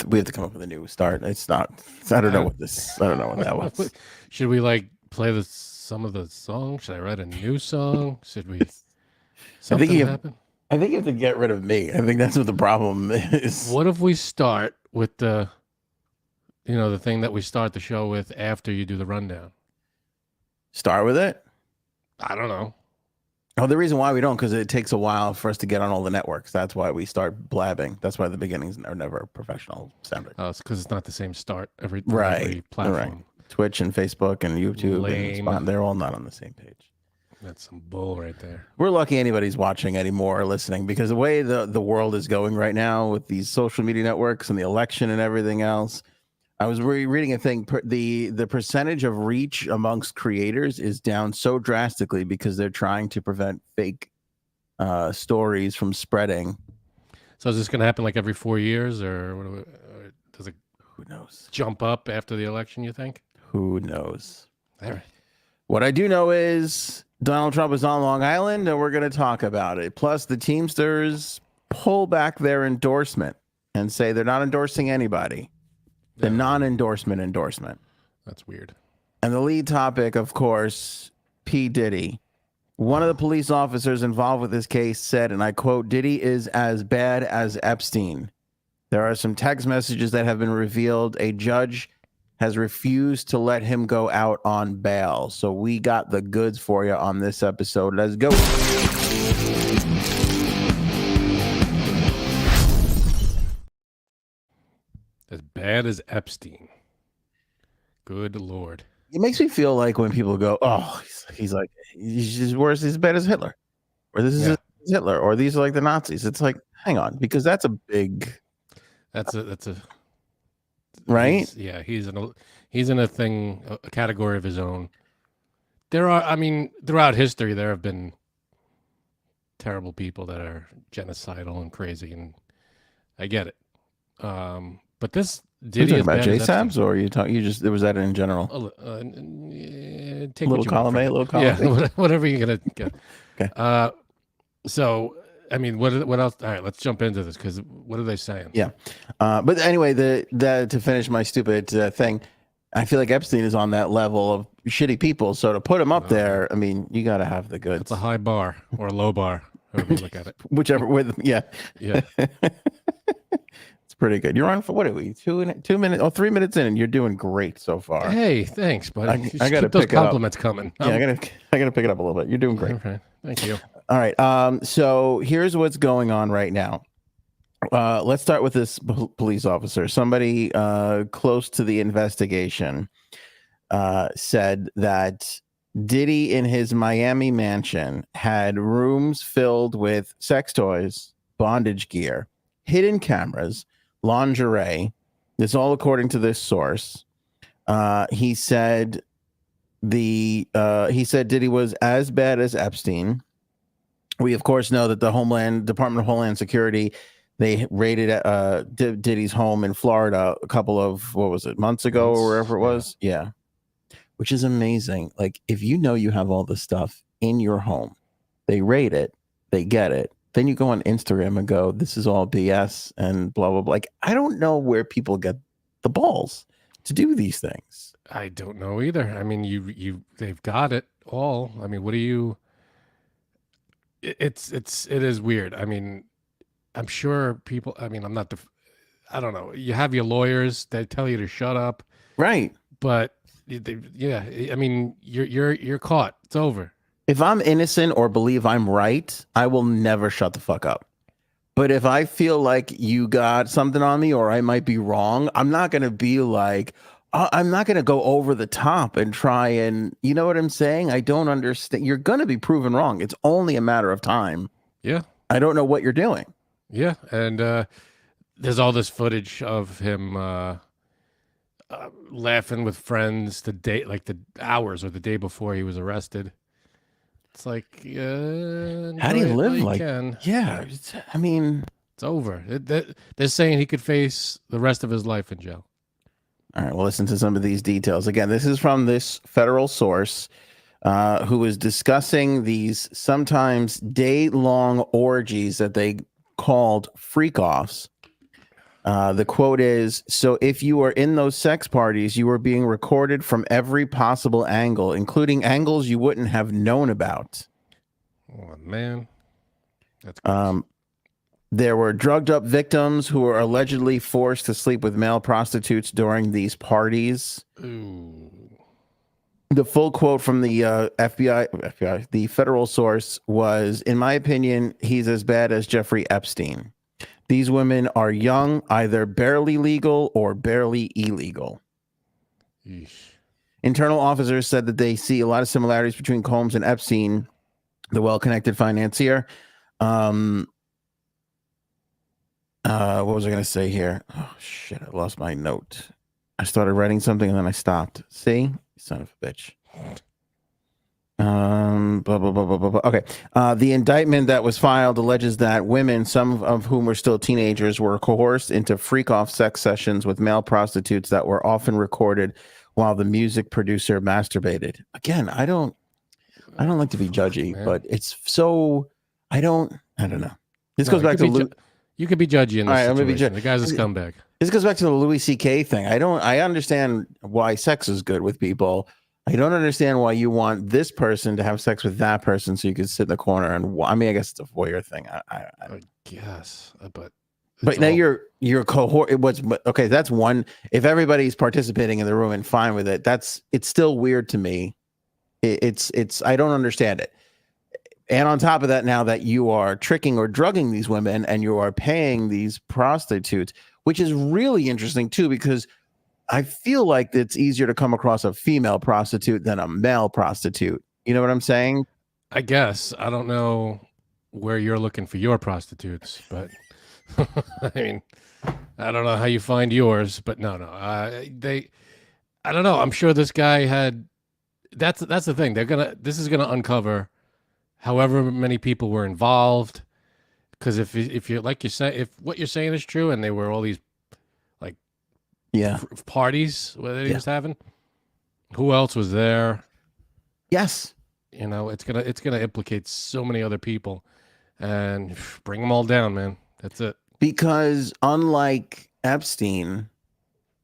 We have to come up with a new start. It's not. I don't know what this. I don't know what that was. Should we play some of the songs? Should I write a new song? Should we I think something you have. happen? I think you have to get rid of me. I think that's what the problem is. What if we start with the thing that we start the show with after you do the rundown? Start with it. I don't know. Oh, the reason why we don't, because it takes a while for us to get on all the networks. That's why we start blabbing. That's why the beginnings are never professional sounding. Oh, it's because it's not the same start every platform. Right. Twitch and Facebook and YouTube and they're all not on the same page. That's some bull right there. We're lucky anybody's watching anymore or listening, because the way the world is going right now with these social media networks and the election and everything else. I was reading a thing. The percentage of reach amongst creators is down so drastically because they're trying to prevent fake stories from spreading. So is this going to happen like every 4 years, or does it? Who knows? Jump up after the election? You think? Who knows? All right. What I do know is Donald Trump is on Long Island, and we're going to talk about it. Plus, the Teamsters pull back their endorsement and say they're not endorsing anybody. The non-endorsement endorsement. That's weird. And the lead topic, of course, P. Diddy. One of the police officers involved with this case said, and I quote, "Diddy is as bad as Epstein." There are some text messages that have been revealed. A judge has refused to let him go out on bail. So we got the goods for you on this episode. Let's go. As bad as Epstein. Good Lord. It makes me feel like when people go, "Oh, he's just worse. He's as bad as Hitler," or "This is Hitler," or "These are like the Nazis." It's like, hang on, because that's a big. That's a. Right. He's in a category of his own. Throughout history, there have been terrible people that are genocidal and crazy, and I get it. But this Diddy is about J-Sabs, or was that in general? Take little column A, little column B. Yeah, whatever you're gonna get. Okay. So what else? All right, let's jump into this, because what are they saying? Yeah. But anyway, to finish my stupid thing, I feel like Epstein is on that level of shitty people. So to put him up there, I mean, you got to have the goods. It's a high bar or a low bar, however you look at it. Whichever with, yeah. Yeah. It's pretty good. You're on for, what are we, 2 minutes, 3 minutes in, and you're doing great so far. Hey, thanks, buddy. I got to keep those compliments coming. Yeah, I got to pick it up a little bit. You're doing great. Okay. Thank you. All right. So here's what's going on right now. Let's start with this police officer. Somebody close to the investigation said that Diddy in his Miami mansion had rooms filled with sex toys, bondage gear, hidden cameras, lingerie. This all according to this source. He said Diddy was as bad as Epstein. We of course know that the Department of Homeland Security, they raided Diddy's home in Florida a couple of, months ago or wherever it was. Yeah. Which is amazing. Like, if you know you have all this stuff in your home, they raid it, they get it. Then you go on Instagram and go, "This is all BS," and blah, blah, blah. Like, I don't know where people get the balls to do these things. I don't know either. I mean, they've got it all. I mean, what do you? It is weird. I mean, I'm sure people. I mean, I don't know. You have your lawyers. They tell you to shut up. Right. But yeah. I mean, you're caught. It's over. If I'm innocent or believe I'm right, I will never shut the fuck up. But if I feel like you got something on me or I might be wrong, I'm not going to be like, I'm not going to go over the top and try and, you know what I'm saying? I don't understand. You're going to be proven wrong. It's only a matter of time. Yeah. I don't know what you're doing. Yeah. And there's all this footage of him laughing with friends the hours or the day before he was arrested. It's like, how do you live like that? Yeah. I mean, it's over. They're saying he could face the rest of his life in jail. All right, well, listen to some of these details. Again, this is from this federal source who was discussing these sometimes day-long orgies that they called freak-offs. The quote is, "So if you were in those sex parties, you were being recorded from every possible angle, including angles you wouldn't have known about." Oh, man. That's gross. There were drugged up victims who were allegedly forced to sleep with male prostitutes during these parties. Ooh. The full quote from the FBI, the federal source was, "In my opinion, he's as bad as Jeffrey Epstein. These women are young, either barely legal or barely illegal." Yeesh. Internal officers said that they see a lot of similarities between Combs and Epstein, the well-connected financier. What was I going to say here? Oh, shit, I lost my note. I started writing something and then I stopped. See? Son of a bitch. Blah, blah, blah, blah, blah, blah. Okay. The indictment that was filed alleges that women, some of whom were still teenagers, were coerced into freak-off sex sessions with male prostitutes that were often recorded while the music producer masturbated. Again, I don't like to be judgy, Man. but it's so I don't know. This goes back to you could be judgy in this situation. The guy's a scumbag. This goes back to the Louis C.K. thing. I understand why sex is good with people. I don't understand why you want this person to have sex with that person so you can sit in the corner and I mean, I guess it's a voyeur thing. I guess, but now your cohort. Okay? That's one. If everybody's participating in the room and fine with it, it's still weird to me. It's I don't understand it. And on top of that, now that you are tricking or drugging these women and you are paying these prostitutes, which is really interesting too, because I feel like it's easier to come across a female prostitute than a male prostitute. You know what I'm saying? I guess. I don't know where you're looking for your prostitutes, but I mean, I don't know how you find yours, but no. I don't know. I'm sure this guy had, that's the thing. This is going to uncover however many people were involved. Because if you're like you say, if what you're saying is true, and they were all these like parties that he was having, who else was there? Yes, you know it's gonna implicate so many other people, and bring them all down, man. That's it. Because unlike Epstein,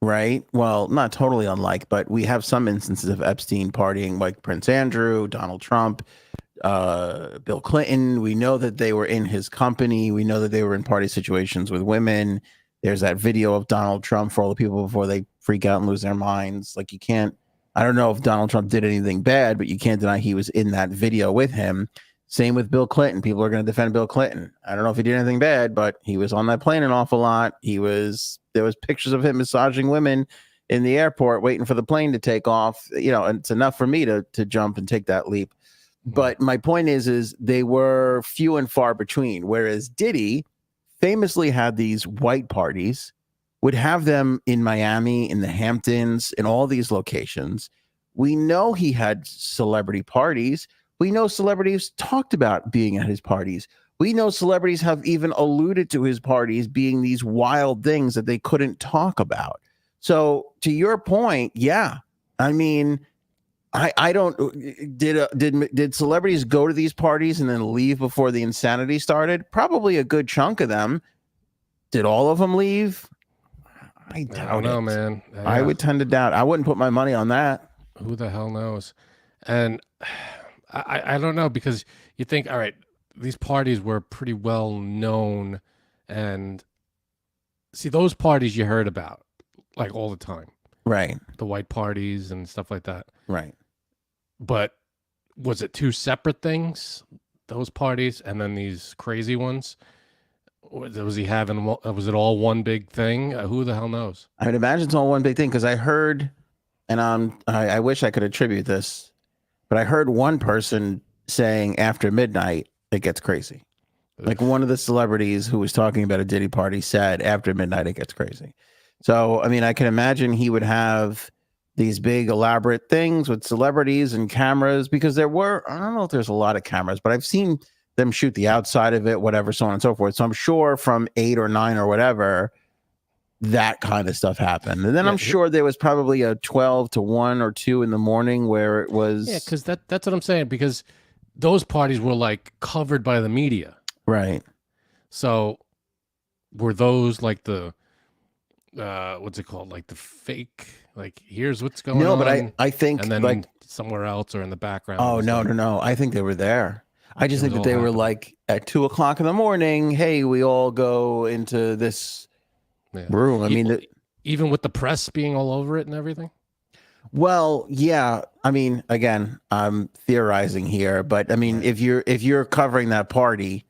right? Well, not totally unlike, but we have some instances of Epstein partying, like Prince Andrew, Donald Trump, Bill Clinton. We know that they were in his company. We know that they were in party situations with women. There's that video of Donald Trump for all the people before they freak out and lose their minds. Like, you can't, I don't know if Donald Trump did anything bad, but you can't deny he was in that video with him. Same with Bill Clinton. People are going to defend Bill Clinton. I don't know if he did anything bad, but he was on that plane an awful lot. There was pictures of him massaging women in the airport, waiting for the plane to take off. You know, and it's enough for me to jump and take that leap. But my point is they were few and far between. Whereas Diddy famously had these white parties, would have them in Miami, in the Hamptons, in all these locations. We know he had celebrity parties. We know celebrities talked about being at his parties. We know celebrities have even alluded to his parties being these wild things that they couldn't talk about. So to your point, yeah, I mean, I don't did celebrities go to these parties and then leave before the insanity started? Probably a good chunk of them. Did all of them leave? I doubt it, man. Yeah. I would tend to doubt. I wouldn't put my money on that. Who the hell knows? And I don't know, because you think, all right, these parties were pretty well known, and see, those parties you heard about like all the time, right? The white parties and stuff like that, right? But was it two separate things, those parties and then these crazy ones? Was he having? Was it all one big thing? Who the hell knows? I would imagine it's all one big thing, because I heard, and I wish I could attribute this, but I heard one person saying after midnight it gets crazy. Like one of the celebrities who was talking about a Diddy party said after midnight it gets crazy. So I mean, I can imagine he would have these big elaborate things with celebrities and cameras, because there were, I don't know if there's a lot of cameras, but I've seen them shoot the outside of it, whatever, so on and so forth. So I'm sure from 8 or 9 or whatever, that kind of stuff happened. And then I'm sure there was probably a 12 to 1 or 2 in the morning where it was. Yeah, because that's what I'm saying, because those parties were like covered by the media. Right. So were those like the what's it called? Like the fake, like here's what's going No, on. but I think and then like, somewhere else or in the background. oh, It was no, like, no, no. I think they were there. I just it was think that all they were happening. like at 2 o'clock in the morning. Hey, we all go into this Yeah. room. I mean, Even with the press being all over it and everything. well, yeah. I mean, again, I'm theorizing here, but I mean, Right. if you're covering that party,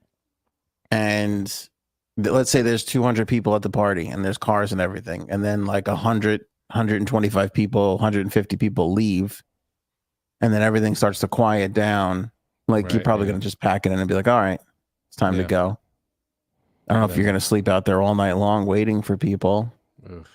and let's say there's 200 people at the party, and there's cars and everything, and then like 125 people, 150 people leave, and then everything starts to quiet down. Like you're Right. probably Yeah. gonna just pack it in and be like, all right, it's time to Yeah. go. I don't know if you're gonna sleep out there all night long waiting for people. Oof.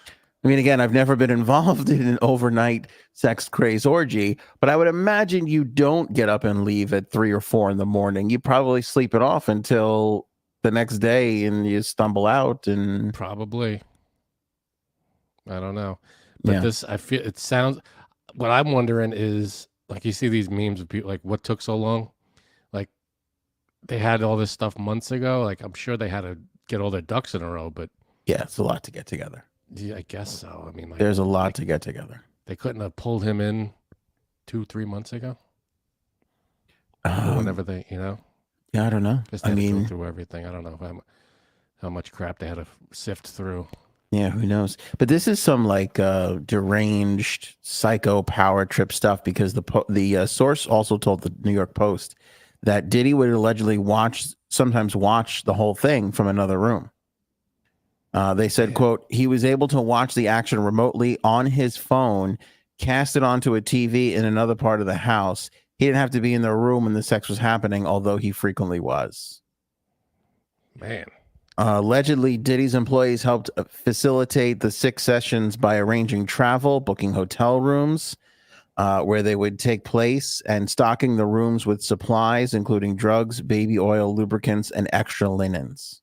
I mean, again, I've never been involved in an overnight sex craze orgy, but I would imagine you don't get up and leave at 3 or 4 in the morning. You probably sleep it off until the next day and you stumble out and Probably. I don't know. But yeah. this, I feel it sounds, what I'm wondering is like you see these memes of people like what took so long? Like they had all this stuff months ago. Like I'm sure they had to get all their ducks in a row, but Yeah, it's a lot to get together. yeah, I guess so. I mean, like There's a lot to get together. they couldn't have pulled him in 2-3 months ago. Or whenever they, Yeah, I don't know. just I had to go mean, through everything. I don't know how much crap they had to sift through. yeah, who knows? But this is some like deranged psycho power trip stuff because the source also told the New York Post that Diddy would allegedly sometimes watch the whole thing from another room. They said, quote, he was able to watch the action remotely on his phone, cast it onto a TV in another part of the house. He didn't have to be in the room when the sex was happening, although he frequently was. Man. Allegedly, Diddy's employees helped facilitate the 6 sessions by arranging travel, booking hotel rooms where they would take place, and stocking the rooms with supplies, including drugs, baby oil, lubricants, and extra linens.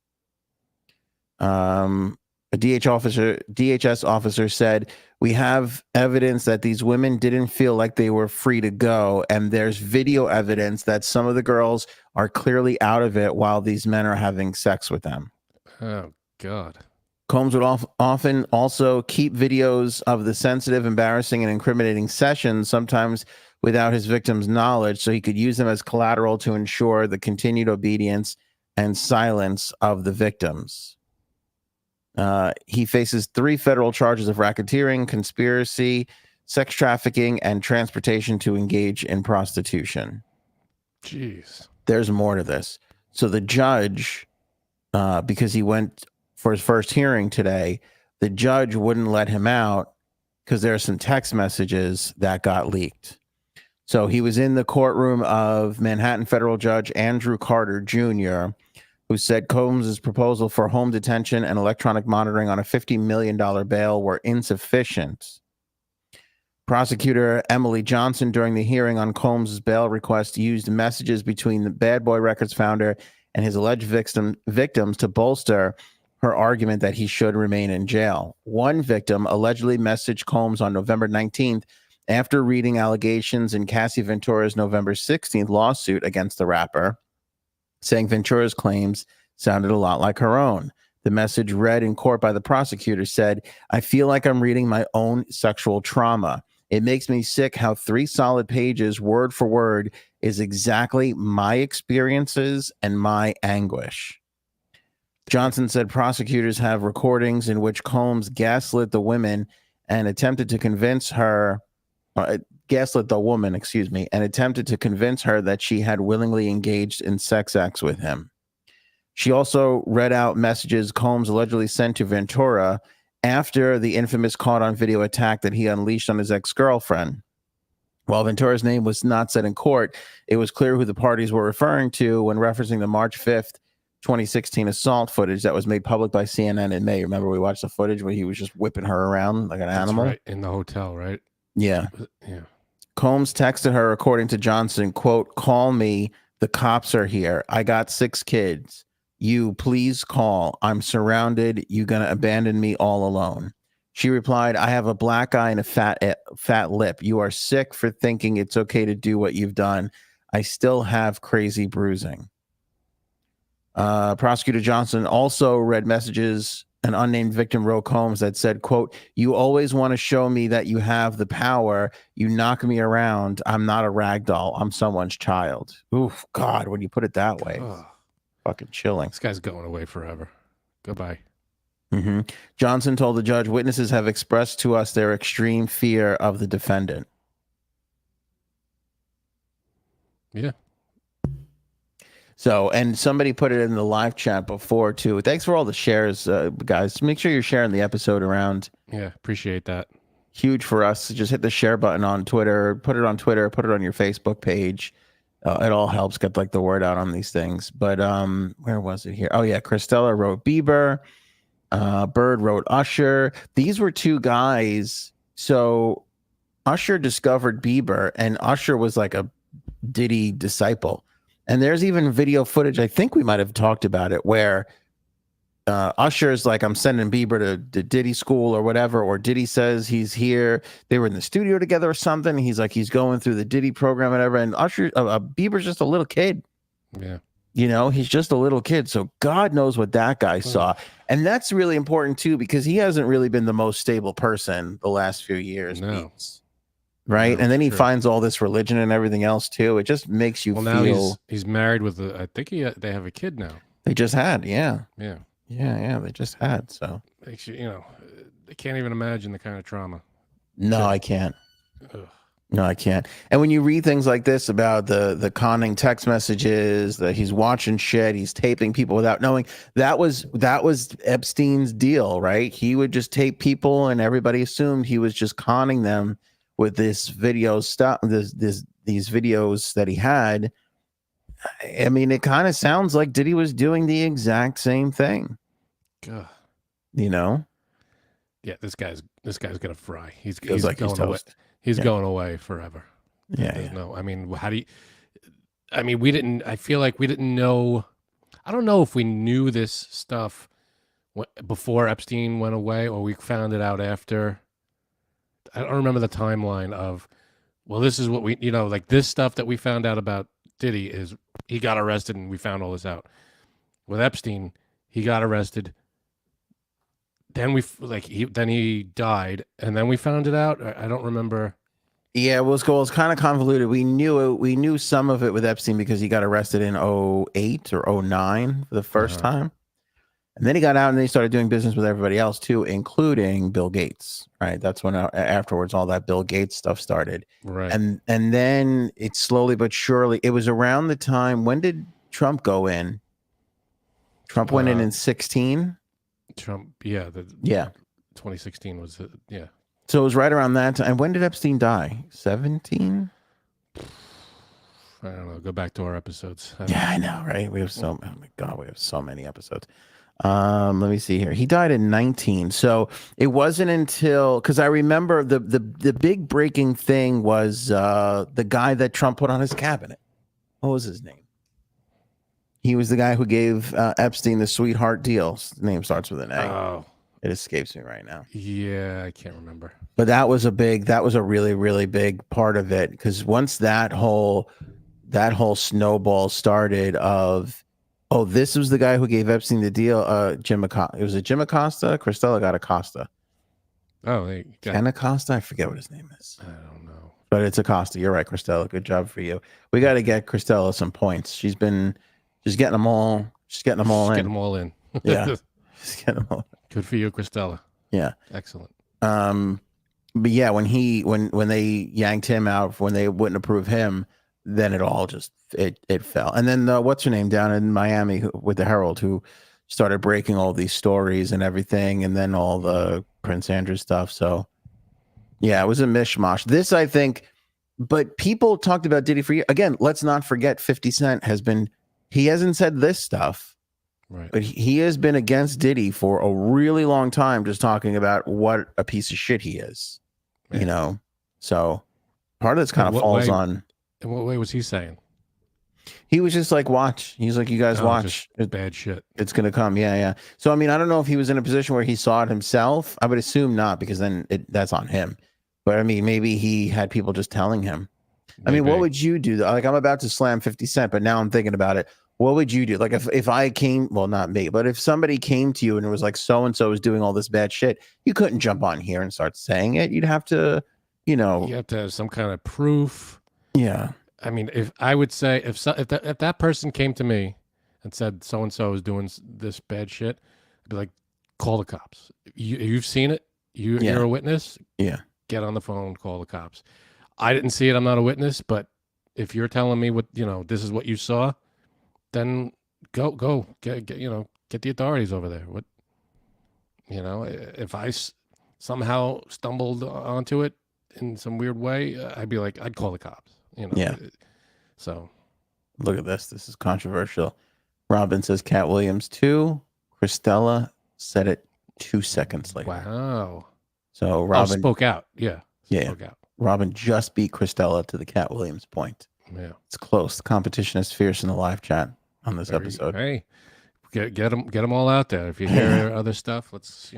A DHS officer said, we have evidence that these women didn't feel like they were free to go. And there's video evidence that some of the girls are clearly out of it while these men are having sex with them. Oh, God. Combs would often also keep videos of the sensitive, embarrassing, and incriminating sessions, sometimes without his victims' knowledge, so he could use them as collateral to ensure the continued obedience and silence of the victims. He faces 3 federal charges of racketeering, conspiracy, sex trafficking, and transportation to engage in prostitution. Jeez. There's more to this. So the judge, because he went for his first hearing today, the judge wouldn't let him out because there are some text messages that got leaked. So he was in the courtroom of Manhattan federal judge Andrew Carter Jr., who said Combs' proposal for home detention and electronic monitoring on a $50 million bail were insufficient. Prosecutor Emily Johnson, during the hearing on Combs' bail request, used messages between the Bad Boy Records founder and his alleged victims to bolster her argument that he should remain in jail. One victim allegedly messaged Combs on November 19th after reading allegations in Cassie Ventura's November 16th lawsuit against the rapper, saying Ventura's claims sounded a lot like her own. The message read in court by the prosecutor said, I feel like I'm reading my own sexual trauma. It makes me sick how 3 solid pages, word for word, is exactly my experiences and my anguish. Johnson said prosecutors have recordings in which Combs gaslit the women and attempted to convince her gaslit the woman, and attempted to convince her that she had willingly engaged in sex acts with him. She also read out messages Combs allegedly sent to Ventura after the infamous caught on video attack that he unleashed on his ex-girlfriend. While Ventura's name was not said in court, it was clear who the parties were referring to when referencing the March 5th, 2016 assault footage that was made public by CNN in May. Remember, we watched the footage where he was just whipping her around like an animal? That's right, in the hotel, right? Yeah. Yeah. Combs texted her, according to Johnson, quote, call me. The cops are here. I got 6 kids. You please call. I'm surrounded. You gonna abandon me all alone? She replied, I have a black eye and a fat lip. You are sick for thinking it's okay to do what you've done. I still have crazy bruising. Prosecutor Johnson also read messages an unnamed victim wrote Combs that said, quote, "You always want to show me that you have the power. You knock me around. I'm not a rag doll. I'm someone's child." Oof, God, when you put it that way, it's fucking chilling. This guy's going away forever. Goodbye. Mm-hmm. Johnson told the judge, "Witnesses have expressed to us their extreme fear of the defendant." Yeah. So, and somebody put it in the live chat before too. Thanks for all the shares, guys. Make sure you're sharing the episode around. Yeah, appreciate that. Huge for us. Just hit the share button on Twitter. Put it on Twitter. Put it on your Facebook page. It all helps get like the word out on these things. But where was it here? Oh yeah, Christella wrote Bieber. Bird wrote Usher. These were two guys. So Usher discovered Bieber, and Usher was like a Diddy disciple. And there's even video footage, I think we might have talked about it, where Usher's like, "I'm sending Bieber to Diddy school," or whatever, or Diddy says he's here. They were in the studio together or something. He's like, he's going through the Diddy program, whatever. And Bieber's just a little kid. Yeah. You know, he's just a little kid. So God knows what that guy saw. And that's really important too, because he hasn't really been the most stable person the last few years. No. Right. No, and then he true. finds all this religion and everything else too. It just makes you feel. Now he's married with I think they have a kid now. They just had. Yeah. Yeah. Yeah. They just had. So makes you, I can't even imagine the kind of trauma. No, I can't. Ugh. No, I can't. And when you read things like this about the conning text messages, that he's watching shit, he's taping people without knowing, that was Epstein's deal, right? He would just tape people, and everybody assumed he was just conning them with this video stuff, these videos that he had. I mean, it kind of sounds like Diddy was doing the exact same thing. God. You know? Yeah, this guy's gonna fry. He's Feels like going he's away. toast. He's going away forever. Yeah. No, I mean, we didn't. I feel like we didn't know. I don't know if we knew this stuff before Epstein went away, or we found it out after. I don't remember the timeline of. Well, this is what we, like this stuff that we found out about Diddy is he got arrested and we found all this out. With Epstein, he got arrested. Then he died, and then we found it out. I don't remember. Yeah, it was kind of convoluted. We knew some of it with Epstein because he got arrested in 2008 or 2009 for the first time. And then he got out and then he started doing business with everybody else too, including Bill Gates, right? That's when afterwards all that Bill Gates stuff started. Right. And then it slowly but surely, it was around the time, when did Trump go in? Trump went in 2016. Trump, 2016 was yeah. So it was right around that time. And when did Epstein die? 2017? I don't know. Go back to our episodes. I know, right? We have oh my God, we have so many episodes. Let me see here. He died in 2019. So it wasn't until, because I remember the big breaking thing was the guy that Trump put on his cabinet. What was his name? He was the guy who gave Epstein the sweetheart deal. His name starts with an A. Oh. It escapes me right now. Yeah, I can't remember. But that was a really, really big part of it, because once that whole snowball started of, oh, this was the guy who gave Epstein the deal. Jim Acosta. It was Jim Acosta. Christella got Acosta. Oh, Ken Acosta. I forget what his name is. I don't know. But it's Acosta. You're right, Christella. Good job for you. We got to get Christella some points. She's been just getting them all. She's getting them all in. Get them all in. Yeah. Just getting them all in. Good for you, Christella. Yeah. Excellent. But yeah, when they yanked him out, when they wouldn't approve him, then it all just it fell. And then what's her name down in Miami with the Herald, who started breaking all these stories and everything, and then all the Prince Andrew stuff. So yeah, it was a mishmash. This, I think, but people talked about Diddy for years. Again, let's not forget 50 Cent he hasn't said this stuff. Right. But he has been against Diddy for a really long time, just talking about what a piece of shit he is. Man. So part of this kind of falls on. In what way was he saying? He was just like, watch. He's like, you guys watch. It's bad shit. It's going to come. Yeah. So, I mean, I don't know if he was in a position where he saw it himself. I would assume not, because then that's on him. But I mean, maybe he had people just telling him. Maybe. I mean, what would you do? Like, I'm about to slam 50 Cent, but now I'm thinking about it. What would you do? Like if I came, well, not me, but if somebody came to you and it was like so and so is doing all this bad shit, you couldn't jump on here and start saying it. You'd have to, You have to have some kind of proof. Yeah. I mean, if I would say if that person came to me and said so and so is doing this bad shit, I'd be like, call the cops. You've seen it. You're a witness. Yeah. Get on the phone. Call the cops. I didn't see it. I'm not a witness. But if you're telling me what this is what you saw, then go get the authorities over there. What if I somehow stumbled onto it in some weird way, I'd be like, I'd call the cops. Yeah. So look at this. This is controversial. Robin says Cat Williams 2. Christella said it 2 seconds later. Wow. So Robin spoke out. Yeah. Spoke out. Robin just beat Christella to the Cat Williams point. Yeah. It's close. The competition is fierce in the live chat on this episode. Hey, get them all out there. If you hear other stuff, let's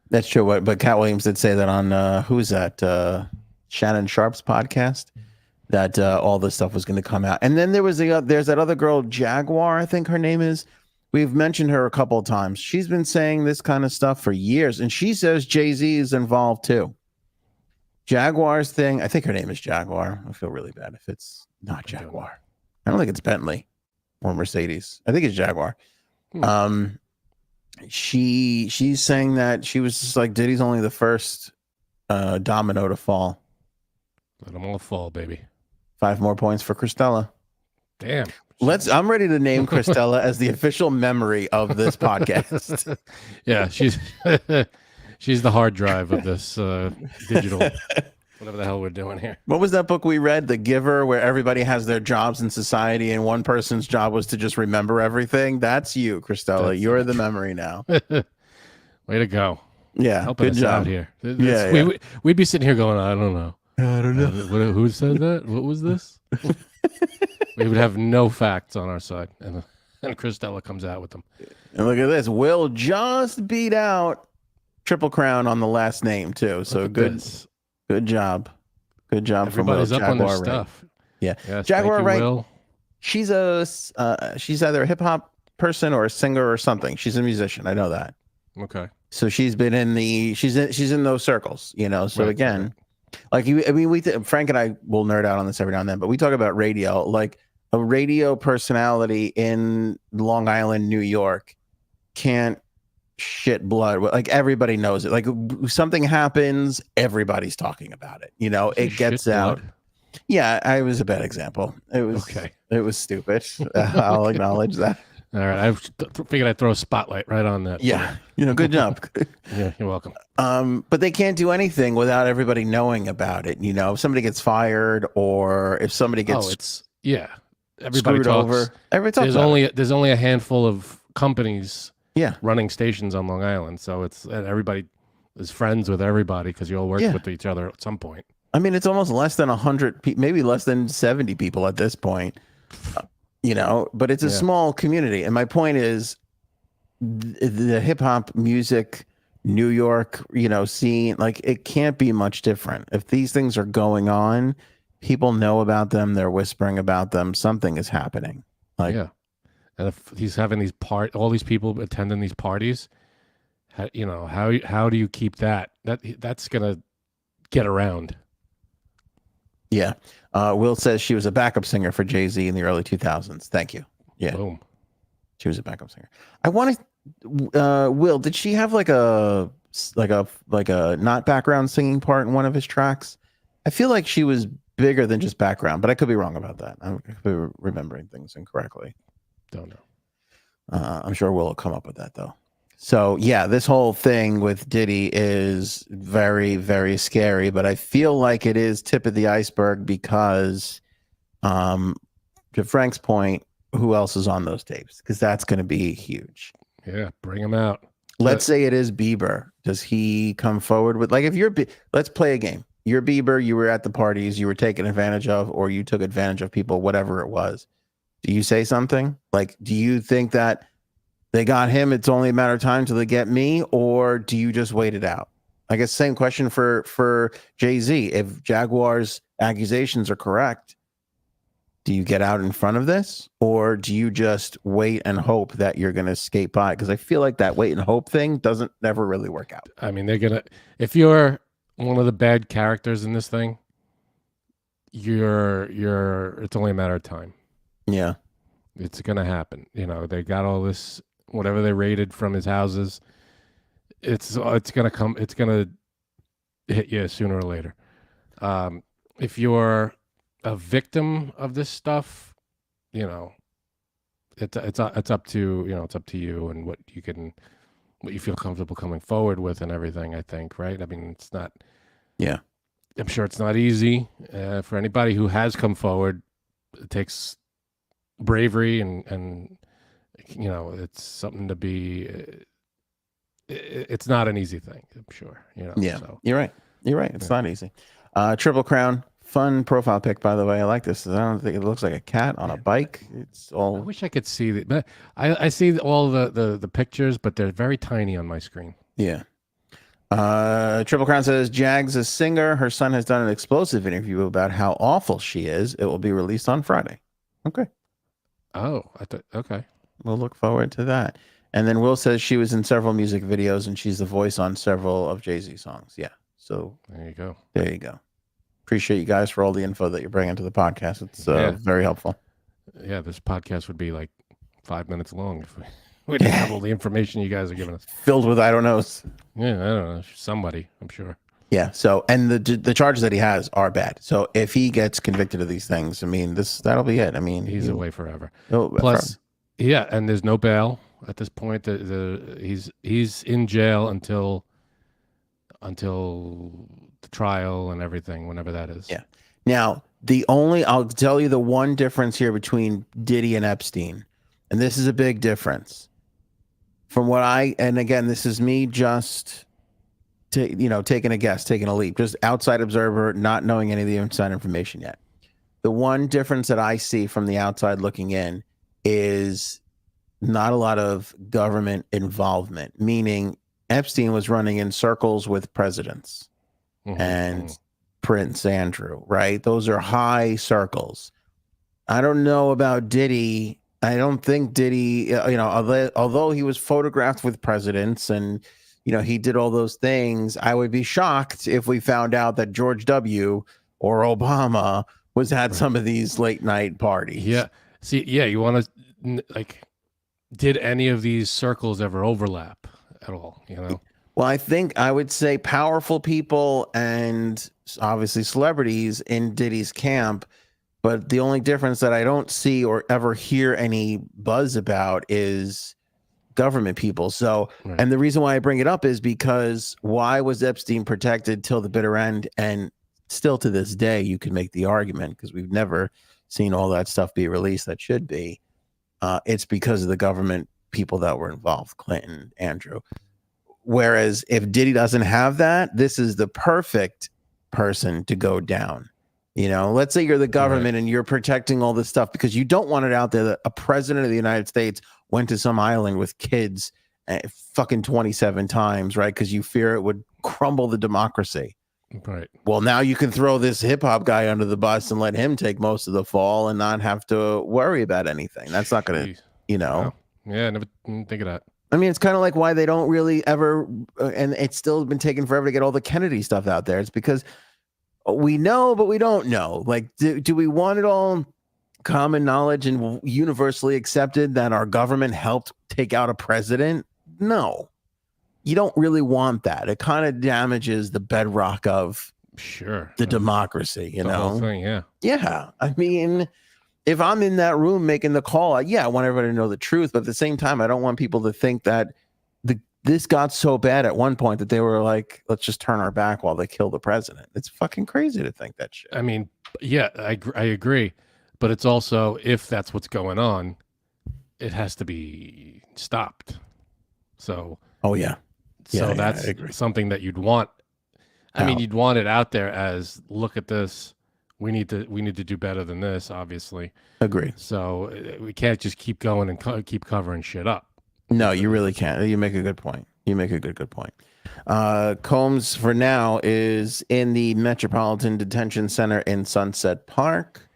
That's true. But Cat Williams did say that on who's that? Shannon Sharp's podcast, that all this stuff was going to come out. And then there's that other girl, Jaguar, I think her name is. We've mentioned her a couple of times. She's been saying this kind of stuff for years, and she says Jay-Z is involved too. Jaguar's thing, I think her name is Jaguar. I feel really bad if it's not Jaguar. I don't think it's Bentley or Mercedes. I think it's Jaguar. She's saying that she was just like, Diddy's only the first domino to fall. Let them all fall, baby. 5 more points for Christella. Damn. I'm ready to name Christella as the official memory of this podcast. Yeah, she's the hard drive of this digital, whatever the hell we're doing here. What was that book we read, The Giver, where everybody has their jobs in society and one person's job was to just remember everything? That's you, Christella. You're the memory now. Way to go. Yeah, helping us out here. We'd be sitting here going, I don't know. Who said that? What was this? We would have no facts on our side, and Christella comes out with them. And look at this. Will just beat out Triple Crown on the last name too. So good job. Good job. Everybody's from up on their Jaguar, stuff. Right? Yeah. Yes, Jaguar, right? Will. She's either a hip hop person or a singer or something. She's a musician. I know that. Okay. So she's been in she's in those circles, So again, like Frank and I will nerd out on this every now and then, but we talk about radio. Like a radio personality in Long Island, New York, can't shit blood. Like everybody knows it. Like something happens, everybody's talking about it. It gets out. Blood? Yeah, it was a bad example. It was okay. It was stupid. I'll acknowledge that. All right, I figured I'd throw a spotlight right on that. Yeah, good job. Yeah, you're welcome. But they can't do anything without everybody knowing about it. If somebody gets fired or if somebody gets everybody talks over. Everybody talks. There's only a handful of companies running stations on Long Island, so it's everybody is friends with everybody because you all work with each other at some point. I mean, it's almost less than 100, maybe less than 70 people at this point. But it's a small community. And my point is the hip hop music, New York, scene, like it can't be much different. If these things are going on, people know about them. They're whispering about them. Something is happening. And if he's having all these people attending these parties, how do you keep that's going to get around? Yeah. Will says she was a backup singer for Jay-Z in the early 2000s. Thank you. Yeah. Boom. She was a backup singer. I want to, Will, did she have like a not background singing part in one of his tracks? I feel like she was bigger than just background, but I could be wrong about that. I could be remembering things incorrectly. Don't know. I'm sure Will come up with that though. So yeah, this whole thing with Diddy is very, very scary, but I feel like it is tip of the iceberg because, to Frank's point, who else is on those tapes? Because that's going to be huge. Yeah, bring him out. Let's say it is Bieber. Does he come forward with let's play a game. You're Bieber. You were at the parties. You were taken advantage of, or you took advantage of people. Whatever it was. Do you say something? Like, do you think that they got him, it's only a matter of time till they get me, or do you just wait it out? I guess same question for Jay-Z. If Jaguar's accusations are correct, Do you get out in front of this, or do you just wait and hope that you're going to escape by? Because I feel like that wait and hope thing doesn't never really work out. I mean, if you're one of the bad characters in this thing, it's only a matter of time. Yeah. It's gonna happen. They got all this, whatever they raided from his houses. It's gonna come. It's gonna hit you sooner or later. If you're a victim of this stuff, it's up to it's up to you and what you feel comfortable coming forward with and everything. I think, right? I mean, it's not. Yeah. I'm sure it's not easy for anybody who has come forward. It takes bravery and it's something to be. It's not an easy thing. I'm sure. Yeah. So. You're right. It's not easy. Triple Crown. Fun profile pic, by the way. I like this. I don't think it looks like a cat on a bike. It's all. I wish I could see that, but I see all the pictures, but they're very tiny on my screen. Yeah. Triple Crown says Jag's a singer. Her son has done an explosive interview about how awful she is. It will be released on Friday. Okay. Oh, okay. We'll look forward to that. And then Will says she was in several music videos and she's the voice on several of Jay-Z songs. Yeah. So there you go. There you go. Appreciate you guys for all the info that you're bringing to the podcast. It's very helpful. Yeah, this podcast would be like 5 minutes long if we didn't have all the information you guys are giving us. Filled with I don't knows. Yeah, I don't know. Somebody, I'm sure. Yeah. So, and the charges that he has are bad. So if he gets convicted of these things, I mean, that'll be it. I mean, he's away forever. Plus, yeah, and there's no bail at this point. He's in jail until the trial and everything, whenever that is. Yeah. Now, I'll tell you the one difference here between Diddy and Epstein, and this is a big difference. From what and again, this is me just, taking a guess, taking a leap, just outside observer, not knowing any of the inside information yet. The one difference that I see from the outside looking in is not a lot of government involvement, meaning Epstein was running in circles with presidents and Prince Andrew, right? Those are high circles. I don't know about Diddy. I don't think Diddy, although he was photographed with presidents and, he did all those things, I would be shocked if we found out that George W. or Obama was at some of these late night parties. Yeah. See, yeah, you want to, did any of these circles ever overlap at all, Well, I think I would say powerful people and obviously celebrities in Diddy's camp. But the only difference that I don't see or ever hear any buzz about is government people. So, right. And the reason why I bring it up is because why was Epstein protected till the bitter end? And still to this day, you can make the argument, because we've never seen all that stuff be released that should be. It's because of the government people that were involved, Clinton, Andrew. Whereas if Diddy doesn't have that, this is the perfect person to go down. Let's say you're the government, right, and you're protecting all this stuff because you don't want it out there that a president of the United States went to some island with kids fucking 27 times, right? Because you fear it would crumble the democracy. Right. Well, now you can throw this hip hop guy under the bus and let him take most of the fall and not have to worry about anything. That's not going to, Wow. Yeah, I never think of that. I mean, it's kind of like why they don't really ever, and it's still been taking forever to get all the Kennedy stuff out there. It's because we know, but we don't know. Like, do we want it all common knowledge and universally accepted that our government helped take out a president? No, you don't really want that. It kind of damages the bedrock of the democracy, the whole thing, yeah. Yeah. I mean, if I'm in that room making the call, I want everybody to know the truth. But at the same time, I don't want people to think that this got so bad at one point that they were like, let's just turn our back while they kill the president. It's fucking crazy to think that shit. I mean, yeah, I agree. But it's also, if that's what's going on, it has to be stopped. So, that's something that you'd want. I mean, you'd want it out there as, look at this. We need to do better than this, obviously. Agree. So we can't just keep going and keep covering shit up. No, you really can't. You make a good point. Good point. Combs, for now, is in the Metropolitan Detention Center in Sunset Park.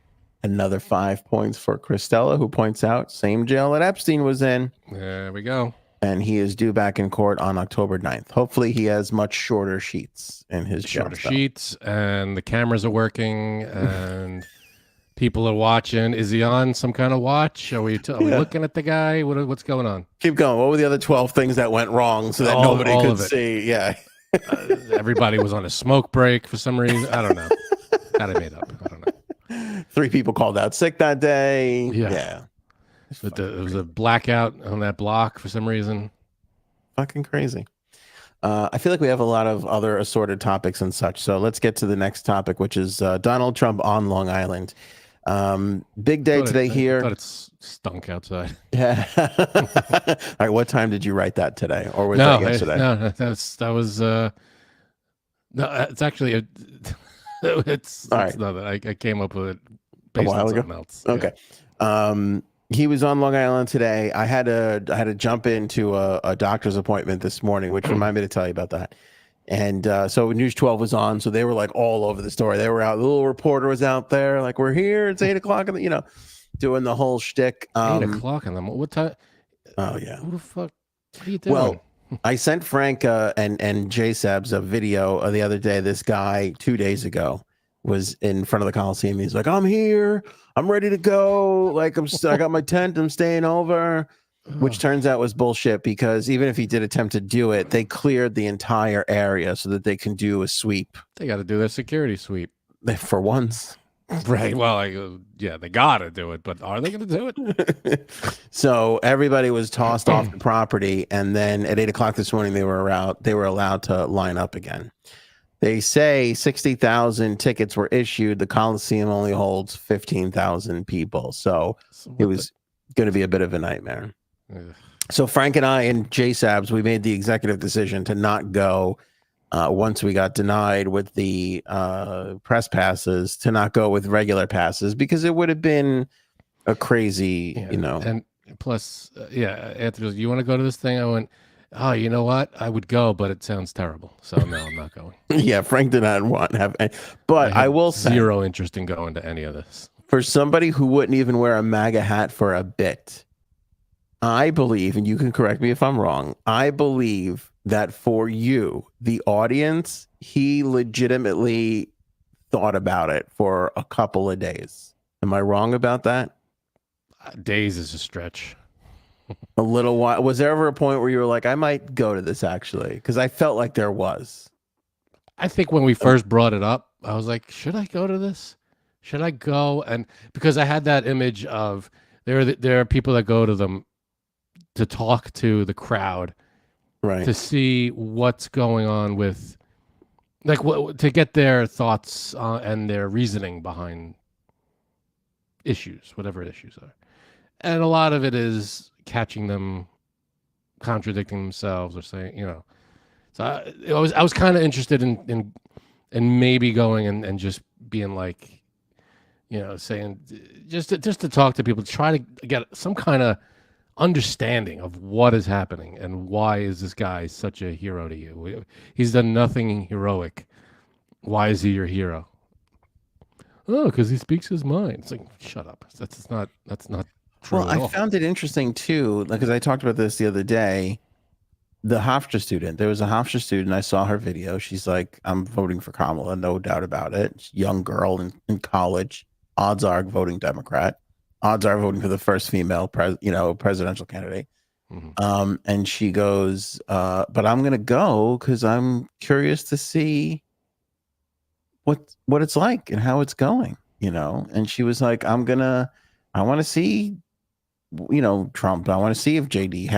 Another 5 points for Christella, who points out same jail that Epstein was in. There we go. And he is due back in court on October 9th. Hopefully he has much shorter sheets in his Shorter jail cell. sheets, and the cameras are working, and people are watching. Is he on some kind of watch? Are we looking at the guy? What's going on? Keep going. What were the other 12 things that went wrong so that nobody could see? Yeah. Everybody was on a smoke break for some reason. I don't know. Got it made up. I don't know. 3 people called out sick that day. Yeah. But there was a blackout on that block for some reason. Fucking crazy. I feel like we have a lot of other assorted topics and such. So let's get to the next topic, which is Donald Trump on Long Island. Big day today here. I thought it stunk outside. Yeah. All right. What time did you write that today, or was that yesterday? No, that was. No, it's actually it's all right. No, I came up with it based a while on ago. Something else. Okay. Yeah. He was on Long Island today. I had to jump into a doctor's appointment this morning, which reminded me to tell you about that. And so News 12 was on, so they were like all over the story. They were out. The little reporter was out there, like, we're here. It's 8 o'clock, doing the whole shtick. 8 o'clock in the morning. What time? Oh yeah. Who the fuck? What are you doing? Well, I sent Frank and J Sabs a video the other day. This guy 2 days ago was in front of the Coliseum. He's like, I'm here. I'm ready to go. Like I got my tent. I'm staying over. Which turns out was bullshit, because even if he did attempt to do it, they cleared the entire area so that they can do a sweep. They got to do their security sweep. For once. Right. Well, yeah, they got to do it, but are they going to do it? So everybody was tossed off the property, and then at 8 o'clock this morning, they were allowed to line up again. They say 60,000 tickets were issued. The Coliseum only holds 15,000 people. So it was going to be a bit of a nightmare. Ugh. So Frank and I and J Sabs, we made the executive decision to not go once we got denied with the press passes, to not go with regular passes, because it would have been a crazy, And plus, Anthony goes, you want to go to this thing? I went, oh, you know what? I would go, but it sounds terrible. So no, I'm not going. Yeah, Frank did not want to have any, but I will say, zero interest in going to any of this. For somebody who wouldn't even wear a MAGA hat for a bit, I believe, and you can correct me if I'm wrong, I believe that for you, the audience, he legitimately thought about it for a couple of days. Am I wrong about that? Days is a stretch. A little while. Was there ever a point where you were like, I might go to this, actually? Because I felt like there was. I think when we first brought it up, I was like, should I go to this? Should I go? And because I had that image of there are people that go to them to talk to the crowd, right, to see what's going on with, like, to get their thoughts and their reasoning behind issues, whatever issues are. And a lot of it is catching them contradicting themselves or saying, So I was kind of interested in maybe going and just being like, saying just to talk to people, to try to get some kind of understanding of what is happening and why is this guy such a hero to you. He's done nothing heroic. Why is he your hero? Oh, because he speaks his mind. It's like, shut up. That's not true. Well, I found it interesting too, because I talked about this the other day. The Hofstra student, there was a Hofstra student. I saw her video. She's like, I'm voting for Kamala, no doubt about it. Young girl in college. Odds are voting Democrat. Odds are voting for the first female presidential candidate. Mm-hmm. And she goes, but I'm going to go because I'm curious to see what it's like and how it's going, And she was like, I want to see, Trump. I want to see if JD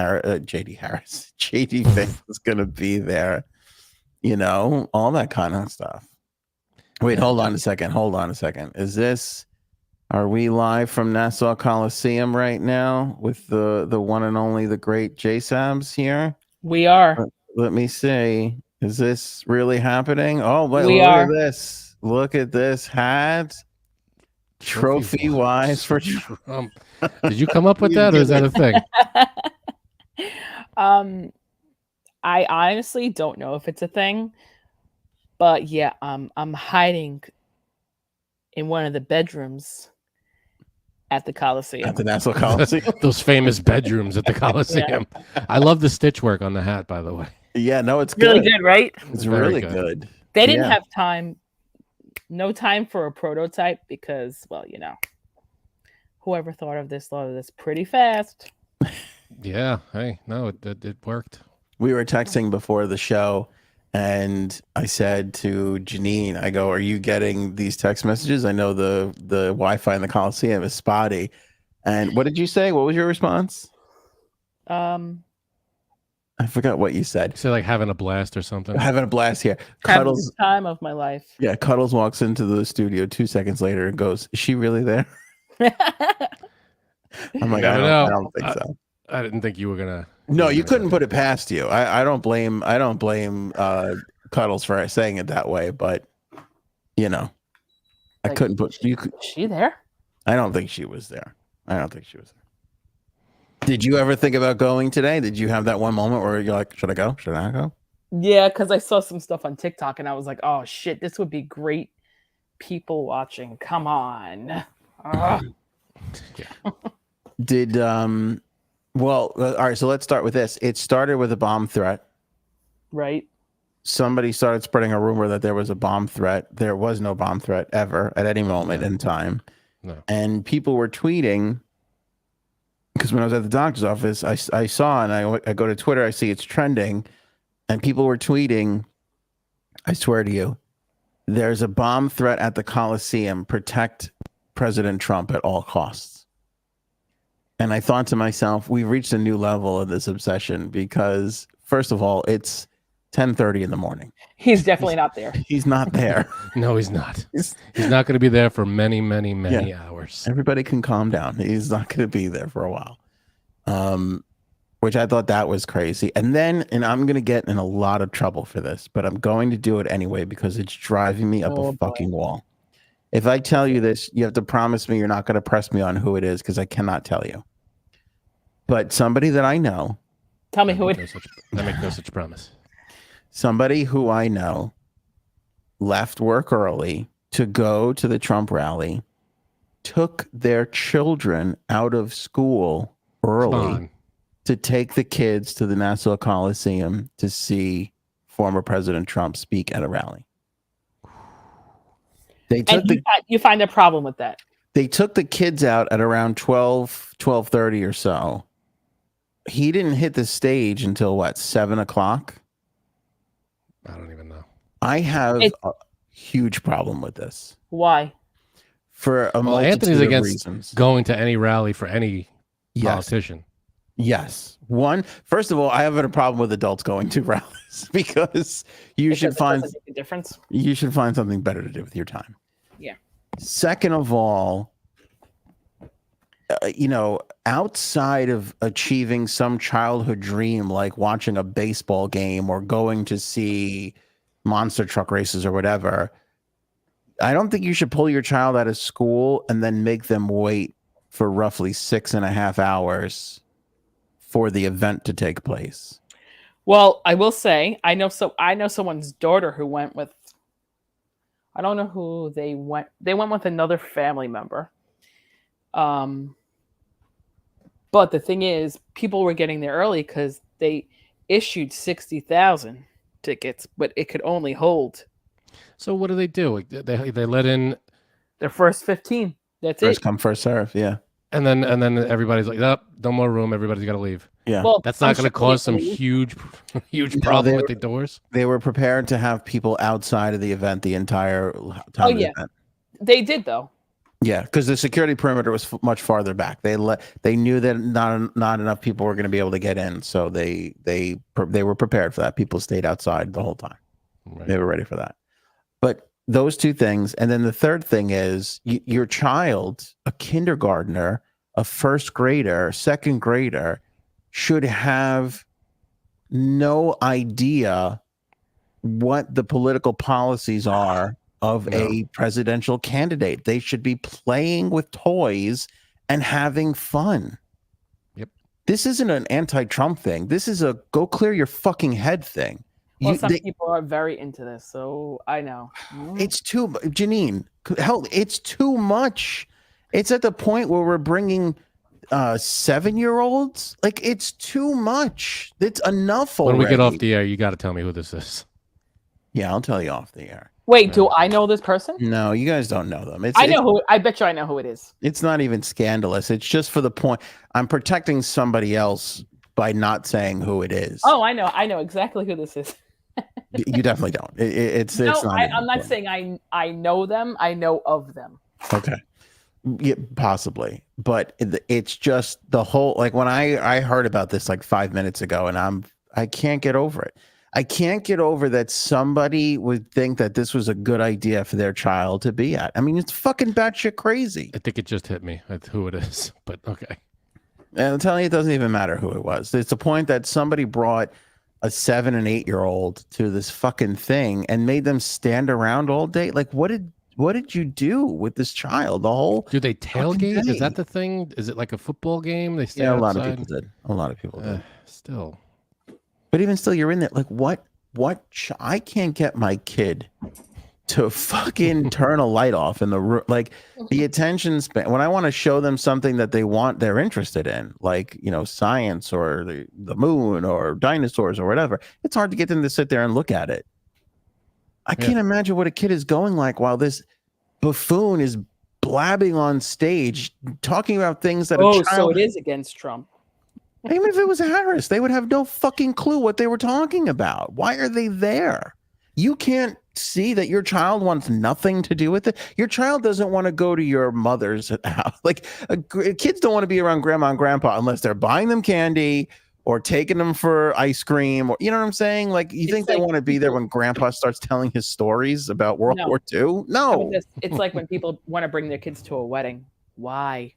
Vance is going to be there, all that kind of stuff. Wait, hold on a second. Are we live from Nassau Coliseum right now with the one and only, the great J Sabs here? We are. Let me see. Is this really happening? Oh, wait, look at this hat. Trophy wise for Trump. Did you come up with that, or is that a thing? I honestly don't know if it's a thing, but yeah, I'm hiding in one of the bedrooms at the Coliseum. at the Nassau Coliseum. Those famous bedrooms at the Coliseum. I love the stitch work on the hat, by the way. Yeah, no, it's Really good. good, right? It's Very really good. good. They didn't Yeah. have time, no time for a prototype because, well, whoever thought of this pretty fast. Yeah. Hey, no, it worked. We were texting before the show, and I said to Janine, I go, "Are you getting these text messages? I know the Wi-Fi in the Coliseum is spotty." And what did you say? What was your response? I forgot what you said. So like having a blast or something. Having a blast here. Having Cuddles, the time of my life. yeah, Cuddles walks into the studio 2 seconds later and goes, "Is she really there?" I'm like, never I know. don't think so. I didn't think you were gonna. No, you couldn't put it past you. I don't blame Cuddles for saying it that way, but I Like, couldn't put you. Is she there? I don't think she was there. Did you ever think about going today? Did you have that one moment where you're like, should I go? Should I go? Yeah, because I saw some stuff on TikTok and I was like, oh shit, this would be great. People watching. Come on. Did well, all right, so let's start with this. It started with a bomb threat. Right. Somebody started spreading a rumor that there was a bomb threat. There was no bomb threat ever at any moment in time. No. And people were tweeting, because when I was at the doctor's office, I saw, and I go to Twitter, I see it's trending, and people were tweeting, I swear to you, there's a bomb threat at the Coliseum. Protect President Trump at all costs. And I thought to myself, we've reached a new level of this obsession because, first of all, it's 10:30 in the morning. He's definitely not there. He's not there. No, he's not. He's not going to be there for many, many, many hours. Everybody can calm down. He's not going to be there for a while. Which I thought that was crazy. And I'm going to get in a lot of trouble for this, but I'm going to do it anyway because it's driving me up a fucking wall. If I tell you this, you have to promise me you're not going to press me on who it is because I cannot tell you. But somebody that I know. Tell me who it is. I make no such promise. Somebody who I know left work early to go to the Trump rally, took their children out of school early to take the kids to the Nassau Coliseum to see former President Trump speak at a rally. You find a problem with that? They took the kids out at around 12:30 or so. He didn't hit the stage until what, 7:00? I don't even know. I have a huge problem with this. Why? For a multitude Anthony's of against reasons. Going to any rally for any politician. Yes. First of all, I have a problem with adults going to rallies because you should find a difference. You should find something better to do with your time. Yeah. Second of all, outside of achieving some childhood dream like watching a baseball game or going to see monster truck races or whatever, I don't think you should pull your child out of school and then make them wait for roughly 6.5 hours for the event to take place. Well, I will say, I know someone's daughter who went with, I don't know who they went. They went with another family member. But the thing is, people were getting there early because they issued 60,000 tickets, but it could only hold. So what do? They let in their first 15. That's first it. Come, first serve. Yeah. And then everybody's like, oh, no more room. Everybody's got to leave. Yeah. Well, that's not going to cause some huge problem with the doors. They were prepared to have people outside of the event the entire time of the event. They did though. Yeah, because the security perimeter was much farther back. They knew that not enough people were going to be able to get in, so they were prepared for that. People stayed outside the whole time. Right. They were ready for that. But those two things, and then the third thing is your child, a kindergartner, a first grader, second grader, should have no idea what the political policies are of a presidential candidate. They should be playing with toys and having fun. Yep. This isn't an anti-Trump thing. This is a go clear your fucking head thing. Well, some people are very into this, so I know. It's too, Janine, hell, it's too much. It's at the point where we're bringing 7-year-olds. Like, it's too much. It's enough already. When we get off the air, you got to tell me who this is. Yeah, I'll tell you off the air. Wait, do I know this person? No, you guys don't know them. I know who. I bet you I know who it is. It's not even scandalous. It's just for the point. I'm protecting somebody else by not saying who it is. Oh, I know. I know exactly who this is. You definitely don't. It's No, not. I'm not saying I know them. I know of them. Okay. Yeah, possibly, but it's just the whole, like, when I heard about this like 5 minutes ago, and I can't get over it. I can't get over that somebody would think that this was a good idea for their child to be at. I mean, it's fucking batshit crazy. I think it just hit me at who it is, but okay. And I'm telling you, it doesn't even matter who it was. It's the point that somebody brought a 7 and 8-year-old to this fucking thing and made them stand around all day. Like, what did you do with this child? The whole Do they tailgate? Is that the thing? Is it like a football game? They stay outside? A lot of people did. A lot of people did. Still. But even still, you're in there. Like, what? I can't get my kid to fucking turn a light off in the room. Like, the attention span. When I want to show them something that they're interested in, like, science or the moon or dinosaurs or whatever, it's hard to get them to sit there and look at it. I can't imagine what a kid is going like while this buffoon is blabbing on stage talking about things that. Oh, so it is against Trump. Even if it was Harris, they would have no fucking clue what they were talking about. Why are they there? You can't see that your child wants nothing to do with it. Your child doesn't want to go to your mother's house. Like, kids don't want to be around grandma and grandpa unless they're buying them candy or taking them for ice cream. Or, you know what I'm saying? Like, you think they want to be there when grandpa starts telling his stories about World War II? No. I mean, it's like when people want to bring their kids to a wedding. Why?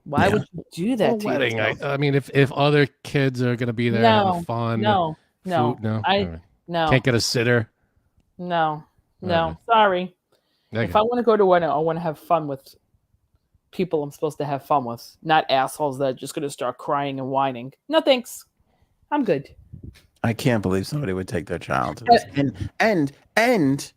Why would you do that to wedding? yourself? I mean, if other kids are gonna be there having fun, no, food, no, can't get a sitter. No, sorry. If I want to go to a wedding, I want to have fun with people I'm supposed to have fun with, not assholes that are just gonna start crying and whining. No thanks, I'm good. I can't believe somebody would take their child to this. and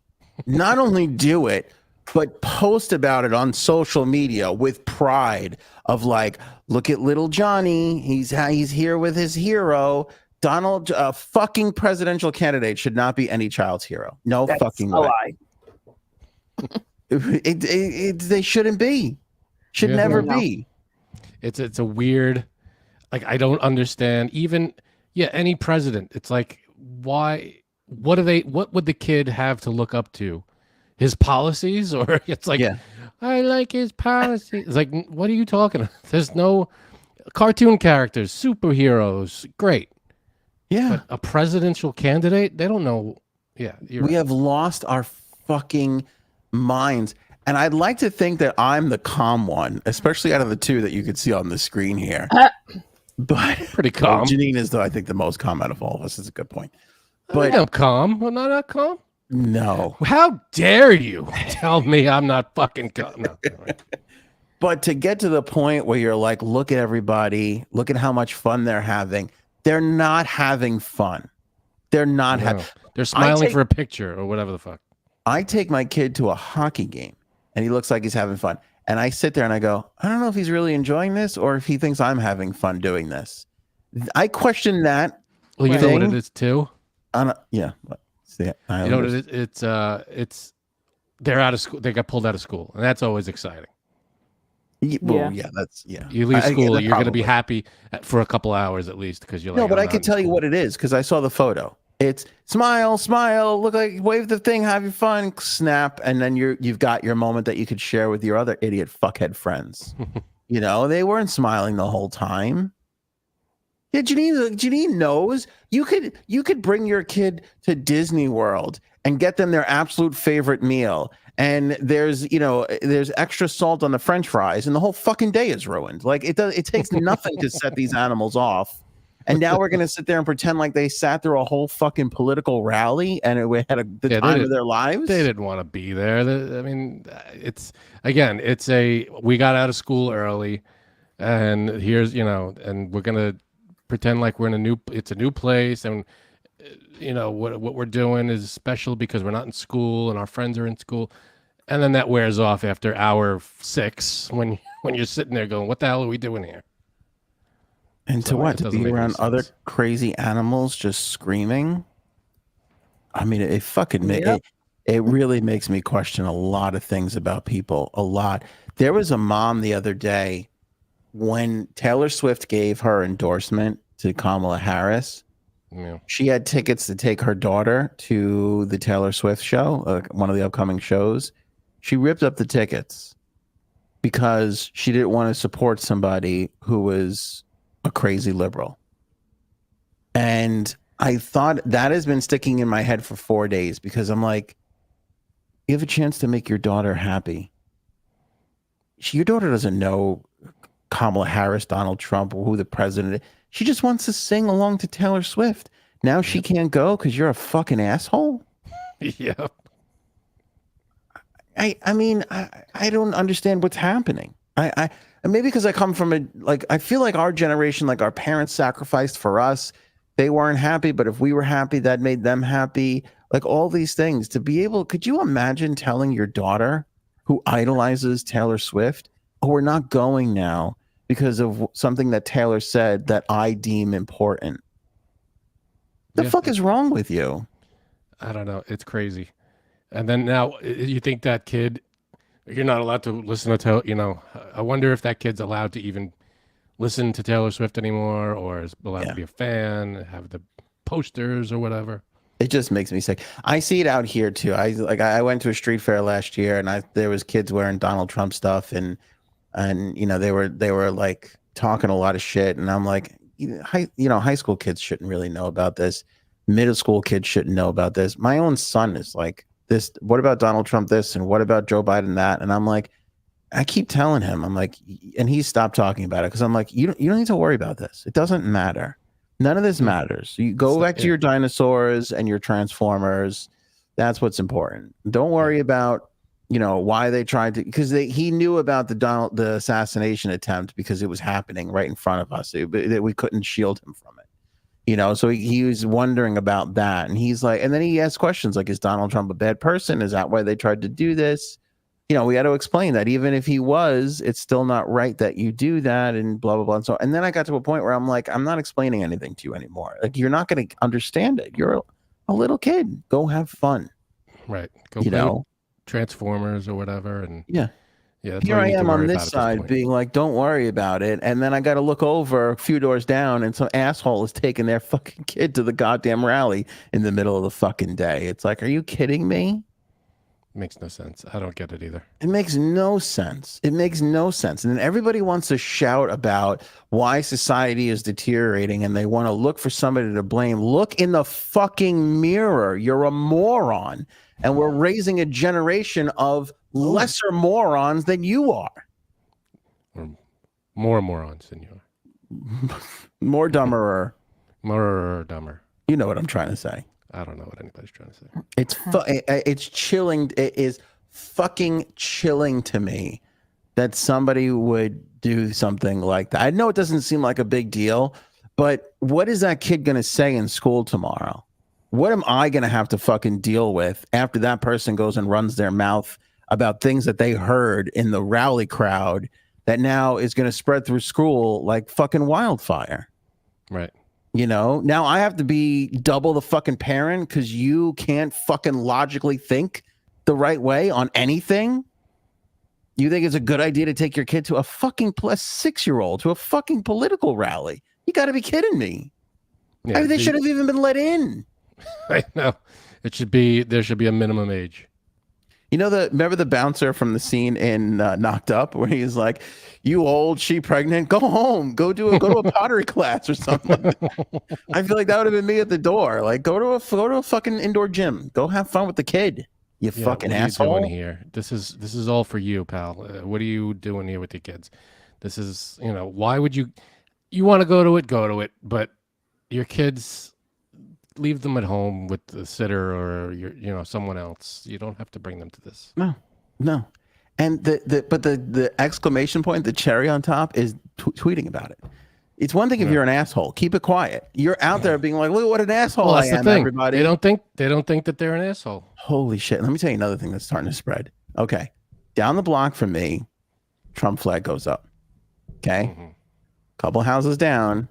not only do it, but post about it on social media with pride of, like, look at little Johnny. He's here with his hero. Donald, fucking presidential candidate, should not be any child's hero. No, that's fucking way. They shouldn't be. Should never be. It's a weird, like, I don't understand. Even any president. It's like, why? What would the kid have to look up to? His policies? Or it's like, I like his policies. It's like, what are you talking about? There's no cartoon characters, superheroes. Great. Yeah. But a presidential candidate, they don't know. Yeah. We have lost our fucking minds. And I'd like to think that I'm the calm one, especially out of the two that you could see on the screen here. But pretty calm. Janine is, though, I think, the most calm out of all of us. Is a good point. But I'm calm. Well, not calm. No. How dare you tell me I'm not fucking calm? No. But to get to the point where you're like, look at everybody, look at how much fun they're having. They're not having fun. They're not having. They're smiling for a picture or whatever the fuck. I take my kid to a hockey game and he looks like he's having fun. And I sit there and I go, I don't know if he's really enjoying this or if he thinks I'm having fun doing this. I question that. Well, you know what it is too? Yeah. You know what it is? It's they're out of school. They got pulled out of school, and that's always exciting. Well, You leave school, you're going to be happy for a couple hours at least because you're like. No, but I can tell you what it is because I saw the photo. It's smile, look like, wave the thing, have your fun, snap, and then you've got your moment that you could share with your other idiot fuckhead friends. They weren't smiling the whole time. Yeah, Janine knows you could bring your kid to Disney World and get them their absolute favorite meal. And there's extra salt on the French fries and the whole fucking day is ruined. Like it takes nothing to set these animals off. And now we're going to sit there and pretend like they sat through a whole fucking political rally and it had the time of their lives. They didn't want to be there. I mean, we got out of school early and here's, and we're going to pretend like we're in it's a new place. And, what we're doing is special because we're not in school and our friends are in school. And then that wears off after hour 6 when you're sitting there going, "What the hell are we doing here?" And So to what? it To doesn't be make any around other sense. crazy animals just screaming? I mean, it fucking Yep. it really makes me question a lot of things about people. A lot. There was a mom the other day when Taylor Swift gave her endorsement to Kamala Harris. Yeah. She had tickets to take her daughter to the Taylor Swift show, one of the upcoming shows. She ripped up the tickets because she didn't want to support somebody who was a crazy liberal. And I thought that has been sticking in my head for 4 days because I'm like, you have a chance to make your daughter happy. Your daughter doesn't know Kamala Harris, Donald Trump, or who the president is. She just wants to sing along to Taylor Swift. Now she can't go because you're a fucking asshole. Yeah. I mean, I don't understand what's happening. And maybe because I come from I feel like our generation, like our parents sacrificed for us. They weren't happy, but if we were happy, that made them happy. Like all these things to be able, could you imagine telling your daughter who idolizes Taylor Swift, oh, we're not going now because of something that Taylor said that I deem important? The fuck is wrong with you? I don't know. It's crazy. And then now you think that kid, you're not allowed to listen to, I wonder if that kid's allowed to even listen to Taylor Swift anymore, or is allowed to be a fan, have the posters or whatever. It just makes me sick. I see it out here too. I went to a street fair last year, and there was kids wearing Donald Trump stuff, and they were like talking a lot of shit, and I'm like, high school kids shouldn't really know about this. Middle school kids shouldn't know about this. My own son is like, this. What about Donald Trump this, and what about Joe Biden that? And I'm like, I keep telling him, I'm like, and he stopped talking about it because I'm like, you don't need to worry about this. It doesn't matter. None of this matters. You go back to your dinosaurs and your Transformers. That's what's important. Don't worry about, why they tried to, because he knew about the assassination attempt because it was happening right in front of us. We couldn't shield him from it. So he was wondering about that. And he's like, and then he asked questions like, is Donald Trump a bad person? Is that why they tried to do this? We had to explain that even if he was, it's still not right that you do that and blah, blah, blah. And then I got to a point where I'm like, I'm not explaining anything to you anymore. Like, you're not going to understand it. You're a little kid. Go have fun. Right. Go play with Transformers or whatever. And yeah. That's Here all I you need am to worry on about this at side point. being like, don't worry about it. And then I got to look over a few doors down and some asshole is taking their fucking kid to the goddamn rally in the middle of the fucking day. It's like, are you kidding me? Makes no sense. I don't get it either. It makes no sense. It makes no sense. And then everybody wants to shout about why society is deteriorating and they want to look for somebody to blame. Look in the fucking mirror. You're a moron. And we're raising a generation of lesser morons than you are. Or more morons than you are. More dumberer. More dumber. You know what I'm trying to say. I don't know what anybody's trying to say. It's chilling. It is fucking chilling to me that somebody would do something like that. I know it doesn't seem like a big deal, but what is that kid going to say in school tomorrow? What am I going to have to fucking deal with after that person goes and runs their mouth about things that they heard in the rally crowd that now is going to spread through school like fucking wildfire? Right. Now I have to be double the fucking parent because you can't fucking logically think the right way on anything. You think it's a good idea to take your kid to a fucking 6-year-old to a fucking political rally? You got to be kidding me. Yeah, They should have even been let in. I know. There should be a minimum age. Remember the bouncer from the scene in Knocked Up where he's like, "You old, she pregnant? Go home, go to a pottery class or something." I feel like that would have been me at the door. Like, go to a fucking indoor gym. Go have fun with the kid. You fucking asshole. What are you doing here? This is all for you, pal. What are you doing here with your kids? This is, why would you want to go to it, but your kids, leave them at home with the sitter or someone else. You don't have to bring them to this. No. And the exclamation point, the cherry on top is tweeting about it. It's one thing if you're an asshole, keep it quiet. You're out there being like, look what an asshole I am, everybody. They don't think that they're an asshole. Holy shit. Let me tell you another thing that's starting to spread. Okay. Down the block from me, Trump flag goes up. Okay. Couple houses down,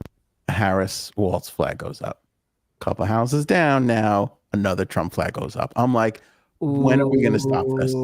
a Harris Waltz flag goes up. Couple houses down now, another Trump flag goes up. I'm like, when are we going to stop this?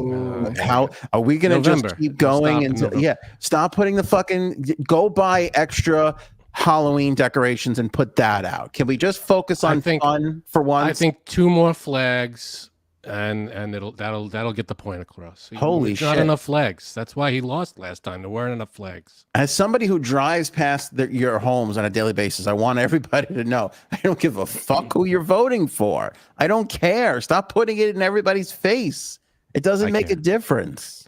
How are we going to just keep going? And stop putting the fucking, go buy extra Halloween decorations and put that out. Can we just focus on fun for once? I think 2 more flags and that'll get the point across. Holy It's shit. not enough flags. That's why he lost last time. There weren't enough flags. As somebody who drives past your homes on a daily basis, I want everybody to know I don't give a fuck who you're voting for. I don't care. Stop putting it in everybody's face. It doesn't make a difference.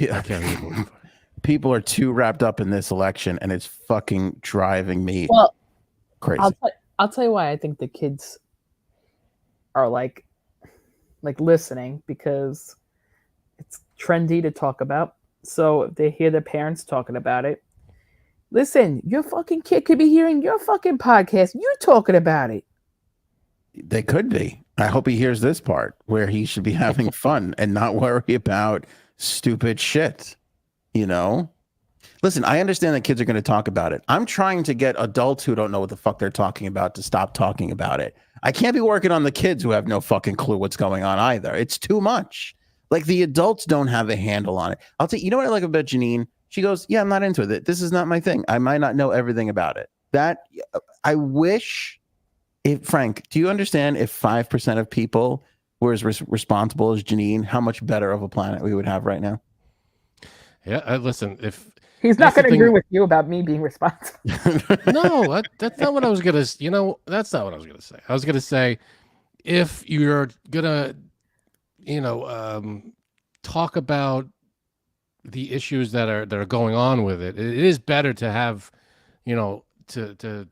I can't. People are too wrapped up in this election, and it's fucking driving me crazy. I'll tell you why I think the kids are like listening, because it's trendy to talk about. So if they hear their parents talking about it, listen, your fucking kid could be hearing your fucking podcast. You're talking about it. They could be. I hope he hears this part where he should be having fun and not worry about stupid shit. You know? Listen, I understand that kids are going to talk about it. I'm trying to get adults who don't know what the fuck they're talking about to stop talking about it. I can't be working on the kids who have no fucking clue what's going on either. It's too much. Like, the adults don't have a handle on it. I'll tell you, you know what I like about Janine? She goes, yeah, I'm not into it. This is not my thing. I might not know everything about it. That I wish, Frank, do you understand if 5% of people were as responsible as Janine, how much better of a planet we would have right now? Yeah, listen, if he's not going to agree with you about me being responsible. No, that's not what I was going to, that's not what I was going to say. I was going to say, if you're going to, talk about the issues that are going on with it, it is better to have, to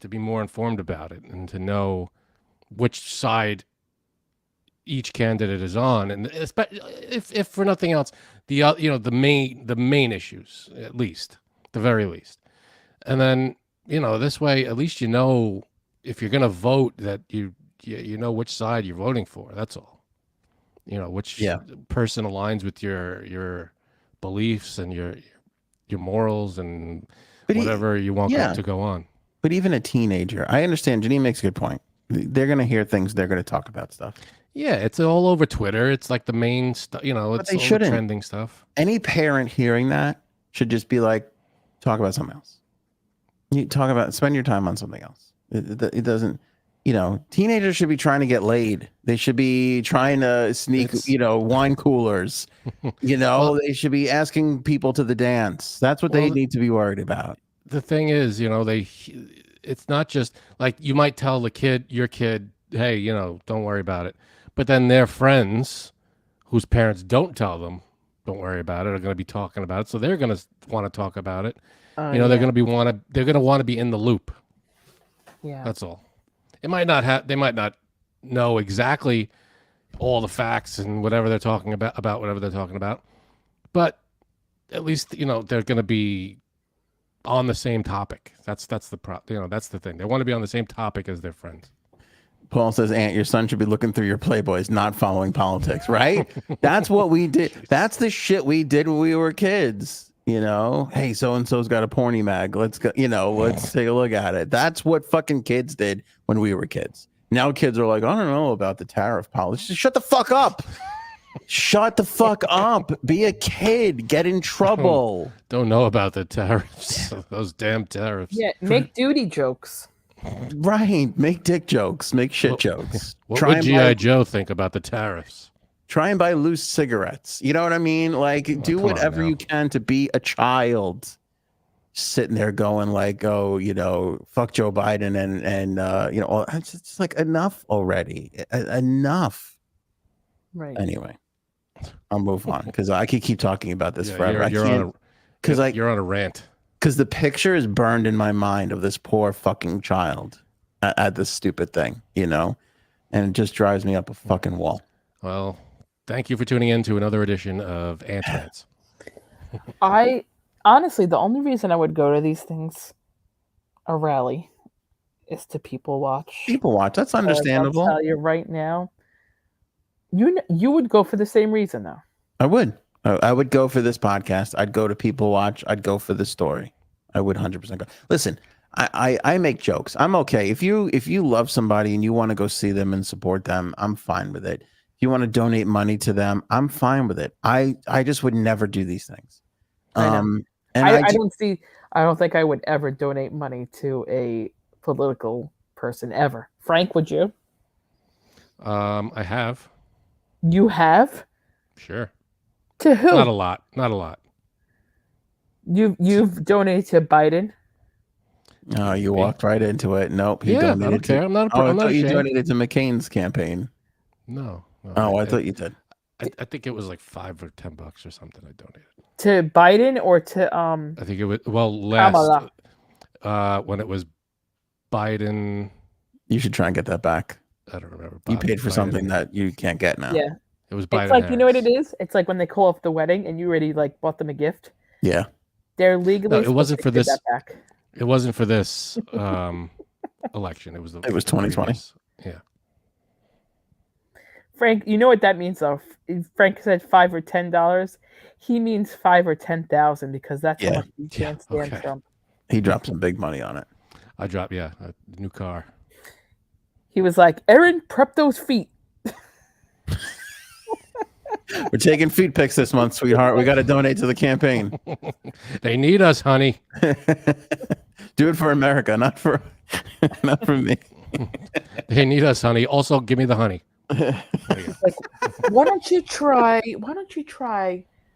be more informed about it and to know which side each candidate is on, and if for nothing else, the main issues, at least, the very least, and then this way at least if you're going to vote, that you know which side you're voting for. That's all. Which person aligns with your beliefs and your morals and whatever you want to go on. But even a teenager, I understand. Janine makes a good point. They're going to hear things. They're going to talk about stuff. Yeah, it's all over Twitter. It's like the main stuff, it's all the trending stuff. Any parent hearing that should just be like, talk about something else. Spend your time on something else. It doesn't, teenagers should be trying to get laid. They should be trying to sneak, wine coolers. They should be asking people to the dance. That's what they need to be worried about. The thing is, it's not just like you might tell your kid, hey, don't worry about it. But then their friends, whose parents don't tell them, don't worry about it, are going to be talking about it. So they're going to want to talk about it. They're going to want to be in the loop. Yeah, that's all. They might not know exactly all the facts and whatever they're talking about whatever they're talking about, but at least they're going to be on the same topic. That's the that's the thing. They want to be on the same topic as their friends. Paul says, Aunt, your son should be looking through your Playboys, not following politics, right? That's what we did. That's the shit we did when we were kids. Hey, so-and-so's got a porny mag. Let's go, let's take a look at it. That's what fucking kids did when we were kids. Now kids are like, I don't know about the tariff policy. Just shut the fuck up. Shut the fuck up. Be a kid. Get in trouble. Don't know about the tariffs. Those damn tariffs. Yeah, make duty jokes. Right. Make dick jokes. Make shit jokes. What would G.I. Joe think about the tariffs? Try and buy loose cigarettes. You know what I mean? Like, do whatever you can to be a child. Sitting there going like, oh, fuck Joe Biden and it's just like, enough already. Enough. Right. Anyway, I'll move on because I could keep talking about this forever. You're on a rant. Because the picture is burned in my mind of this poor fucking child at this stupid thing, and it just drives me up a fucking wall. Well, thank you for tuning in to another edition of Ant Rants. Honestly, the only reason I would go to these things, a rally, is to people watch. People watch. That's understandable. I'll tell you right now, you would go for the same reason though. I would. I would go for this podcast. I'd go to People Watch. I'd go for the story. I would 100% go. Listen, I make jokes. I'm okay. If you love somebody and you want to go see them and support them, I'm fine with it. If you want to donate money to them, I'm fine with it. I just would never do these things. I know. And I don't see. I don't think I would ever donate money to a political person ever. Frank, would you? I have. You have? Sure. To who? Not a lot. Not a lot. You've donated to Biden? Oh, you walked right into it. Nope. He Yeah, I donated don't care. I'm not. I I'm not thought you ashamed. donated to McCain's campaign. No. Oh, I thought you did. I think it was like $5 or $10 or something. I donated. To Biden or to I think it was Kamala? when it was Biden. You should try and get that back. I don't remember. You paid for Biden. something that you can't get now. Yeah. It was Biden. It's like, you know what it Harris. is? It's like when they call off the wedding and you already like bought them a gift. Yeah. They're legally. No, it wasn't for supposed to this. get that back. It wasn't for this election. It was the. It was 2020. previous. Yeah. Frank, you know what that means though. If Frank said $5 or $10. He means 5 or 10,000 because that's how Yeah. much he can't stand Okay. Trump. He dropped some big money on it. I dropped. Yeah, a new car. He was like, "Aaron, prep those feet." We're taking feet pics this month, sweetheart. We got to donate to the campaign. They need us, honey. Do it for America, not for me. They need us, honey. Also, give me the honey. Like, why don't you try?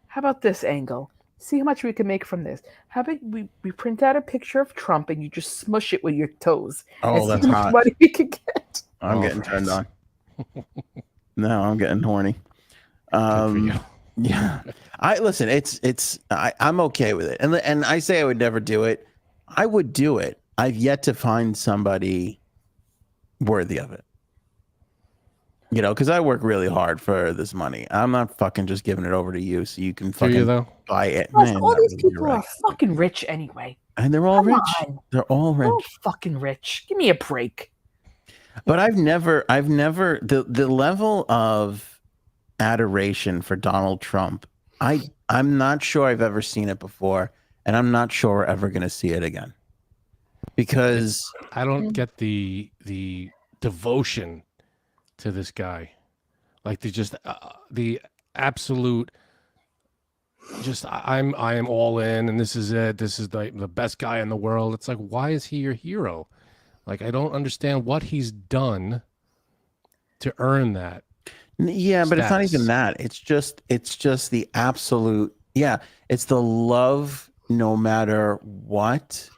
How about this angle? See how much we can make from this. How about we print out a picture of Trump and you just smush it with your toes? Oh, and that's see how much hot. money we can get. I'm Oh, getting for turned on. Christ's No, I'm getting horny. Good for you. Yeah. I'm okay with it. And I say I would never do it. I would do it. I've yet to find somebody worthy of it. You know, because I work really hard for this money. I'm not fucking just giving it over to you so you can Do fucking you though? buy it. Plus, Man, all not these really, you're people right. are fucking rich anyway. And they're all Come rich. on. They're all They're all rich. fucking rich. Give me a break. But I've never the level of adoration for Donald Trump. I'm not sure I've ever seen it before, and I'm not sure we're ever going to see it again. Because I don't get the devotion to this guy, like the absolute. Just I am all in, and this is it. This is the best guy in the world. It's like, why is he your hero? Like, I don't understand what he's done to earn that. yeah, but it's not Status. even that. It's just the absolute. Yeah, it's the love no matter what.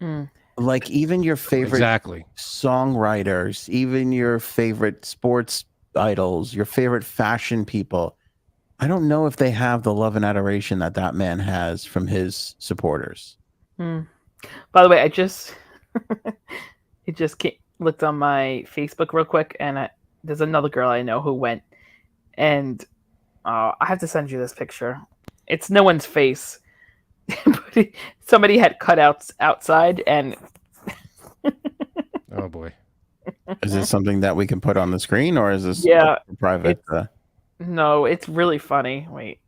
Mm. Like even your favorite Exactly. songwriters, even your favorite sports idols, your favorite fashion people. I don't know if they have the love and adoration that that man has from his supporters. Mm. By the way, I just looked on my Facebook real quick, and there's another girl I know who went, and I have to send you this picture. It's no one's face, but somebody had cutouts outside, and Oh boy. Is this something that we can put on the screen, or is this Yeah, private? no, it's really funny. Wait,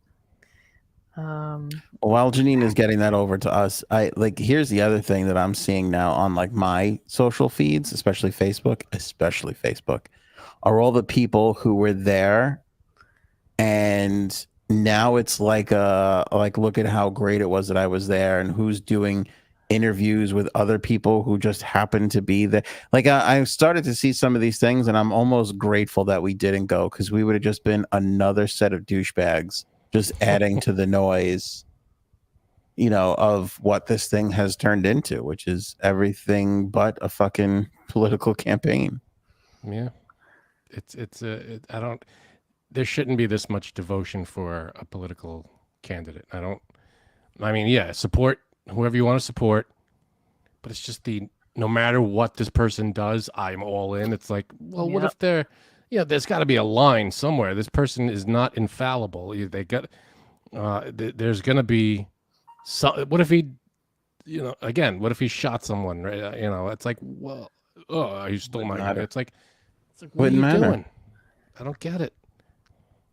While Janine is getting that over to us, here's the other thing that I'm seeing now on like my social feeds, especially Facebook, are all the people who were there, and now it's like look at how great it was that I was there, and who's doing interviews with other people who just happen to be there. Like I started to see some of these things, and I'm almost grateful that we didn't go, because we would have just been another set of douchebags just adding to the noise, you know, of what this thing has turned into, which is everything but a fucking political campaign. Yeah. I don't. There shouldn't be this much devotion for a political candidate. I mean, yeah, support whoever you want to support, but it's just no matter what this person does, I'm all in. It's like, well, what if there's got to be a line somewhere. This person is not infallible. They got, there's going to be some, what if he, what if he shot someone, right? It's like, well, he stole my money. It's like, what are Wouldn't you matter. doing? I don't get it.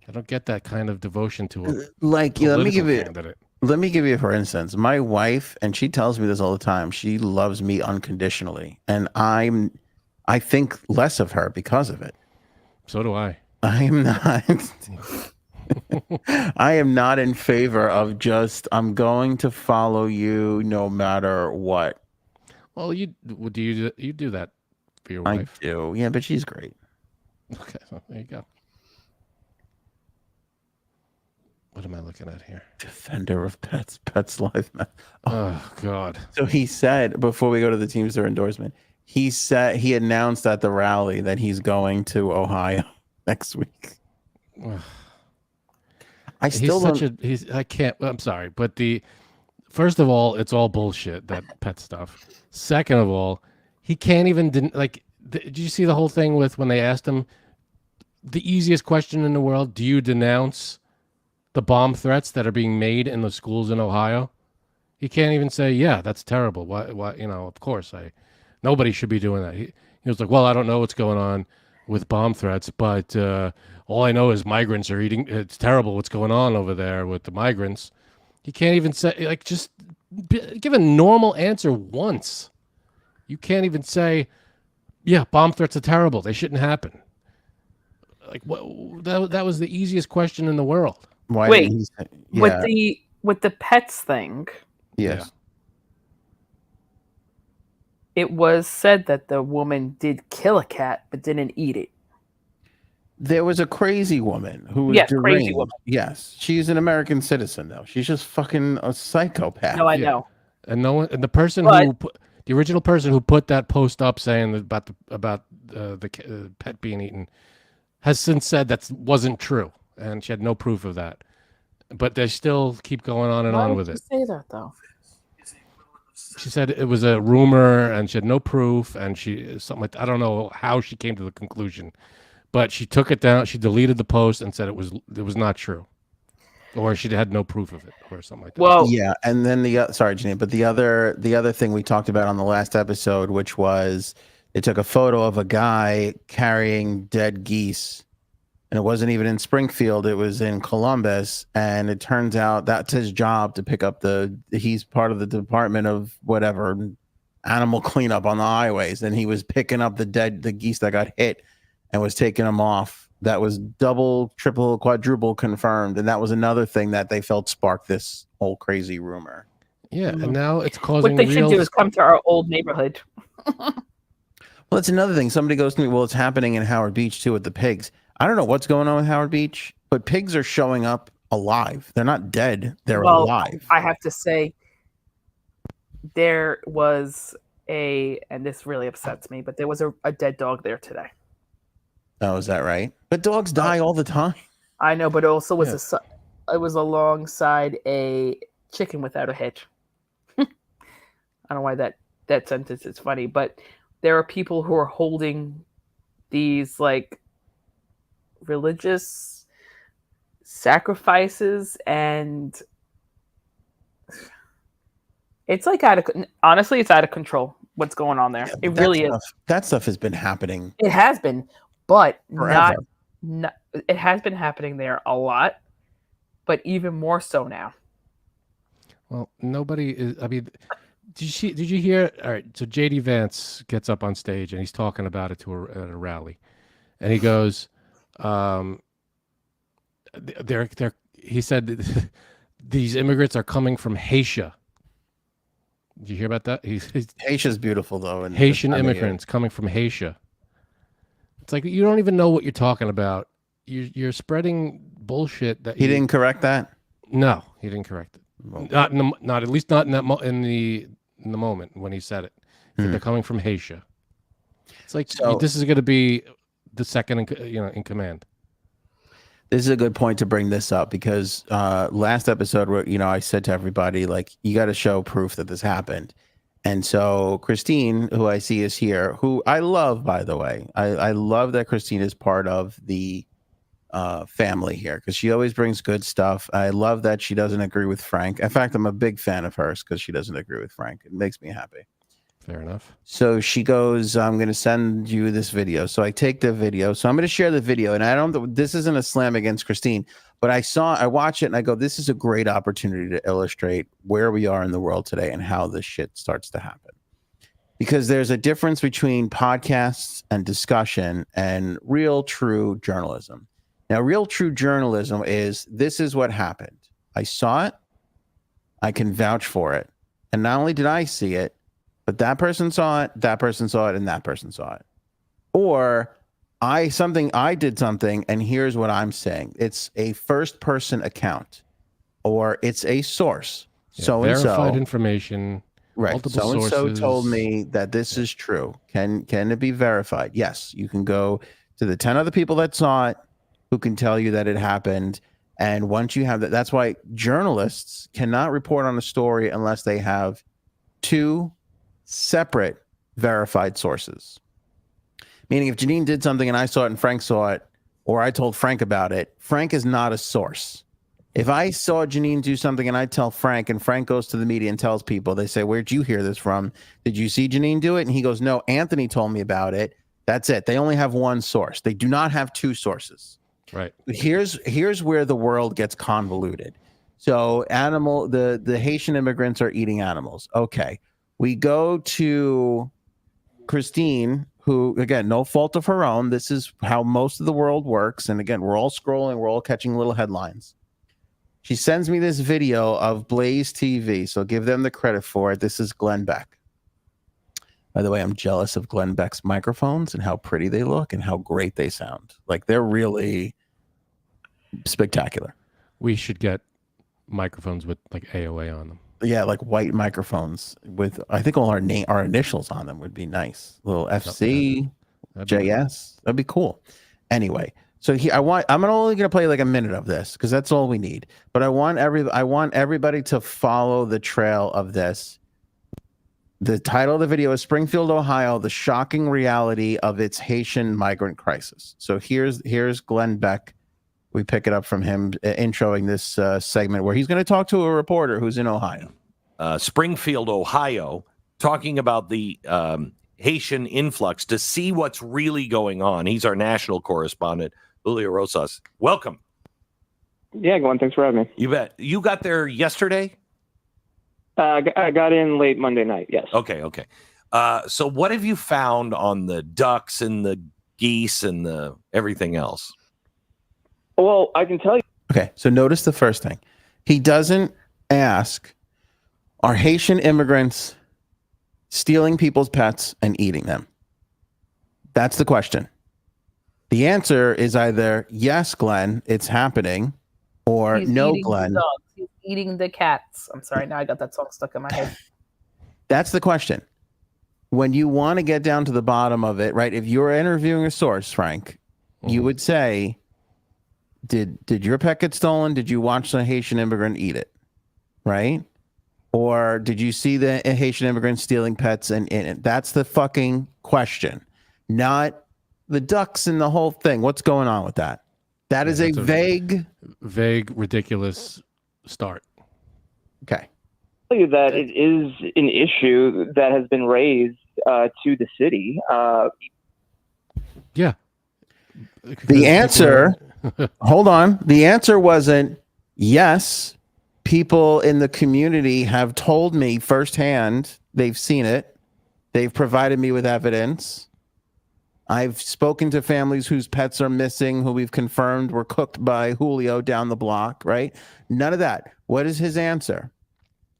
I don't get that kind of devotion to a Like, let me political give you candidate. let me give you for instance, my wife, and she tells me this all the time. She loves me unconditionally, and I think less of her because of it. So do I. I am not. I am not in favor of just I'm going to follow you no matter what. Well, you do that for your I wife? do, yeah, but she's great. Okay, so there you go. What am I looking at here? Defender of pets life. Oh God. So he said before we go to the Teamster endorsement, he announced at the rally that he's going to Ohio next week. I still I can't. I'm sorry, but first of all, it's all bullshit, that pet stuff. Second of all, he can't even did you see the whole thing with when they asked him the easiest question in the world? Do you denounce the bomb threats that are being made in the schools in Ohio? He can't even say, yeah, that's terrible. What, of course nobody should be doing that. He was like, well, I don't know what's going on with bomb threats, but all I know is migrants are eating. It's terrible what's going on over there with the migrants. He can't even say, like, just give a normal answer once. You can't even say, yeah, bomb threats are terrible. They shouldn't happen. Like, what? That was the easiest question in the world. Why Wait, didn't he say, yeah, with the pets thing, yes. it was said that the woman did kill a cat but didn't eat it. There was a crazy woman who was Yes, deranged. crazy woman. Yes, she's an American citizen though. She's just fucking a psychopath. No, I Yeah. know. And no one, and the person the original person who put that post up saying about the pet being eaten has since said that wasn't true, and she had no proof of that. But they still keep going on and Why on would with you it. say that though? She said it was a rumor, and she had no proof, and I don't know how she came to the conclusion, but she took it down. She deleted the post and said it was not true, or she had no proof of it, or something like that. Well, Yeah, and then sorry, Janine, but the other thing we talked about on the last episode, which was they took a photo of a guy carrying dead geese, and it wasn't even in Springfield; it was in Columbus, and it turns out that's his job to pick up he's part of the Department of whatever animal cleanup on the highways, and he was picking up the geese that got hit and was taking them off. That was double, triple, quadruple confirmed, and that was another thing that they felt sparked this whole crazy rumor. Yeah, and now it's causing. what they should do is come to our old neighborhood. Well, that's another thing. Somebody goes to me, well, it's happening in Howard Beach too with the pigs. I don't know what's going on with Howard Beach, but pigs are showing up alive. They're not dead. They're alive. I have to say, there was and this really upsets me, but there was a dead dog there today. Oh, is that right? But dogs die all the time. I know, but it also was it was alongside a chicken without a hitch. I don't know why that sentence is funny, but there are people who are holding these like religious sacrifices, and it's like honestly, it's out of control what's going on there. It really is. That stuff has been happening. It has been, but forever. not it has been happening there a lot, but even more so now. Well, nobody is. I mean, did you hear? All right, so JD Vance gets up on stage and he's talking about it at a rally, and he goes, he said these immigrants are coming from Haitian. Did you hear about that? Haitia's beautiful though, and Haitian immigrants coming from Haitian. It's like you don't even know what you're talking about. You're spreading bullshit that he didn't correct that. No, he didn't correct it. Well, not at least not in that in the moment when he said it. He said they're coming from Haitian. It's like this is going to be the second in command. This is a good point to bring this up because last episode, I said to everybody, like, you got to show proof that this happened. And so Christine, who I see is here, who I love, by the way, I love that Christine is part of the family here because she always brings good stuff. I love that she doesn't agree with Frank. In fact, I'm a big fan of hers because she doesn't agree with Frank. It makes me happy. Fair enough. So she goes, I'm going to send you this video. So I take the video. So I'm going to share the video. And this isn't a slam against Christine, but I watch it and I go, this is a great opportunity to illustrate where we are in the world today and how this shit starts to happen. Because there's a difference between podcasts and discussion and real, true journalism. Now, real, true journalism is this is what happened. I saw it. I can vouch for it. And not only did I see it, but that person saw it, and that person saw it. Or I did something, and here's what I'm saying. It's a first person account, or it's a source. Yeah, verified information. Right. Multiple So and so sources. told me that this is true. Can it be verified? Yes. You can go to the 10 other people that saw it who can tell you that it happened. And once you have that, that's why journalists cannot report on a story unless they have 2 separate verified sources. Meaning if Janine did something and I saw it and Frank saw it, or I told Frank about it, Frank is not a source. If I saw Janine do something and I tell Frank, and Frank goes to the media and tells people, they say, where'd you hear this from? Did you see Janine do it? And he goes, no, Anthony told me about it. That's it. They only have one source. They do not have 2 sources. Right. Here's where the world gets convoluted. So the Haitian immigrants are eating animals. Okay. We go to Christine, who, again, no fault of her own. This is how most of the world works. And again, we're all scrolling. We're all catching little headlines. She sends me this video of Blaze TV. So give them the credit for it. This is Glenn Beck. By the way, I'm jealous of Glenn Beck's microphones and how pretty they look and how great they sound. Like, they're really spectacular. We should get microphones with like AOA on them. Yeah, like white microphones with, I think, all our initials on them would be nice. Little FC, JS. That'd be cool. Anyway, so I'm only going to play like a minute of this because that's all we need. But I want everybody to follow the trail of this. The title of the video is Springfield, Ohio, the shocking reality of its Haitian migrant crisis. So here's Glenn Beck. We pick it up from him introing this segment where he's going to talk to a reporter who's in Ohio. Springfield, Ohio, talking about the Haitian influx to see what's really going on. He's our national correspondent, Julio Rosas. Welcome. Yeah, Glenn, thanks for having me. You bet. You got there yesterday? I got in late Monday night, yes. Okay. So what have you found on the ducks and the geese and the everything else? Well, I can tell you. Okay, so notice the first thing. He doesn't ask, are Haitian immigrants stealing people's pets and eating them? That's the question. The answer is either, yes, Glenn, it's happening, or He's no, eating Glenn. The dogs. He's eating the cats. I'm sorry, now I got that song stuck in my head. That's the question. When you want to get down to the bottom of it, right? If you're interviewing a source, Frank, you would say, Did your pet get stolen? Did you watch the Haitian immigrant eat it? Right? Or did you see the Haitian immigrant stealing pets and in it? That's the fucking question. Not the ducks and the whole thing. What's going on with that? That is a vague, ridiculous start. Okay. I'll tell you that it is an issue that has been raised to the city. Yeah. The answer, hold on. The answer wasn't yes. People in the community have told me firsthand. They've seen it. They've provided me with evidence. I've spoken to families whose pets are missing, who we've confirmed were cooked by Julio down the block, right? None of that. What is his answer?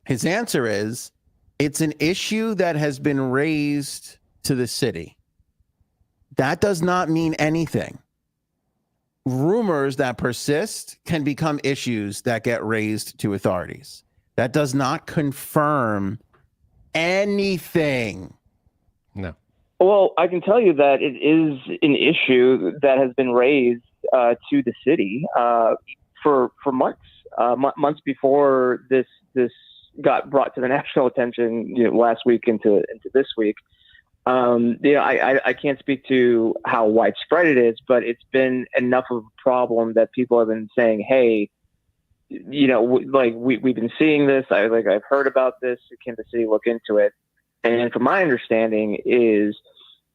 His answer is it's an issue that has been raised to the city. That does not mean anything. Rumors that persist can become issues that get raised to authorities. That does not confirm anything. No. Well, I can tell you that it is an issue that has been raised to the city for months, months before this got brought to the national attention. Last week into this week. I can't speak to how widespread it is, but it's been enough of a problem that people have been saying, "Hey, we've been seeing this. I've heard about this. Can the city look into it?" And from my understanding is,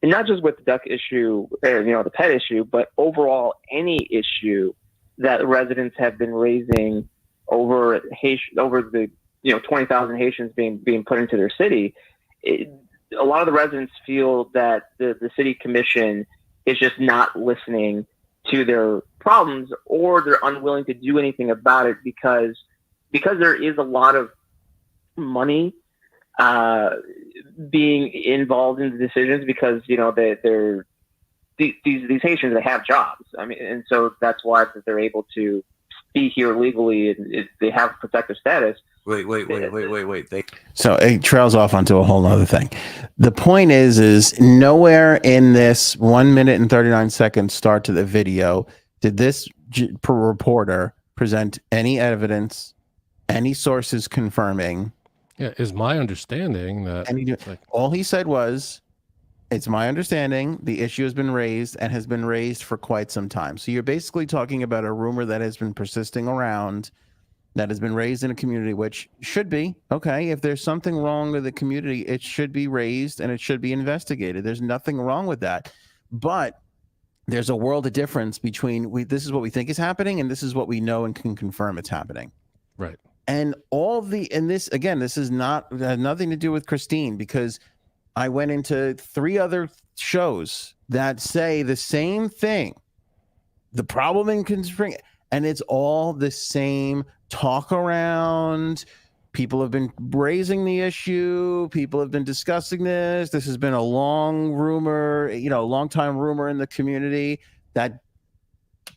and not just with the duck issue, the pet issue, but overall any issue that residents have been raising over the 20,000 Haitians being put into their city. A lot of the residents feel that the city commission is just not listening to their problems, or they're unwilling to do anything about it because there is a lot of money being involved in the decisions, because they're these Haitians, they have jobs. I mean, and so that's why they're able to be here legally, and they have protective status. Wait. So it trails off onto a whole other thing. The point is nowhere in this 1 minute and 39 seconds start to the video did this reporter present any evidence, any sources confirming. Yeah, is my understanding that All he said was, it's my understanding the issue has been raised and has been raised for quite some time. So you're basically talking about a rumor that has been persisting around, that has been raised in a community, which should be okay. If there's something wrong with the community, it should be raised and it should be investigated. There's nothing wrong with that. But there's a world of difference between this is what we think is happening and this is what we know and can confirm it's happening. right. And this is had nothing to do with Christine, because I went into 3 other shows that say the same thing. The problem in Spring, and it's all the same talk around. People have been raising the issue. People have been discussing this. This has been a long time rumor in the community that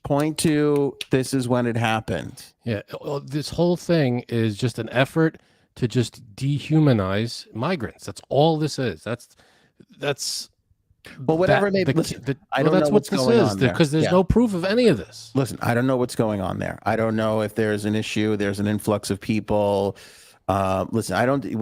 point to this is when it happened. Yeah, this whole thing is just an effort to just dehumanize migrants. That's all this is. That's Well, whatever that, it may be. I don't that's know what what's this going is, on there. because there's Yeah. no proof of any of this. Listen, I don't know what's going on there. I don't know if there's an issue. There's an influx of people. Listen,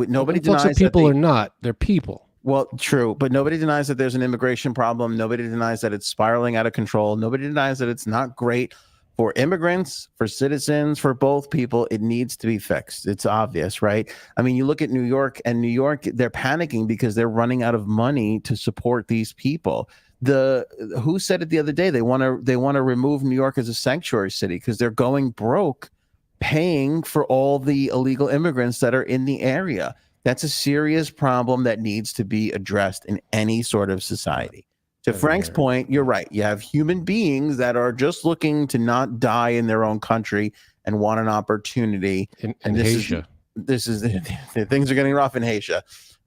nobody Influx denies of people are not. They're people. Well, true, but nobody denies that there's an immigration problem. Nobody denies that it's spiraling out of control. Nobody denies that it's not great for immigrants, for citizens, for both people. It needs to be fixed. It's obvious, right? I mean, you look at New York, they're panicking because they're running out of money to support these people. Who said it the other day? They want to remove New York as a sanctuary city because they're going broke paying for all the illegal immigrants that are in the area. That's a serious problem that needs to be addressed in any sort of society. To Frank's point, you're right. You have human beings that are just looking to not die in their own country and want an opportunity. In Haiti, things are getting rough in Haiti.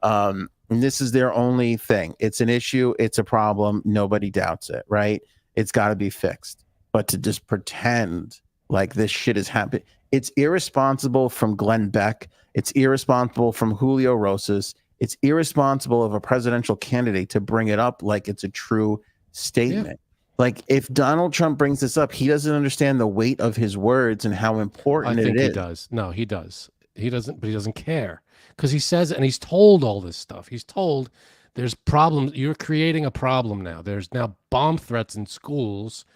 And this is their only thing. It's an issue. It's a problem. Nobody doubts it, right? It's got to be fixed. But to just pretend like this shit is happening, it's irresponsible from Glenn Beck. It's irresponsible from Julio Rosas. It's irresponsible of a presidential candidate to bring it up like it's a true statement. Yeah. Like, if Donald Trump brings this up, he doesn't understand the weight of his words and how important it is. I think he does. No, he does. He doesn't, but he doesn't care, because he says, and he's told all this stuff. He's told there's problems. You're creating a problem now. There's now bomb threats in schools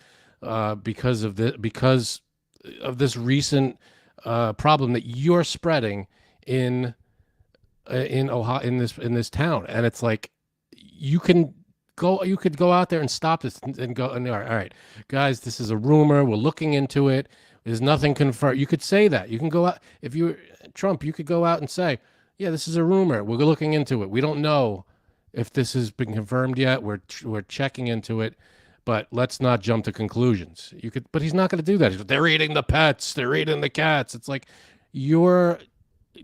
because of this recent problem that you're spreading in Ohio, in this town. And it's like, you could go out there and stop this and go, all right, guys, this is a rumor. We're looking into it. There's nothing confirmed. You could say that. You can go out, if you're Trump, you could go out and say, yeah, this is a rumor. We're looking into it. We don't know if this has been confirmed yet. We're checking into it, but let's not jump to conclusions. But he's not going to do that. They're eating the pets. They're eating the cats. It's like, you're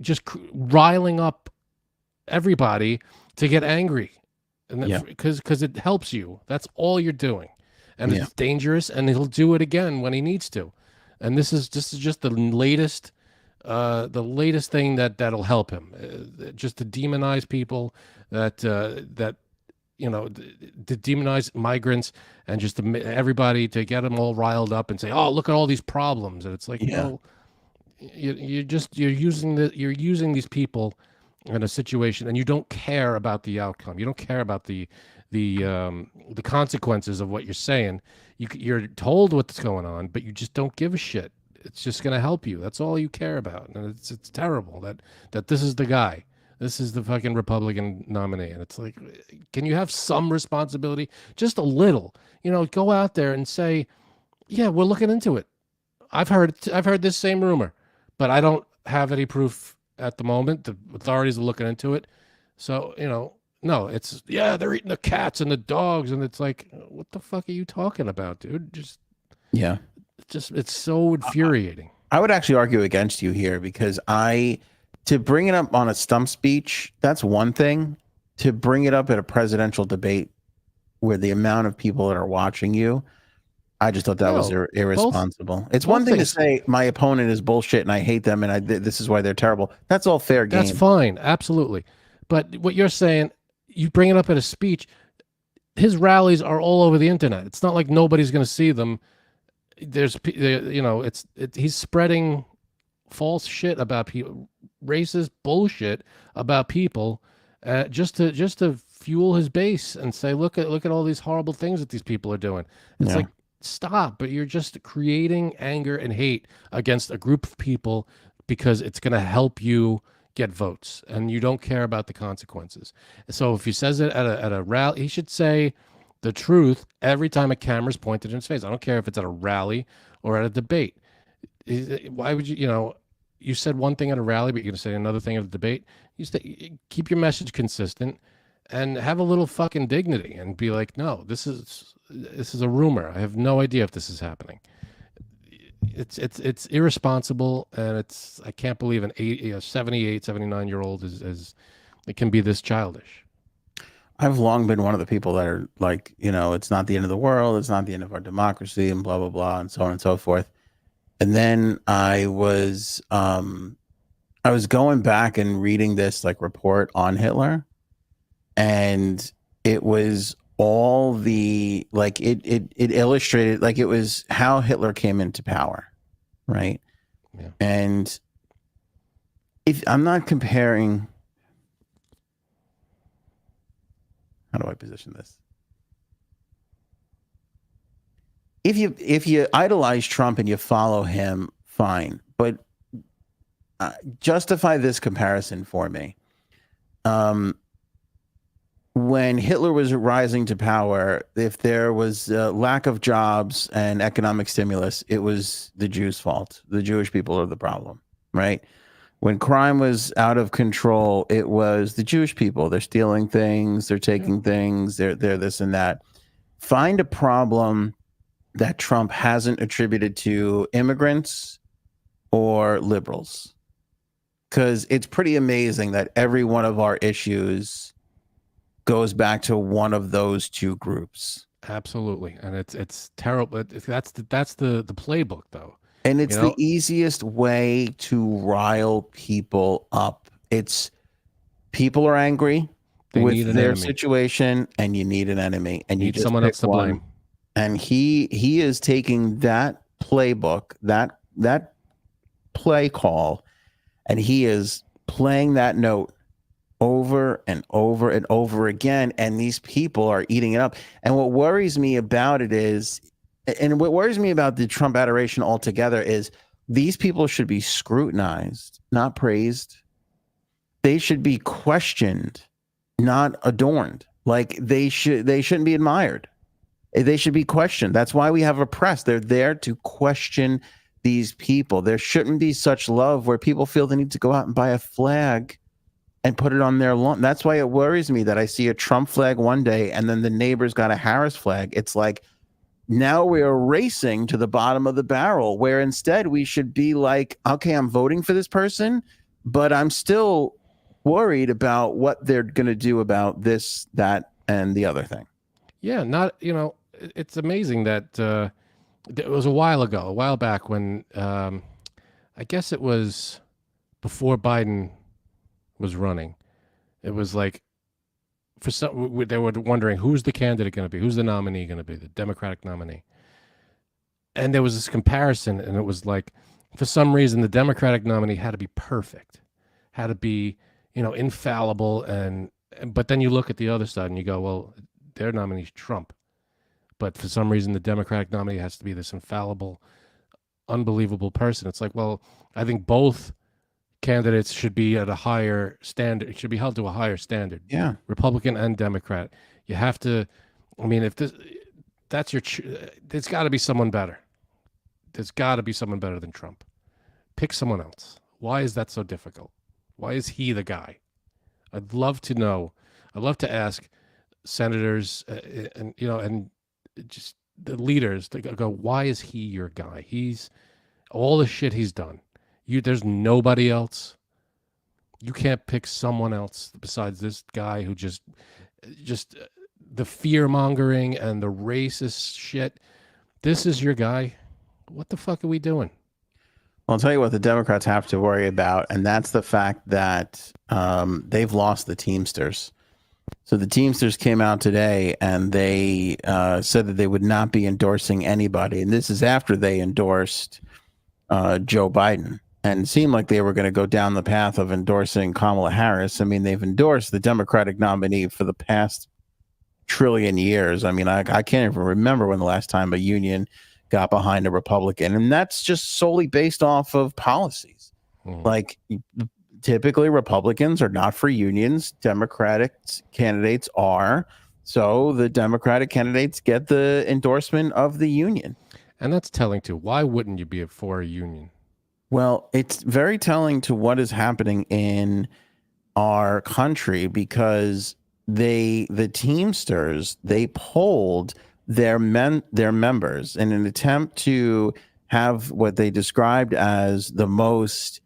just riling up everybody to get angry, and because it helps you. That's all you're doing, and it's dangerous. And he'll do it again when he needs to. And this is just the latest thing that'll help him, just to demonize people, to demonize migrants, and just everybody, to get them all riled up and say, oh, look at all these problems. And it's like, no, you're using these people in a situation, and you don't care about the outcome. You don't care about the consequences of what you're saying. You're told what's going on, but you just don't give a shit. It's just going to help you. That's all you care about. And it's terrible that this is the guy. This is the fucking Republican nominee. And it's like, can you have some responsibility? Just a little. Go out there and say, yeah, we're looking into it. I've heard this same rumor, but I don't have any proof at the moment. The authorities are looking into it. So, no, it's, yeah, they're eating the cats and the dogs. And it's like, what the fuck are you talking about, dude? Yeah. It's so infuriating. I would actually argue against you here because to bring it up on a stump speech, that's one thing. To bring it up at a presidential debate where the amount of people that are watching you, I just thought that was irresponsible. It's one thing to say my opponent is bullshit and I hate them and this is why they're terrible. That's all fair game. That's fine. Absolutely. But what you're saying, you bring it up at a speech, his rallies are all over the internet. It's not like nobody's going to see them. He's spreading false shit about people, racist bullshit about people, just to fuel his base and say, look at all these horrible things that these people are doing. It's like, stop, but you're just creating anger and hate against a group of people because it's going to help you get votes and you don't care about the consequences. So if he says it at a rally, he should say the truth every time a camera's pointed in his face. I don't care if it's at a rally or at a debate. Why would you said one thing at a rally, but you're going to say another thing at a debate? Keep your message consistent and have a little fucking dignity and be like, no, this is a rumor. I have no idea if this is happening. It's irresponsible, and I can't believe an 78, 79-year-old is it can be this childish. I've long been one of the people that are like, it's not the end of the world, it's not the end of our democracy, and blah blah blah, and so on and so forth. And then I was going back and reading this report on Hitler, and it was all the it illustrated it was how Hitler came into power, right? Yeah. And if I'm not comparing, how do I position this? If you idolize Trump and you follow him, fine, but justify this comparison for me. When Hitler was rising to power, if there was a lack of jobs and economic stimulus, it was the Jews' fault. The Jewish people are the problem, right? When crime was out of control, it was the Jewish people. They're stealing things, they're taking things, they're this and that. Find a problem that Trump hasn't attributed to immigrants or liberals, because it's pretty amazing that every one of our issues goes back to one of those two groups. Absolutely, and it's terrible. That's the playbook, though. And it's the easiest way to rile people up. It's people are angry with their situation, and you need an enemy, and you need just someone else to blame. And he is taking that playbook, that play call, and he is playing that note over and over and over again, and these people are eating it up. And what worries me about it is, and what worries me about the Trump adoration altogether is, these people should be scrutinized, not praised. They should be questioned, not adorned. They shouldn't be admired. They should be questioned. That's why we have a press. They're there to question these people. There shouldn't be such love where people feel they need to go out and buy a flag and put it on their lawn. That's why it worries me that I see a Trump flag one day and then the neighbor's got a Harris flag. It's like, now we're racing to the bottom of the barrel, where instead we should be like, okay, I'm voting for this person, but I'm still worried about what they're going to do about this, that, and the other thing. Yeah, it's amazing that it was a while back when I guess it was before Biden was running. It was like, they were wondering who's the candidate going to be, who's the nominee going to be, the Democratic nominee. And there was this comparison, and it was like, for some reason, the Democratic nominee had to be perfect, had to be, infallible, but then you look at the other side and you go, well, their nominee's Trump, but for some reason the Democratic nominee has to be this infallible, unbelievable person. It's like, well, I think both candidates should be at a higher standard. It should be held to a higher standard. Yeah. Republican and Democrat. You have to. I mean, if that's your, there's got to be someone better. There's got to be someone better than Trump. Pick someone else. Why is that so difficult? Why is he the guy? I'd love to know. I'd love to ask senators and just the leaders to go, why is he your guy? He's all the shit he's done. There's nobody else. You can't pick someone else besides this guy who just the fear mongering and the racist shit. This is your guy. What the fuck are we doing? I'll tell you what the Democrats have to worry about, and that's the fact that they've lost the Teamsters. So the Teamsters came out today and they said that they would not be endorsing anybody. And this is after they endorsed Joe Biden. And it seemed like they were going to go down the path of endorsing Kamala Harris. I mean, they've endorsed the Democratic nominee for the past trillion years. I mean, I can't even remember when the last time a union got behind a Republican. And that's just solely based off of policies. Like, typically Republicans are not for unions. Democratic candidates are. So the Democratic candidates get the endorsement of the union. And that's telling too. Why wouldn't you be for a union? Well, it's very telling to what is happening in our country, because the Teamsters, they polled their members in an attempt to have what they described as the most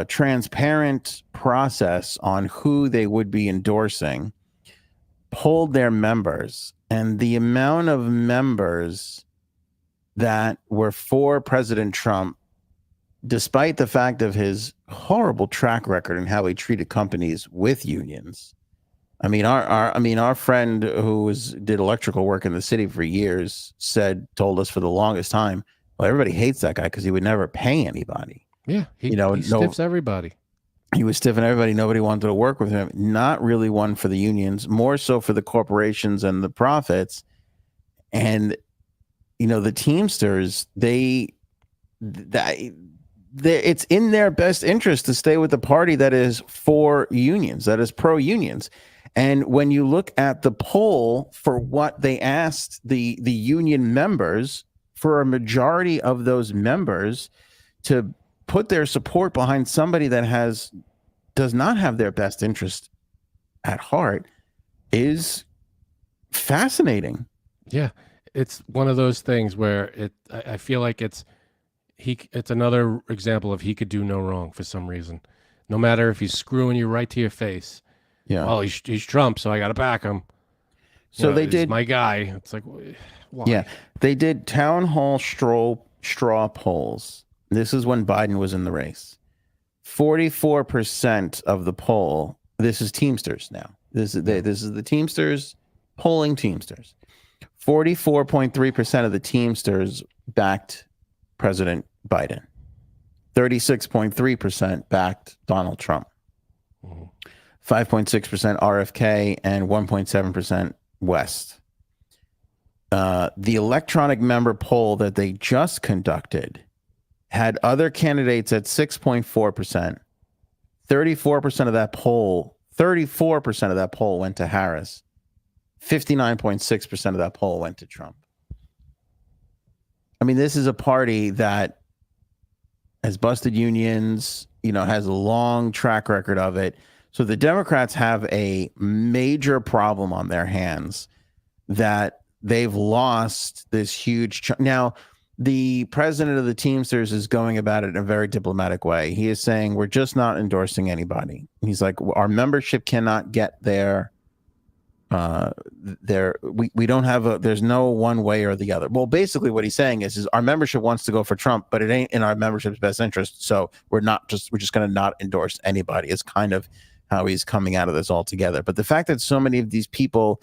transparent process on who they would be endorsing, polled their members, and the amount of members that were for President Trump, despite the fact of his horrible track record and how he treated companies with unions. I mean, our friend who did electrical work in the city for years told us for the longest time, well, everybody hates that guy because he would never pay anybody. Yeah, he stiffs everybody. He was stiffing everybody. Nobody wanted to work with him. Not really one for the unions, more so for the corporations and the profits. And the Teamsters, it's in their best interest to stay with the party that is for unions, that is pro unions. And when you look at the poll for what they asked the union members, for a majority of those members to put their support behind somebody that does not have their best interest at heart is fascinating. Yeah, it's one of those things where I feel like it's another example of he could do no wrong for some reason. No matter if he's screwing you right to your face. Yeah. Well, he's Trump, so I got to back him. So they he's did my guy. It's like, why? Yeah, they did town hall straw polls. This is when Biden was in the race. 44% of the poll. This is Teamsters now. This is the Teamsters polling Teamsters. 44.3% of the Teamsters backed President Biden. 36.3% backed Donald Trump. 5.6% RFK and 1.7% West. The electronic member poll that they just conducted had other candidates at 6.4%. 34% of that poll went to Harris. 59.6% of that poll went to Trump. I mean, this is a party that has busted unions, has a long track record of it. So the Democrats have a major problem on their hands that they've lost this huge now, the president of the Teamsters is going about it in a very diplomatic way. He is saying, we're just not endorsing anybody. He's like, our membership cannot get there. We don't have there's no one way or the other. Well, basically what he's saying is our membership wants to go for Trump, but it ain't in our membership's best interest. So we're just going to not endorse anybody. Is kind of how he's coming out of this altogether. But the fact that so many of these people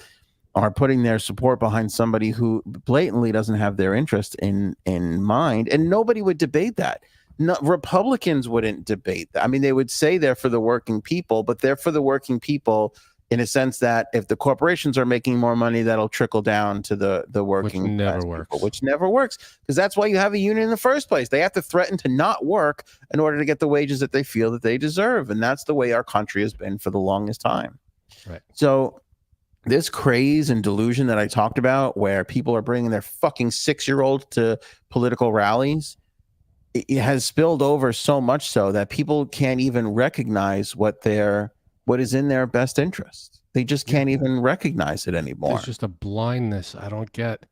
are putting their support behind somebody who blatantly doesn't have their interest in mind, and nobody would debate that. No, Republicans wouldn't debate that. I mean, they would say they're for the working people, but they're for the working people in a sense that if the corporations are making more money, that'll trickle down to the working Which never class works. people, which never works, because that's why you have a union in the first place. They have to threaten to not work in order to get the wages that they feel that they deserve, and that's the way our country has been for the longest time. Right. So this craze and delusion that I talked about, where people are bringing their fucking 6-year-old to political rallies, it has spilled over so much so that people can't even recognize what is in their best interest. They just can't even recognize it anymore. There's just a blindness I don't get.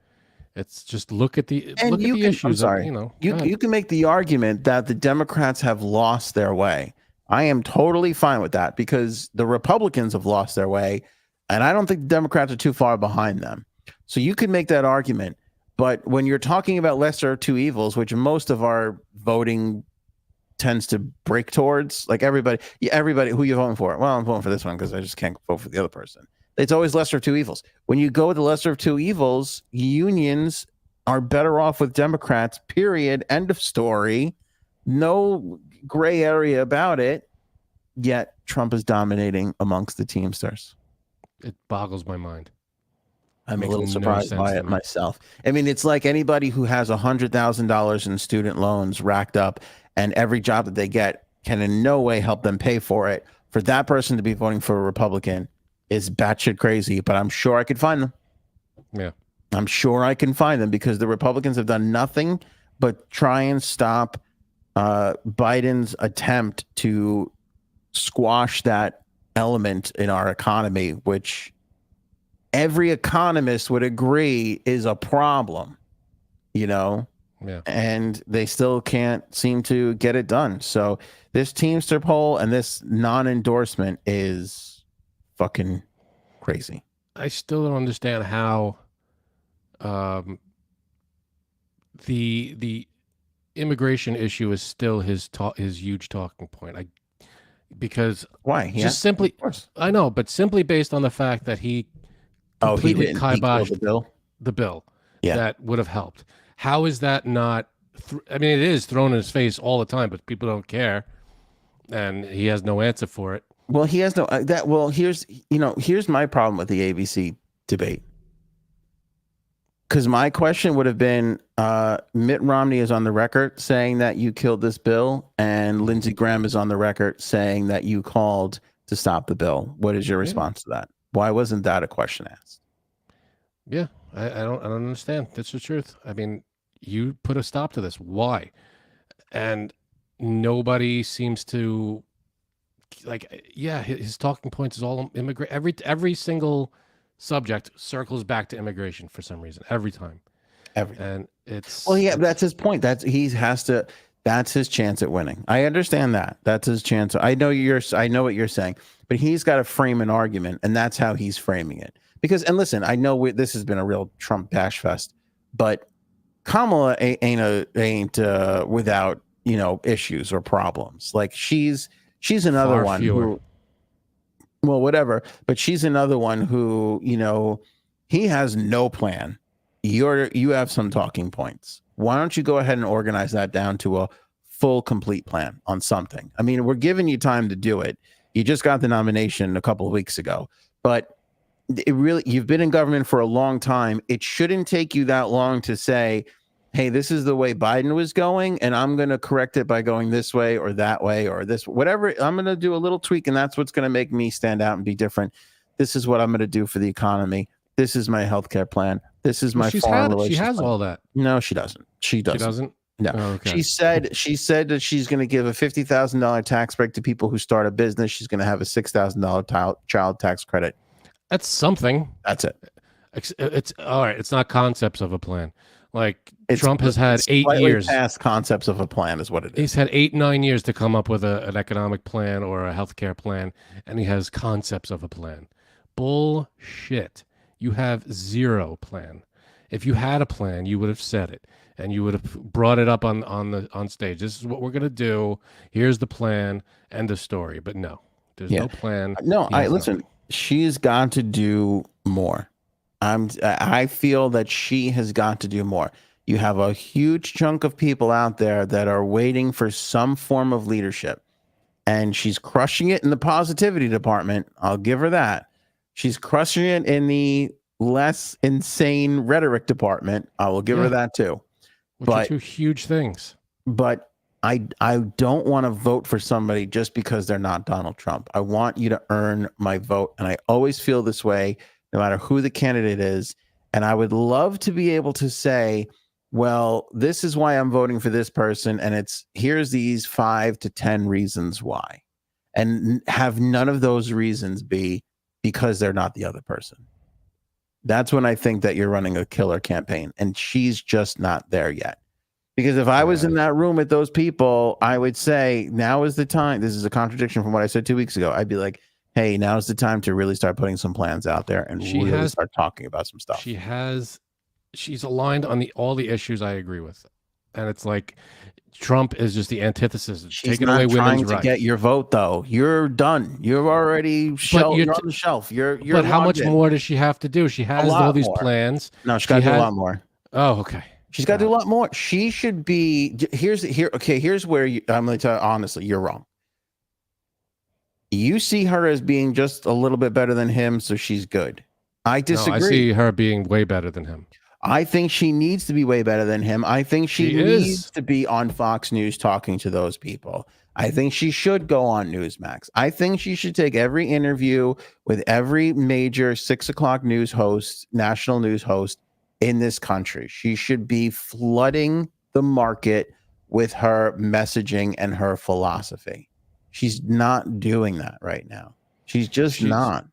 It's just look at the issues. I'm sorry. You can make the argument that the Democrats have lost their way. I am totally fine with that, because the Republicans have lost their way, and I don't think the Democrats are too far behind them. So you can make that argument. But when you're talking about lesser of two evils, which most of our voting tends to break towards, like everybody, who you voting for? Well, I'm voting for this one because I just can't vote for the other person. It's always lesser of two evils. When you go with the lesser of two evils, unions are better off with Democrats, period. End of story. No gray area about it. Yet Trump is dominating amongst the Teamsters. It boggles my mind. I'm a Makes little no surprised sense by to it me. myself. I mean, it's like anybody who has $100,000 in student loans racked up, and every job that they get can in no way help them pay for it. For that person to be voting for a Republican is batshit crazy, but I'm sure I could find them. Yeah. I'm sure I can find them, because the Republicans have done nothing but try and stop Biden's attempt to squash that element in our economy, which every economist would agree is a problem, Yeah. And they still can't seem to get it done. So this Teamster poll and this non-endorsement is fucking crazy. I still don't understand how the immigration issue is still his huge talking point. Because why? Just simply, of course. I know, but simply based on the fact that he He completely didn't. He killed kiboshed the bill. Yeah. that would have helped. How is that not? I mean, it is thrown in his face all the time, but people don't care, and he has no answer for it. Well, he has no that. Well, here's my problem with the ABC debate. Because my question would have been, Mitt Romney is on the record saying that you killed this bill, and Lindsey Graham is on the record saying that you called to stop the bill. What is your response to that? Why wasn't that a question asked? Yeah, I don't understand. That's the truth. I mean, you put a stop to this. Why? And nobody seems to his talking points is all immigrant. Every single subject circles back to immigration for some reason every time. And it's that's his point. That's his chance at winning. I understand that. That's his chance. I know what you're saying, but he's got to frame an argument, and that's how he's framing it. Because, and listen, I know this has been a real Trump bash fest, but Kamala ain't without issues or problems. Like she's another one who, well, whatever, but she's another one who he has no plan. You have some talking points. Why don't you go ahead and organize that down to a full, complete plan on something? I mean, we're giving you time to do it. You just got the nomination a couple of weeks ago, but you've been in government for a long time. It shouldn't take you that long to say, hey, this is the way Biden was going, and I'm going to correct it by going this way or that way or this, whatever. I'm going to do a little tweak, and that's what's going to make me stand out and be different. This is what I'm going to do for the economy. This is my healthcare plan. This is my foreign relations She has plan. all that. No, she doesn't. She doesn't. No. Oh, okay. She said that she's going to give a $50,000 tax break to people who start a business. She's going to have a $6,000 child tax credit. That's something. That's it. It's all right. It's not concepts of a plan. Like Trump has had 8 years. Past concepts of a plan is what it is. He's had 8-9 years to come up with an economic plan or a healthcare plan, and he has concepts of a plan. Bullshit. You have zero plan. If you had a plan, you would have said it, and you would have brought it up on stage. This is what we're gonna do. Here's the plan. End of story. But no, there's no plan. No, listen. She's got to do more. I feel that she has got to do more. You have a huge chunk of people out there that are waiting for some form of leadership, and she's crushing it in the positivity department. I'll give her that. She's crushing it in the less insane rhetoric department. I will give her Yeah. that too. Which are But two huge things. but I don't want to vote for somebody just because they're not Donald Trump. I want you to earn my vote. And I always feel this way, no matter who the candidate is. And I would love to be able to say, well, this is why I'm voting for this person. And here's these 5 to 10 reasons why. And have none of those reasons be because they're not the other person. That's when I think that you're running a killer campaign. And she's just not there yet. Because if I was in that room with those people, I would say, now is the time. This is a contradiction from what I said 2 weeks ago. I'd be like, hey, now's the time to really start putting some plans out there and really start talking about some stuff. She's aligned on all the issues I agree with. And it's like Trump is just the antithesis. She's taking not away trying women's to rights. get your vote, though. You're done. You're already you're on the shelf. You're but how much more does she have to do? She has all these plans. No, she's got to do a lot more. Oh, okay. She's got to do a lot more. She should be here's where I'm going to tell you honestly, you're wrong. You see her as being just a little bit better than him, so she's good. I disagree. No, I see her being way better than him. I think she needs to be way better than him. I think she needs to be on Fox News talking to those people. I think she should go on Newsmax. I think she should take every interview with every major 6 o'clock news host, national news host in this country. She should be flooding the market with her messaging and her philosophy. She's not doing that right now. She's not.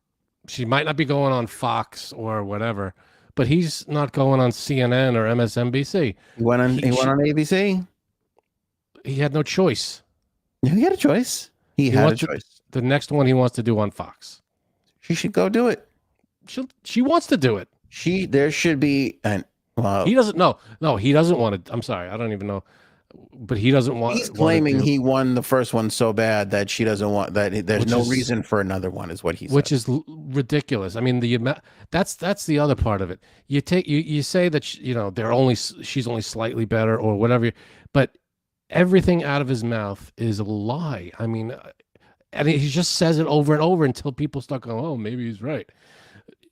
She might not be going on Fox or whatever, but he's not going on CNN or MSNBC. He went on ABC. He had no choice. He had a choice. He had a choice. The next one he wants to do on Fox. She should go do it. She wants to do it. There should be he doesn't know. No, he doesn't want to. I'm sorry. I don't even know. But he doesn't want. He's claiming he won the first one so bad that she doesn't want that. There's no reason for another one, is what he said. Which is ridiculous. I mean, that's the other part of it. You say that she's only slightly better or whatever, but everything out of his mouth is a lie. I mean, and he just says it over and over until people start going, "Oh, maybe he's right."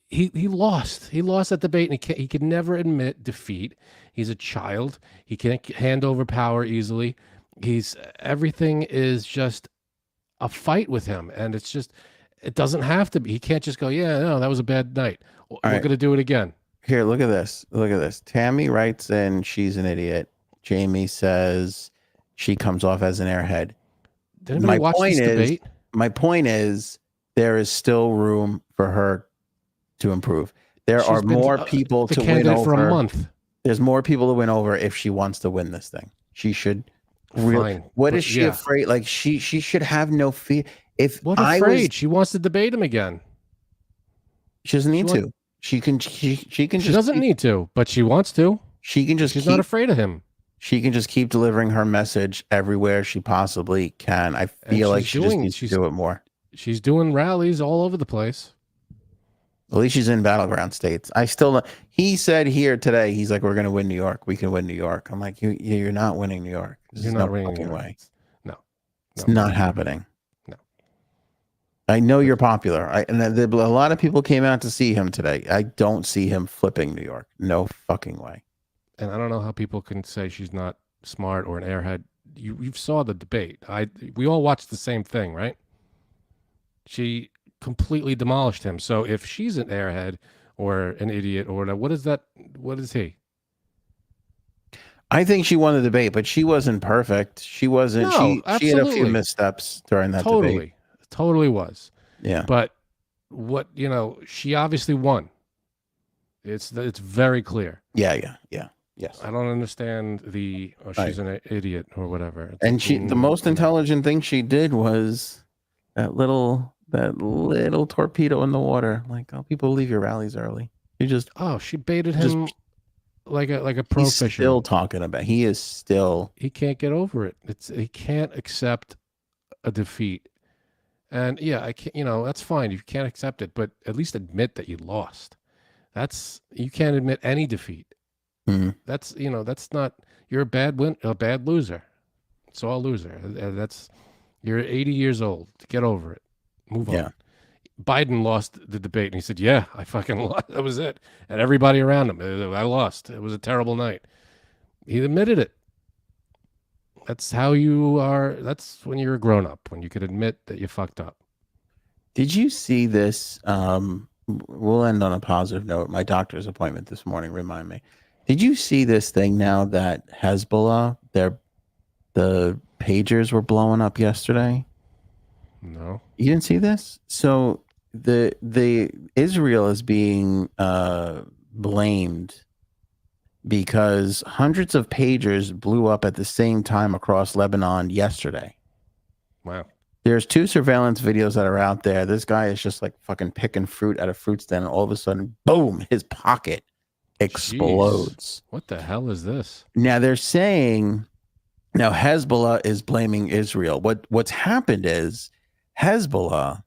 He lost. He lost that debate, and he could never admit defeat. He's a child. He can't hand over power easily. Everything is just a fight with him, and it doesn't have to be. He can't just go, yeah, no, that was a bad night. We're going to do it again. Here, look at this. Look at this. Tammy writes in, she's an idiot. Jamie says she comes off as an airhead. Did anybody watch this debate? My point is, there is still room for her to improve. There are more people to win over. For a month. There's more people to win over if she wants to win this thing. She should. Fine. What is she afraid? Like she should have no fear. She wants to debate him again. She doesn't need to. She can. She doesn't need to, but she wants to. She can just. She's not afraid of him. She can just keep delivering her message everywhere she possibly can. I feel like she just needs to do it more. She's doing rallies all over the place. At least she's in battleground states. He said here today, he's like, we're going to win New York. We can win New York. I'm like, you're not winning New York. You're not winning New York. Way. No. It's not happening. No. I know you're popular. And a lot of people came out to see him today. I don't see him flipping New York. No fucking way. And I don't know how people can say she's not smart or an airhead. You saw the debate. We all watched the same thing, right? She completely demolished him. So if she's an airhead or an idiot or whatever, what is he? I think she won the debate, but she wasn't perfect. She wasn't. No, she had a few missteps during that debate. Totally was. Yeah. But she obviously won. It's very clear. Yeah. Yes. I don't understand she's an idiot or whatever. And the most intelligent thing she did was that little torpedo in the water. Like, people leave your rallies early. She baited him like a pro fisherman. Still talking about. He can't get over it. He can't accept a defeat. And I can't. That's fine. You can't accept it, but at least admit that you lost. You can't admit any defeat. Mm-hmm. That's not. You're a bad loser. It's all loser. You're 80 years old. Get over it. Move on. Biden lost the debate, and he said, "Yeah, I fucking lost. That was it." And everybody around him, I lost. It was a terrible night. He admitted it. That's how you are. That's when you're a grown up, when you could admit that you fucked up. Did you see this? We'll end on a positive note. My doctor's appointment this morning. Remind me. Did you see this thing now that Hezbollah, the pagers were blowing up yesterday? No. You didn't see this? So the Israel is being blamed because hundreds of pagers blew up at the same time across Lebanon yesterday. Wow. There's 2 surveillance videos that are out there. This guy is just like fucking picking fruit at a fruit stand, and all of a sudden, boom, his pocket explodes. Jeez. What the hell is this? Now they're saying, now Hezbollah is blaming Israel. What's happened is Hezbollah,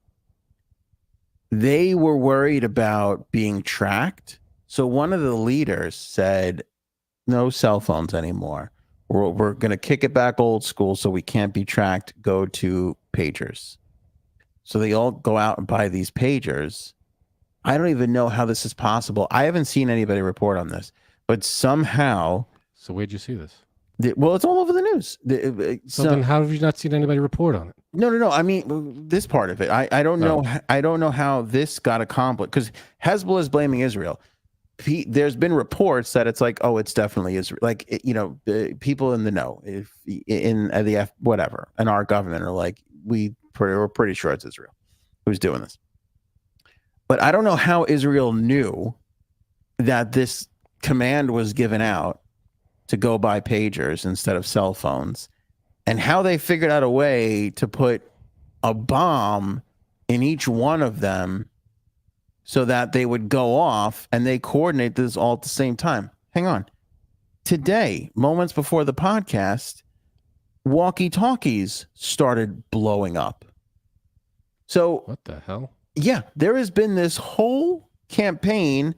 they were worried about being tracked. So one of the leaders said, no cell phones anymore. We're going to kick it back old school so we can't be tracked. Go to pagers. So they all go out and buy these pagers. I don't even know how this is possible. I haven't seen anybody report on this, but somehow. So where'd you see this? Well, it's all over the news. So then how have you not seen anybody report on it? No. I mean, this part of it. I don't know. I don't know how this got accomplished because Hezbollah is blaming Israel. There's been reports that it's like, oh, it's definitely Israel. Like, the people in the know, if in the whatever, and our government are like, we're pretty sure it's Israel who's doing this. But I don't know how Israel knew that this command was given out to go buy pagers instead of cell phones, and how they figured out a way to put a bomb in each one of them so that they would go off, and they coordinate this all at the same time. Hang on. Today, moments before the podcast, walkie-talkies started blowing up. So what the hell? Yeah, there has been this whole campaign,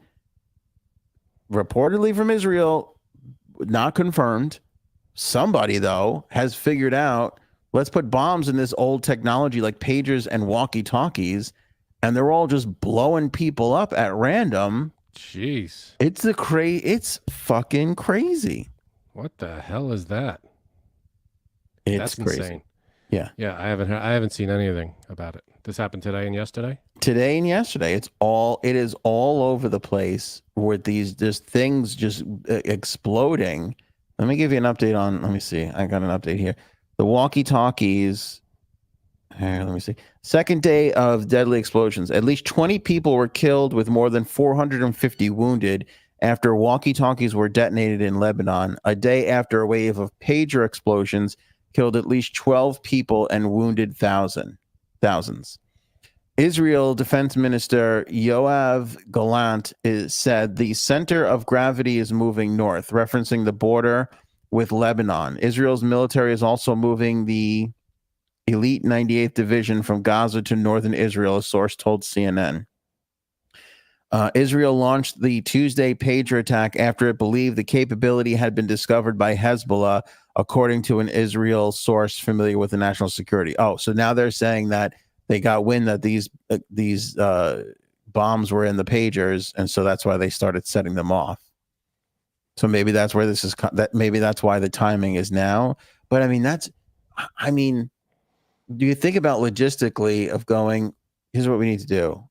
reportedly from Israel, not confirmed. Somebody, though, has figured out, let's put bombs in this old technology like pagers and walkie-talkies, and they're all just blowing people up at random. Jeez. It's fucking crazy. What the hell is that? It's crazy. Insane. Yeah. Yeah, I haven't seen anything about it. This happened today and yesterday? Today and yesterday. It is all over the place with these just things just exploding. Let me give you an update on, let me see. I got an update here. The walkie-talkies. Here, let me see. Second day of deadly explosions. At least 20 people were killed with more than 450 wounded after walkie-talkies were detonated in Lebanon. A day after a wave of pager explosions killed at least 12 people and wounded thousands. Israel Defense Minister Yoav Gallant said the center of gravity is moving north, referencing the border with Lebanon. Israel's military is also moving the Elite 98th Division from Gaza to northern Israel, a source told CNN. Israel launched the Tuesday pager attack after it believed the capability had been discovered by Hezbollah, according to an Israel source familiar with the national security. Oh, so now they're saying that they got wind that these bombs were in the pagers, and so that's why they started setting them off. So maybe that's where this is. Maybe that's why the timing is now. But I mean, do you think about logistically of going, here's what we need to do,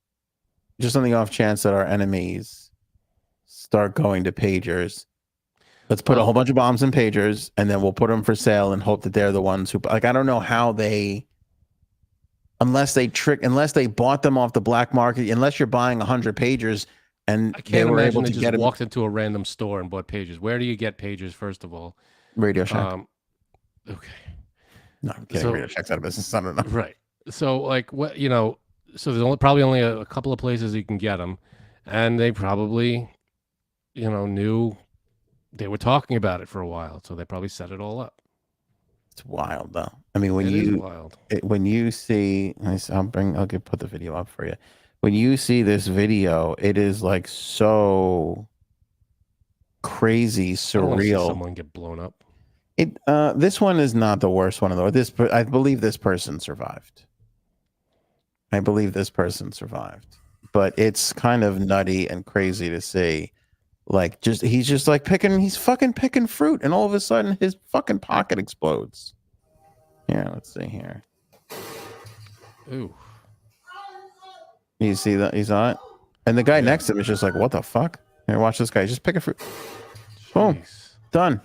just on the off chance that our enemies start going to pagers. Let's put a whole bunch of bombs in pagers, and then we'll put them for sale and hope that they're the ones who, like, I don't know how they, unless they bought them off the black market, unless you're buying 100 pagers and I can't they were imagine able they to just get walked into a random store and bought pagers. Where do you get pagers, first of all? Radio Shack. Okay. No, I'm kidding. Radio Shack's out of business. I don't know. Right. So, like, what, so there's probably only a couple of places you can get them, and they probably, knew they were talking about it for a while, so they probably set it all up. It's wild, though. I mean, when you see, I'll put the video up for you. When you see this video, it is like so crazy, I don't wanna see surreal. someone get blown up. This one is not the worst one in the world. I believe this person survived. I believe this person survived, but it's kind of nutty and crazy to see. Like, he's just like he's fucking picking fruit, and all of a sudden his fucking pocket explodes. Yeah, let's see here. Ooh. You see that? You saw it? And the guy next to him is just like, what the fuck? Here, watch this guy. Just pick a fruit. Boom. Jeez. Done.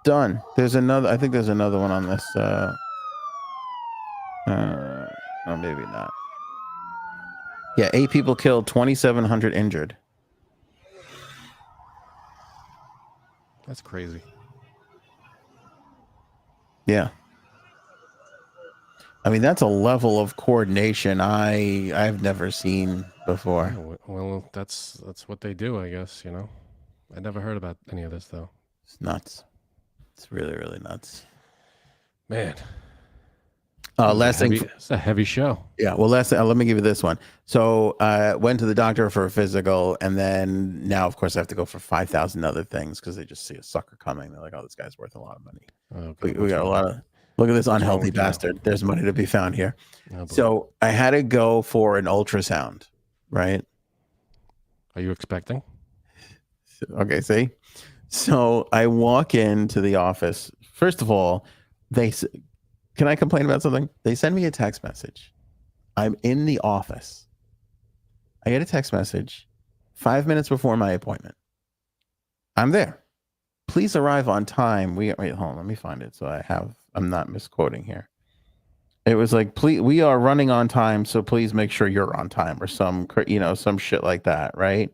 Done. There's another. I think there's another one on this. No, maybe not. Yeah, 8 people killed, 2,700 injured. That's crazy. Yeah. I mean, that's a level of coordination I've never seen before. Yeah, well, that's what they do, I guess. You know, I never heard about any of this though. It's nuts. It's really, really nuts. Man. Last thing. It's a heavy show. Yeah. Well, let me give you this one. So went to the doctor for a physical, and then now, of course, I have to go for 5,000 other things because they just see a sucker coming. They're like, "Oh, this guy's worth a lot of money." Okay, We got a lot of. Look at this unhealthy bastard. There's money to be found here. Oh, So I had to go for an ultrasound, right? are you expecting? Okay, see? So I walk into the office. First of all, can I complain about something? They send me a text message. I'm in the office. I get a text message 5 minutes before my appointment. I'm there. Please arrive on time. Wait, hold on. Let me find it. So I'm not misquoting here. It was like, please, we are running on time. So please make sure you're on time or some shit like that. Right.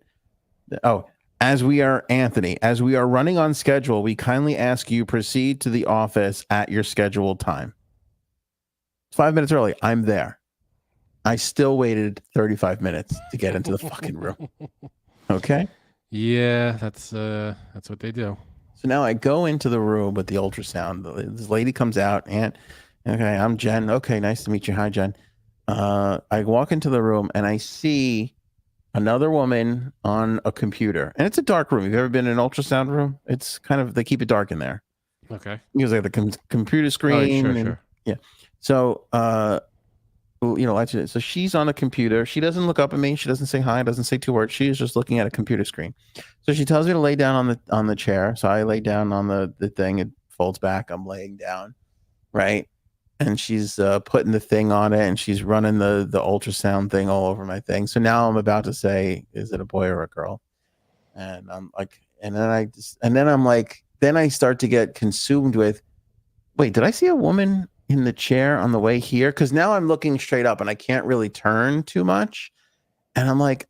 Oh, as we are running on schedule, we kindly ask you proceed to the office at your scheduled time. 5 minutes early. I'm there. I still waited 35 minutes to get into the fucking room. Okay. Yeah, that's what they do. So now I go into the room with the ultrasound. This lady comes out and, okay, I'm Jen. Okay, nice to meet you. Hi, Jen. I walk into the room and I see another woman on a computer. And it's a dark room. Have you ever been in an ultrasound room? It's kind of, they keep it dark in there. Okay. Because like the computer screen. Oh, sure. Yeah. So, so she's on a computer. She doesn't look up at me. She doesn't say hi. Doesn't say 2 words. She is just looking at a computer screen. So she tells me to lay down on the chair. So I lay down on the thing. It folds back. I'm laying down, right? And she's putting the thing on it, and she's running the ultrasound thing all over my thing. So now I'm about to say, is it a boy or a girl? And I'm like, then I start to get consumed with, wait, did I see a woman in the chair on the way here? Because now I'm looking straight up and I can't really turn too much. And I'm like,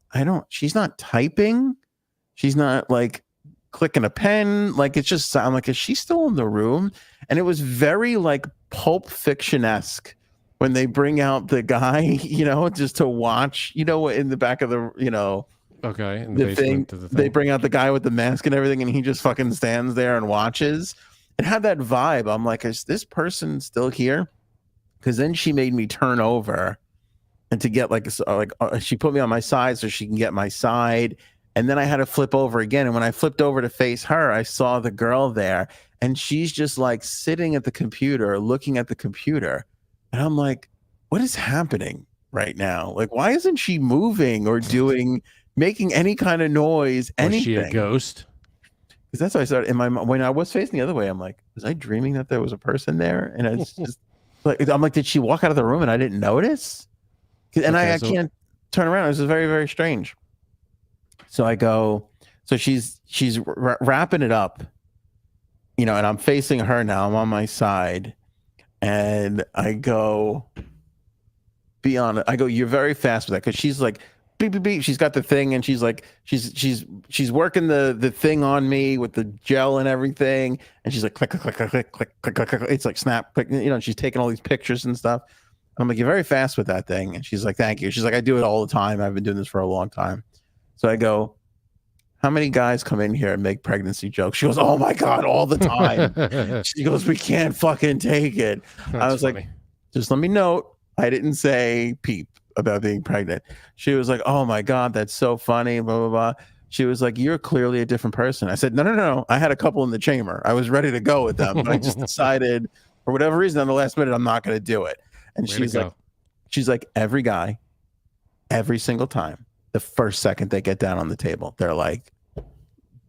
she's not typing. She's not like clicking a pen. Like, it's just, I'm like, is she still in the room? And it was very like Pulp Fiction-esque when they bring out the guy, just to watch, in the back of the, Okay. In the thing, they bring out the guy with the mask and everything, and he just fucking stands there and watches. It had that vibe. I'm like, is this person still here? Because then she made me turn over and to get she put me on my side so she can get my side. And then I had to flip over again. And when I flipped over to face her, I saw the girl there, and she's just like sitting at the computer, looking at the computer. And I'm like, what is happening right now? Like, why isn't she moving or making any kind of noise? Anything? Was she a ghost? Because that's what I started in my mind. When I was facing the other way, I'm like, was I dreaming that there was a person there? And it's just like, I'm like, did she walk out of the room and I didn't notice? And I can't turn around. It was very, very strange. So I go, so she's wrapping it up, and I'm facing her now. I'm on my side, and I go, be on it. I go, you're very fast with that, because she's like, beep, beep, beep. She's got the thing, and she's like, she's working the thing on me with the gel and everything, and she's like, click, click, click, click, click, click, click, click. It's like snap, click. She's taking all these pictures and stuff. I'm like, you're very fast with that thing, and she's like, thank you. She's like, I do it all the time. I've been doing this for a long time. So I go, how many guys come in here and make pregnancy jokes? She goes, oh my God, all the time. She goes, we can't fucking take it. I was funny. Like, just let me note, I didn't say peep about being pregnant. She was like, oh my God, that's so funny, blah, blah, blah. She was like, you're clearly a different person. I said, no. I had a couple in the chamber. I was ready to go with them, but I just decided for whatever reason on the last minute, I'm not going to do it. And she's like, She's like, every guy, every single time, the first second they get down on the table, they're like,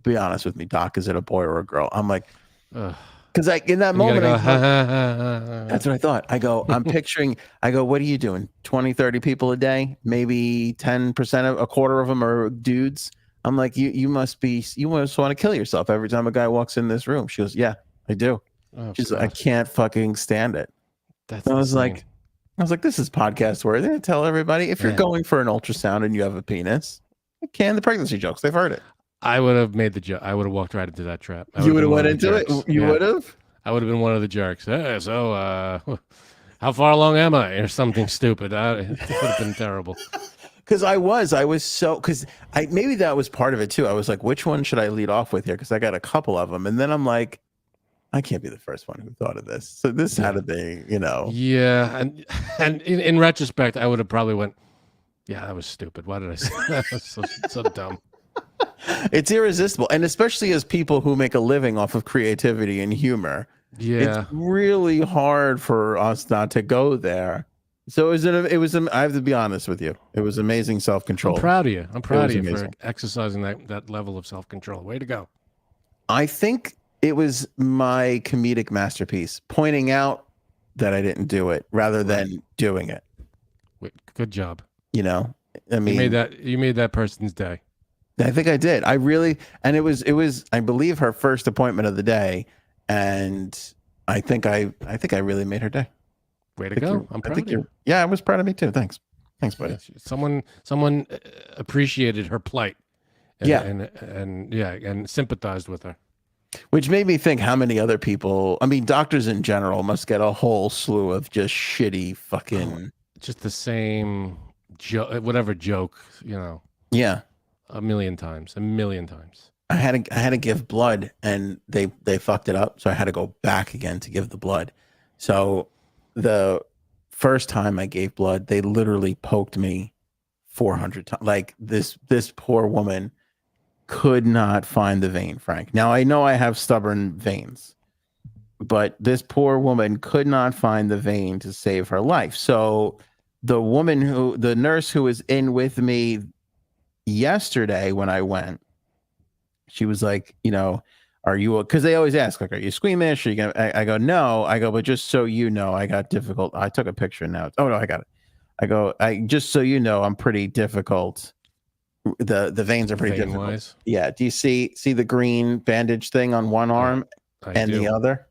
be honest with me, doc, is it a boy or a girl? I'm like, Ugh. because like in that And you gotta moment, go, I thought, ha, ha, ha, ha. that's what I thought. I go, I'm picturing, I go, what are you doing? 20, 30 people a day? Maybe 10% of a quarter of them are dudes. I'm like, you must want to kill yourself every time a guy walks in this room. She goes, yeah, I do. Oh, She's like, I God. can't fucking stand it. That's I was insane. like, this is podcast worthy. I tell everybody, if you're Yeah. going for an ultrasound and you have a penis, can the pregnancy jokes. They've heard it. I would have made the joke. I would have walked right into that trap. You would have went into it. You would have. I would have been one of the jerks. So, how far along am I? Or something stupid. It would have been terrible. Because I was so, because maybe that was part of it too. I was like, which one should I lead off with here? Because I got a couple of them. And then I'm like, I can't be the first one who thought of this. So this had to be, Yeah, and in retrospect, I would have probably went, yeah, that was stupid. Why did I say that? That was so dumb. It's irresistible. And especially as people who make a living off of creativity and humor, Yeah. it's really hard for us not to go there. So it was, I have to be honest with you. It was amazing self-control. I'm proud of you. I'm proud of you amazing. for exercising that level of self-control. Way to go. I think it was my comedic masterpiece, pointing out that I didn't do it rather than doing it. Wait, good job. I mean, You made that person's day. I think I did. I really, and it was, I believe, her first appointment of the day, and I think I really made her day. Way to go. I'm proud of you. Yeah, I was proud of me too. Thanks, buddy. Someone appreciated her plight. And sympathized with her. Which made me think how many other people, I mean, doctors in general must get a whole slew of just shitty fucking. Just the same whatever joke, Yeah. a million times. I had to give blood, and they fucked it up, so I had to go back again to give the blood. So the first time I gave blood, they literally poked me 400 times. Like this poor woman could not find the vein, Frank. Now I know I have stubborn veins, but this poor woman could not find the vein to save her life. So the nurse who was in with me yesterday when I went, she was like, are you, because they always ask, like, are you squeamish? Are you gonna, I go, no. I go, but just so you know, I got difficult. I took a picture now. Oh no, I got it. I go, just so you know, I'm pretty difficult. The veins are pretty difficult. Vein-wise? Yeah. Do you see the green bandage thing on one arm and do. the other?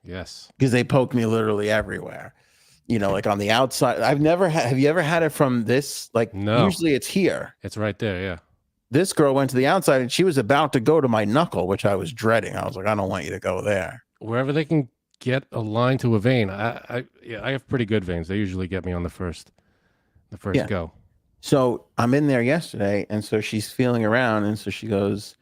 Yes. Because they poke me literally everywhere. Like on the outside. Have you ever had it from this? Like, no. Usually it's here. It's right there. Yeah. This girl went to the outside and she was about to go to my knuckle, which I was dreading. I was like, I don't want you to go there. Wherever they can get a line to a vein. I have pretty good veins. They usually get me on the first go. So I'm in there yesterday, and so she's feeling around, and so she goes,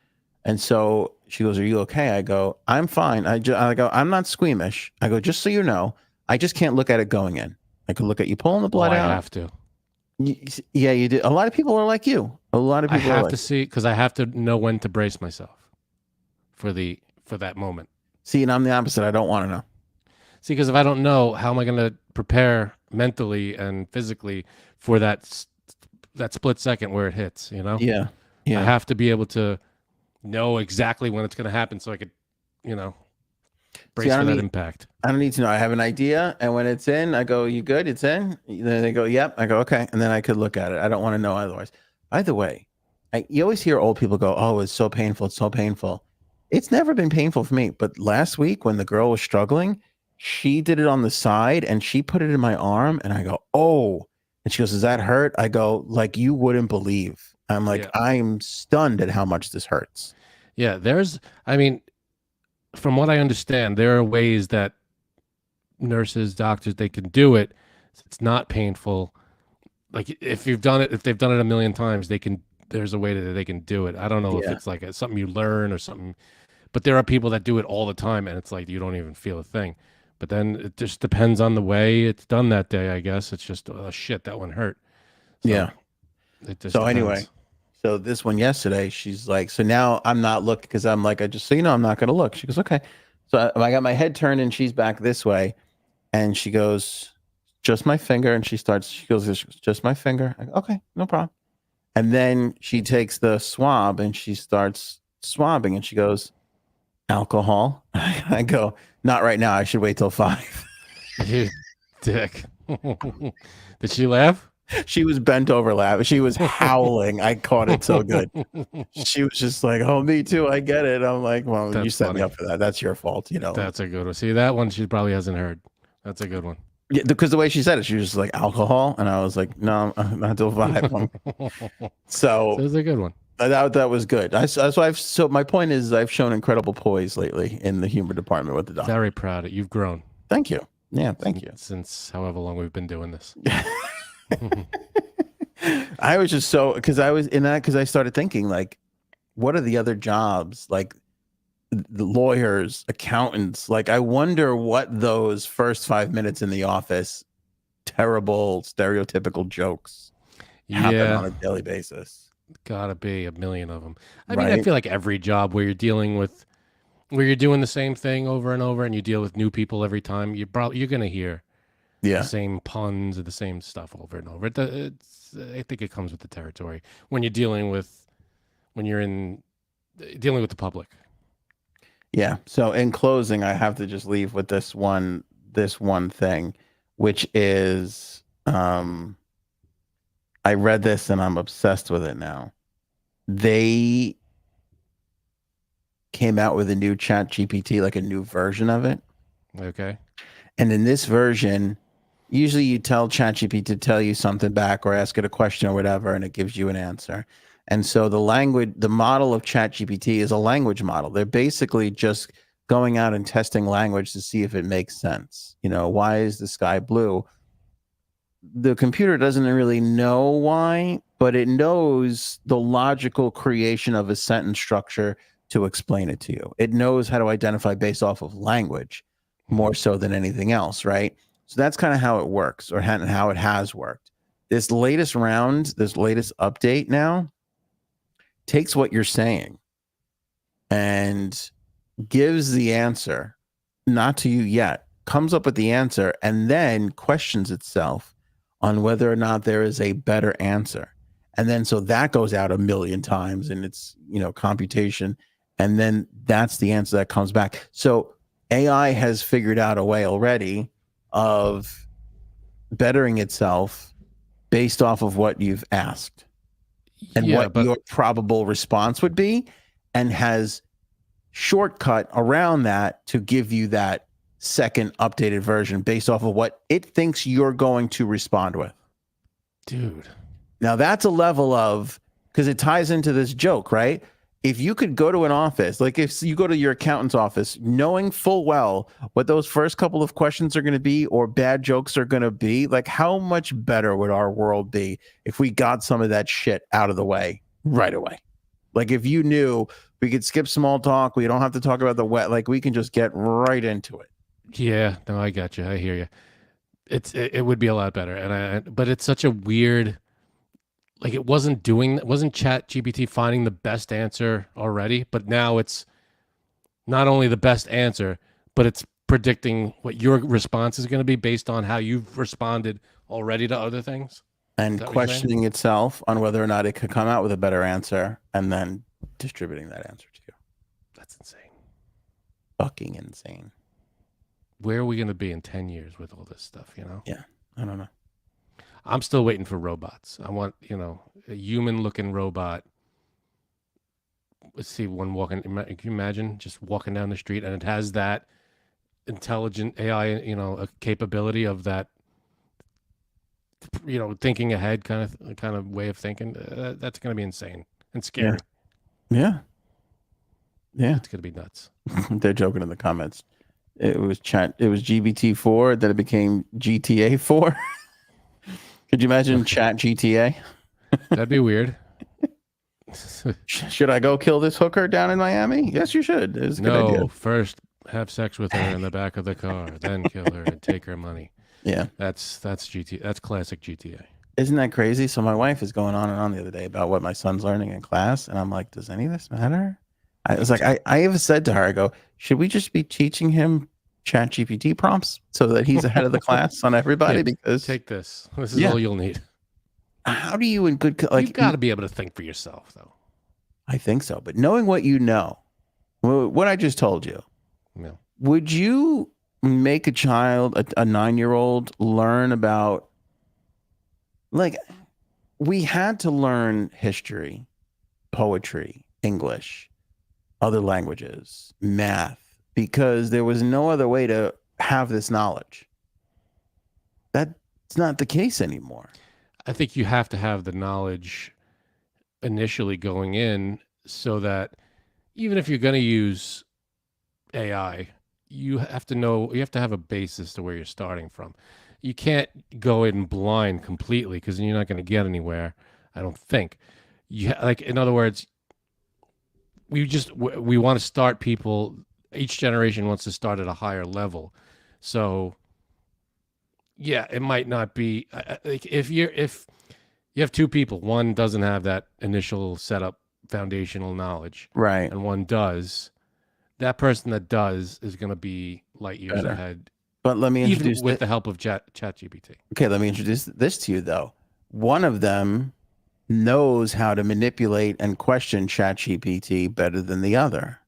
are you okay? I go, I'm fine. I go, I'm not squeamish. I go, just so you know, I just can't look at it going in. I could look at you pulling the blood out. I have to. Yeah, you do. A lot of people are like you. A lot of people I have to see, because I have to know when to brace myself for that moment. See, and I'm the opposite. I don't want to know. See, because if I don't know, how am I going to prepare mentally and physically for that split second where it hits? Yeah. I have to be able to know exactly when it's going to happen, so I could, brace for that impact. I don't need to know. I have an idea, and when it's in, I go, "You good? It's in." Then they go, "Yep." I go, "Okay," and then I could look at it. I don't want to know otherwise. Either way, you always hear old people go, "Oh, it's so painful. It's so painful." It's never been painful for me, but last week when the girl was struggling, she did it on the side and she put it in my arm, and I go, "Oh," and she goes, "Does that hurt?" I go, "Like you wouldn't believe." I'm like, Yeah. I'm stunned at how much this hurts. Yeah, from what I understand, there are ways that nurses, doctors, they can do it. It's not painful. Like if they've done it a million times, there's a way that they can do it. I don't know if it's like something you learn or something, but there are people that do it all the time, and it's like you don't even feel a thing. But then it just depends on the way it's done that day, I guess. It's just, oh shit, that one hurt. So Yeah. It just So depends. anyway, so this one yesterday, she's like, so now I'm not looking, because I'm like, so you know, I'm not going to look. She goes, okay. So I got my head turned and she's back this way, and she goes, just my finger. And she goes, just my finger. I go, okay, no problem. And then she takes the swab and she starts swabbing and she goes, alcohol. I go, not right now. I should wait till 5. You dick. Did she laugh? She was bent over laughing. She was howling. I caught it so good. She was just like, oh, me too. I get it. I'm like, well, you That's set me funny. up for that. That's your fault. You know, That's a good one. See, that one she probably hasn't heard. That's a good one. yeah, because the way she said it, she was just like alcohol. And I was like, no, not till 5. So That's a good one. that was good. So my point is I've shown incredible poise lately in the humor department with the dog. Very proud of you. You've grown. Thank you. Yeah, thank you. Since however long we've been doing this. I was just so because I was in that because I started thinking like, what are the other jobs like the lawyers, accountants? Like, I wonder what those first 5 minutes in the office, terrible stereotypical jokes happen on a daily basis. Gotta be a million of them. I mean, I Right? feel like every job where you're dealing with, where you're doing the same thing over and over, and you deal with new people every time, you're gonna hear Yeah. the same puns or the same stuff over and over. I think it comes with the territory when you're dealing with dealing with the public. Yeah. So in closing, I have to just leave with this one thing, which is I read this and I'm obsessed with it now. They came out with a new Chat GPT, like a new version of it. Okay. And in this version, usually you tell ChatGPT to tell you something back or ask it a question or whatever, and it gives you an answer. And so the model of ChatGPT is a language model. They're basically just going out and testing language to see if it makes sense. You know, why is the sky blue? The computer doesn't really know why, but it knows the logical creation of a sentence structure to explain it to you. It knows how to identify based off of language more so than anything else, right? So that's kind of how it works, or how it has worked. This latest update now takes what you're saying and gives the answer, not to you yet, comes up with the answer, and then questions itself on whether or not there is a better answer. And then so that goes out a million times in its, computation. And then that's the answer that comes back. So AI has figured out a way already of bettering itself based off of what you've asked and your probable response would be, and has shortcut around that to give you that second updated version based off of what it thinks you're going to respond with. Dude. Now that's a level of, because it ties into this joke, right? If you could go to an office, like if you go to your accountant's office, knowing full well what those first couple of questions are going to be or bad jokes are going to be, like how much better would our world be if we got some of that shit out of the way right away? Like if you knew we could skip small talk, we don't have to talk about the wet, like we can just get right into it. Yeah, no, I got you. I hear you. It would be a lot better, but it's such a weird. Like it wasn't Chat GPT finding the best answer already, but now it's not only the best answer, but it's predicting what your response is going to be based on how you've responded already to other things. And questioning itself on whether or not it could come out with a better answer and then distributing that answer to you. That's insane. Fucking insane. Where are we going to be in 10 years with all this stuff, Yeah, I don't know. I'm still waiting for robots. I want, a human-looking robot. Let's see one walking. Can you imagine just walking down the street and it has that intelligent AI, a capability of that, thinking ahead kind of way of thinking. That's going to be insane and scary. Yeah. It's going to be nuts. They're joking in the comments. It was GBT4 that it became GTA 4. Could you imagine Chat GTA? That'd be weird. Should I go kill this hooker down in Miami? Yes, you should. It's a good idea. First have sex with her in the back of the car, then kill her and take her money. Yeah. That's GTA. That's classic GTA. Isn't that crazy? So my wife is going on and on the other day about what my son's learning in class. And I'm like, does any of this matter? I was like, I have said to her, I go, should we just be teaching him ChatGPT prompts so that he's ahead of the class on everybody? Here, Because take this. This is Yeah. all you'll need. how do you in good like You've got to be able to think for yourself, though. I think so, but knowing what you know, what I just told you, Yeah. would you make a child, a 9-year-old, learn about, like, we had to learn history, poetry, English, other languages, math, because there was no other way to have this knowledge. That's not the case anymore. I think you have to have the knowledge initially going in so that even if you're going to use AI, you have to have a basis to where you're starting from. You can't go in blind completely because you're not going to get anywhere, I don't think. Like, in other words, we want to start people, each generation wants to start at a higher level. So yeah, it might not be like if you have two people, one doesn't have that initial setup foundational knowledge, Right. and one does. That person that does is going to be light years Better. ahead, But let me even introduce with the help of ChatGPT. Okay, let me introduce this to you, though. One of them knows how to manipulate and question ChatGPT better than the other.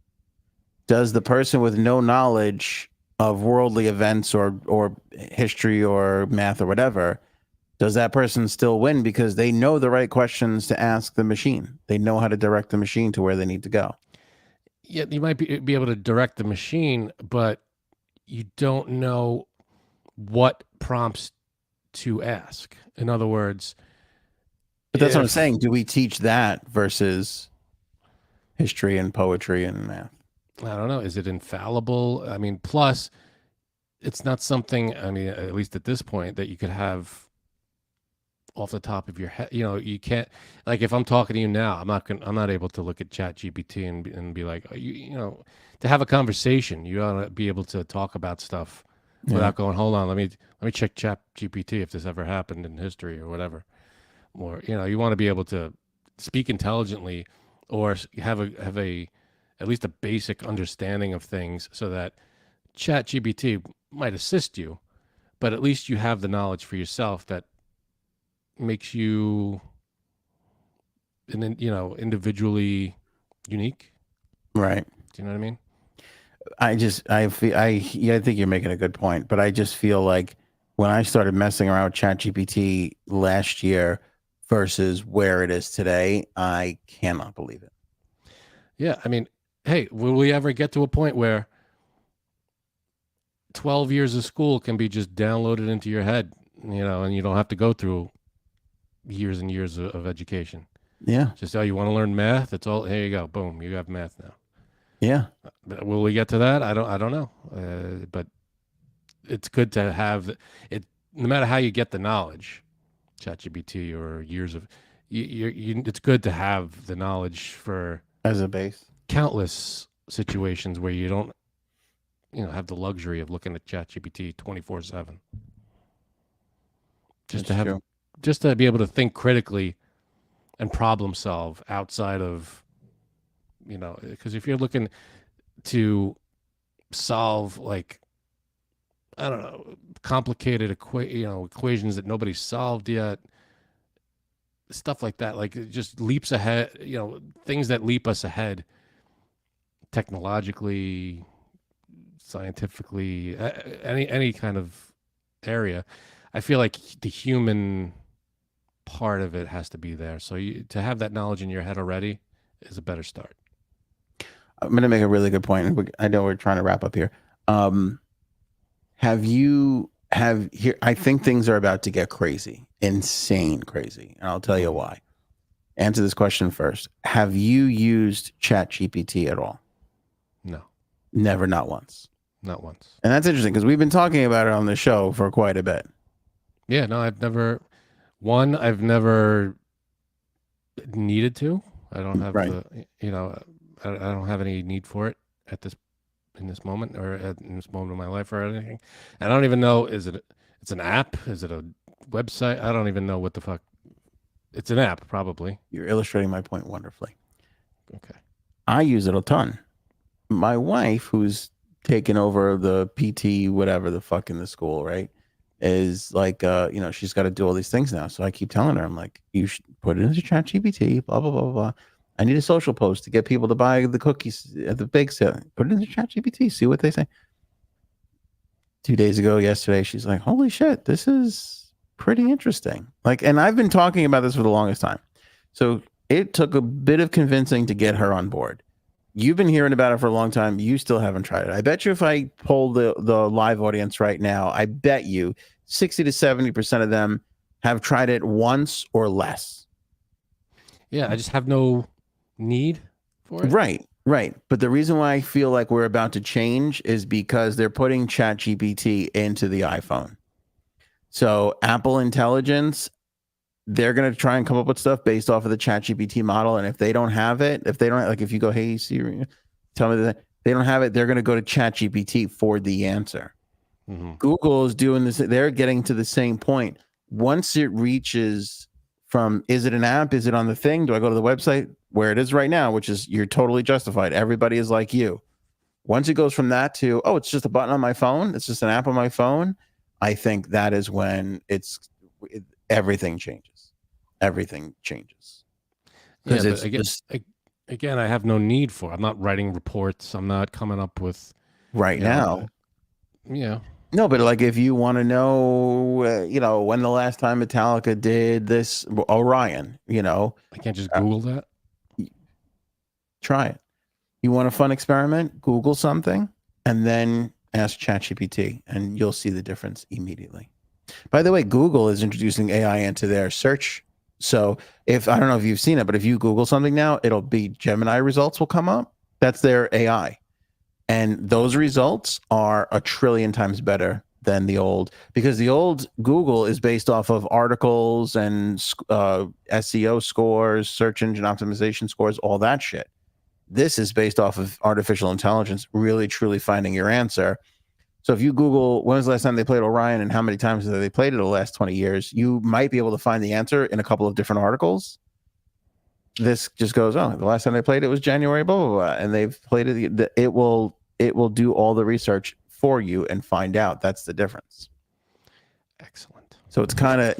Does the person with no knowledge of worldly events or history or math or whatever, does that person still win because they know the right questions to ask the machine? They know how to direct the machine to where they need to go. Yeah, you might be able to direct the machine, but you don't know what prompts to ask. In other words, But that's what I'm if- saying. Do we teach that versus history and poetry and math? I don't know. Is it infallible? I mean, plus, it's not something, I mean, at least at this point, that you could have off the top of your head. You know, you can't, like, if I'm talking to you now, I'm not able to look at ChatGPT and be like, you know, to have a conversation, you ought to be able to talk about stuff without going, hold on, let me check ChatGPT if this ever happened in history or whatever. Or, you know, you want to be able to speak intelligently or have a at least a basic understanding of things so that ChatGPT might assist you, but at least you have the knowledge for yourself that makes you individually unique. Right. Do you know what I mean? I think you're making a good point, but I just feel like when I started messing around with ChatGPT last year versus where it is today, I cannot believe it. Yeah, I mean, hey, will we ever get to a point where 12 years of school can be just downloaded into your head, you know, and you don't have to go through years and years of education? Yeah. Just, you want to learn math? It's all, here you go, boom, you have math now. Yeah. But will we get to that? I don't know. But it's good to have it. No matter how you get the knowledge, ChatGPT or years of, it's good to have the knowledge for As a base. countless situations where you don't, have the luxury of looking at ChatGPT 24/7. Just to be able to think critically and problem solve outside of, because if you're looking to solve, like, I don't know, complicated equations that nobody's solved yet, stuff like that, like, it just leaps ahead, things that leap us ahead technologically, scientifically, any kind of area. I feel like the human part of it has to be there. So to have that knowledge in your head already is a better start. I'm going to make a really good point. I know we're trying to wrap up here. I think things are about to get crazy, insane crazy. And I'll tell you why. Answer this question first. Have you used ChatGPT at all? No, Never, not once. not once. And that's interesting because we've been talking about it on the show for quite a bit. Yeah, no, I've never needed to. I don't have Right. I don't have any need for it in this moment in this moment of my life or anything. I don't even know, it's an app? Is it a website? I don't even know what the fuck. It's an app, probably. You're illustrating my point wonderfully. Okay. I use it a ton. My wife, who's taking over the PT, whatever the fuck in the school, right? Is like, she's got to do all these things now. So I keep telling her, I'm like, you should put it into chat GPT, blah, blah, blah, blah, blah. I need a social post to get people to buy the cookies at the bake sale. Put it into chat GPT, see what they say. 2 days ago, yesterday, she's like, holy shit, this is pretty interesting. Like, and I've been talking about this for the longest time. So it took a bit of convincing to get her on board. You've been hearing about it for a long time. You still haven't tried it. I bet you if I poll the live audience right now, I bet you 60 to 70% of them have tried it once or less. Yeah, I just have no need for it. Right. But the reason why I feel like we're about to change is because they're putting ChatGPT into the iPhone. So Apple Intelligence, they're going to try and come up with stuff based off of the ChatGPT model. And if they don't have it, if you go, hey, Siri, tell me that they don't have it, they're going to go to ChatGPT for the answer. Mm-hmm. Google is doing this. They're getting to the same point. Once it reaches from, is it an app? Is it on the thing? Do I go to the website where it is right now, which is you're totally justified. Everybody is like you. Once it goes from that to, oh, it's just a button on my phone. It's just an app on my phone. I think that is when everything changes. Everything changes. Yeah, but again, I have no need for it. I'm not writing reports. I'm not coming up with now. Yeah. No, but like if you want to know, when the last time Metallica did this, Orion, I can't just Google that. Try it. You want a fun experiment? Google something and then ask ChatGPT, and you'll see the difference immediately. By the way, Google is introducing AI into their search. So I don't know if you've seen it, but if you Google something now, it'll be Gemini results will come up. That's their AI. And those results are 1 trillion times better than the old, because the old Google is based off of articles and SEO scores, search engine optimization scores, all that shit. This is based off of artificial intelligence, really, truly finding your answer. So if you Google, when was the last time they played Orion and how many times have they played it in the last 20 years, you might be able to find the answer in a couple of different articles. This just goes, oh, the last time they played it was January, blah, blah, blah. And they've played it. It will do all the research for you and find out. That's the difference. Excellent. So it's kind of,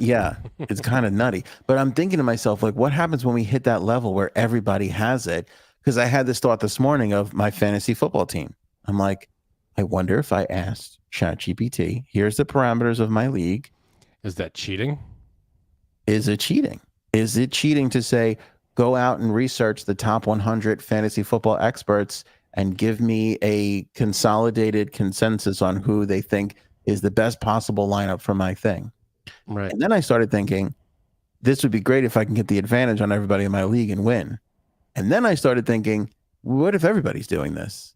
it's kind of nutty. But I'm thinking to myself, like, what happens when we hit that level where everybody has it? Because I had this thought this morning of my fantasy football team. I'm like, I wonder if I asked ChatGPT, here's the parameters of my league. Is that cheating? Is it cheating? Is it cheating to say, go out and research the top 100 fantasy football experts and give me a consolidated consensus on who they think is the best possible lineup for my thing? Right. And then I started thinking, this would be great if I can get the advantage on everybody in my league and win. And then I started thinking, what if everybody's doing this?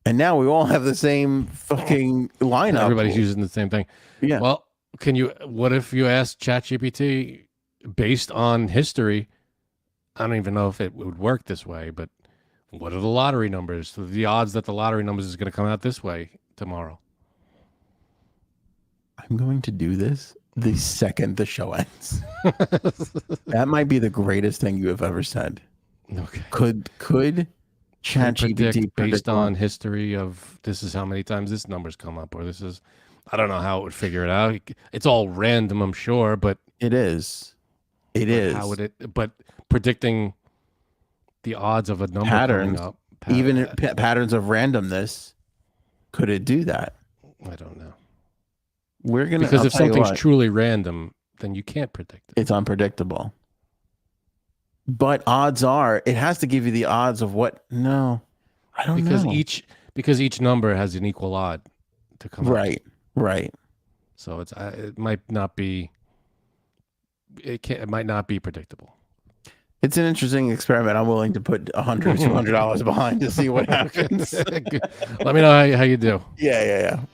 And now we all have the same fucking lineup. Everybody's using the same thing. Yeah. Well, what if you ask ChatGPT based on history? I don't even know if it would work this way, but what are the lottery numbers? So the odds that the lottery numbers is going to come out this way tomorrow. I'm going to do this the second the show ends. That might be the greatest thing you have ever said. Okay. Could ChatGPT based on history of this is how many times this number's come up, or this is, I don't know how it would figure it out. It's all random, I'm sure, but it is. It is. How would it? But predicting the odds of a number patterns, coming up, even patterns of randomness, could it do that? I don't know. Because if something's truly random, then you can't predict it. It's unpredictable. But odds are, it has to give you the odds of what? No, I don't know. Because each number has an equal odd to come up. Right. So it might not be. It might not be predictable. It's an interesting experiment. I'm willing to put $100 or $200 behind to see what happens. Let me know how you do. Yeah.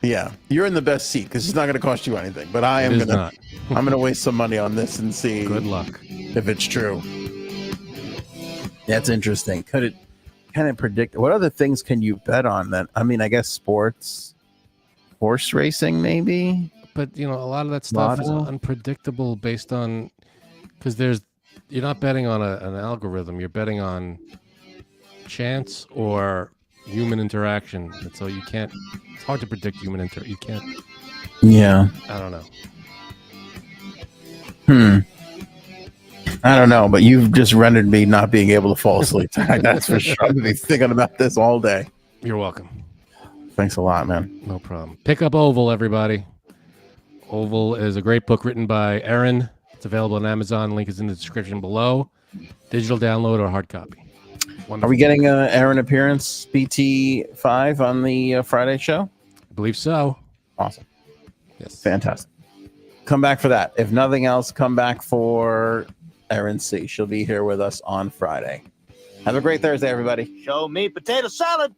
You're in the best seat because it's not going to cost you anything. But I'm going to waste some money on this and see. Good luck. If it's true. That's interesting. Can it predict? What other things can you bet on that? I mean, I guess sports, horse racing, maybe. But a lot of that stuff is unpredictable based on because you're not betting on an algorithm. You're betting on chance or human interaction. And so you can't. It's hard to predict human You can't. Yeah. I don't know. I don't know, but you've just rendered me not being able to fall asleep tonight. That's for sure. I'm going to be thinking about this all day. You're welcome. Thanks a lot, man. No problem. Pick up Oval, everybody. Oval is a great book written by Aaron. It's available on Amazon. Link is in the description below. Digital download or hard copy. Wonderful. Are we getting an Aaron appearance, BT5, on the Friday show? I believe so. Awesome. Yes. Fantastic. Come back for that. If nothing else, come back for Erin C. She'll be here with us on Friday. Have a great Thursday, everybody. Show me potato salad.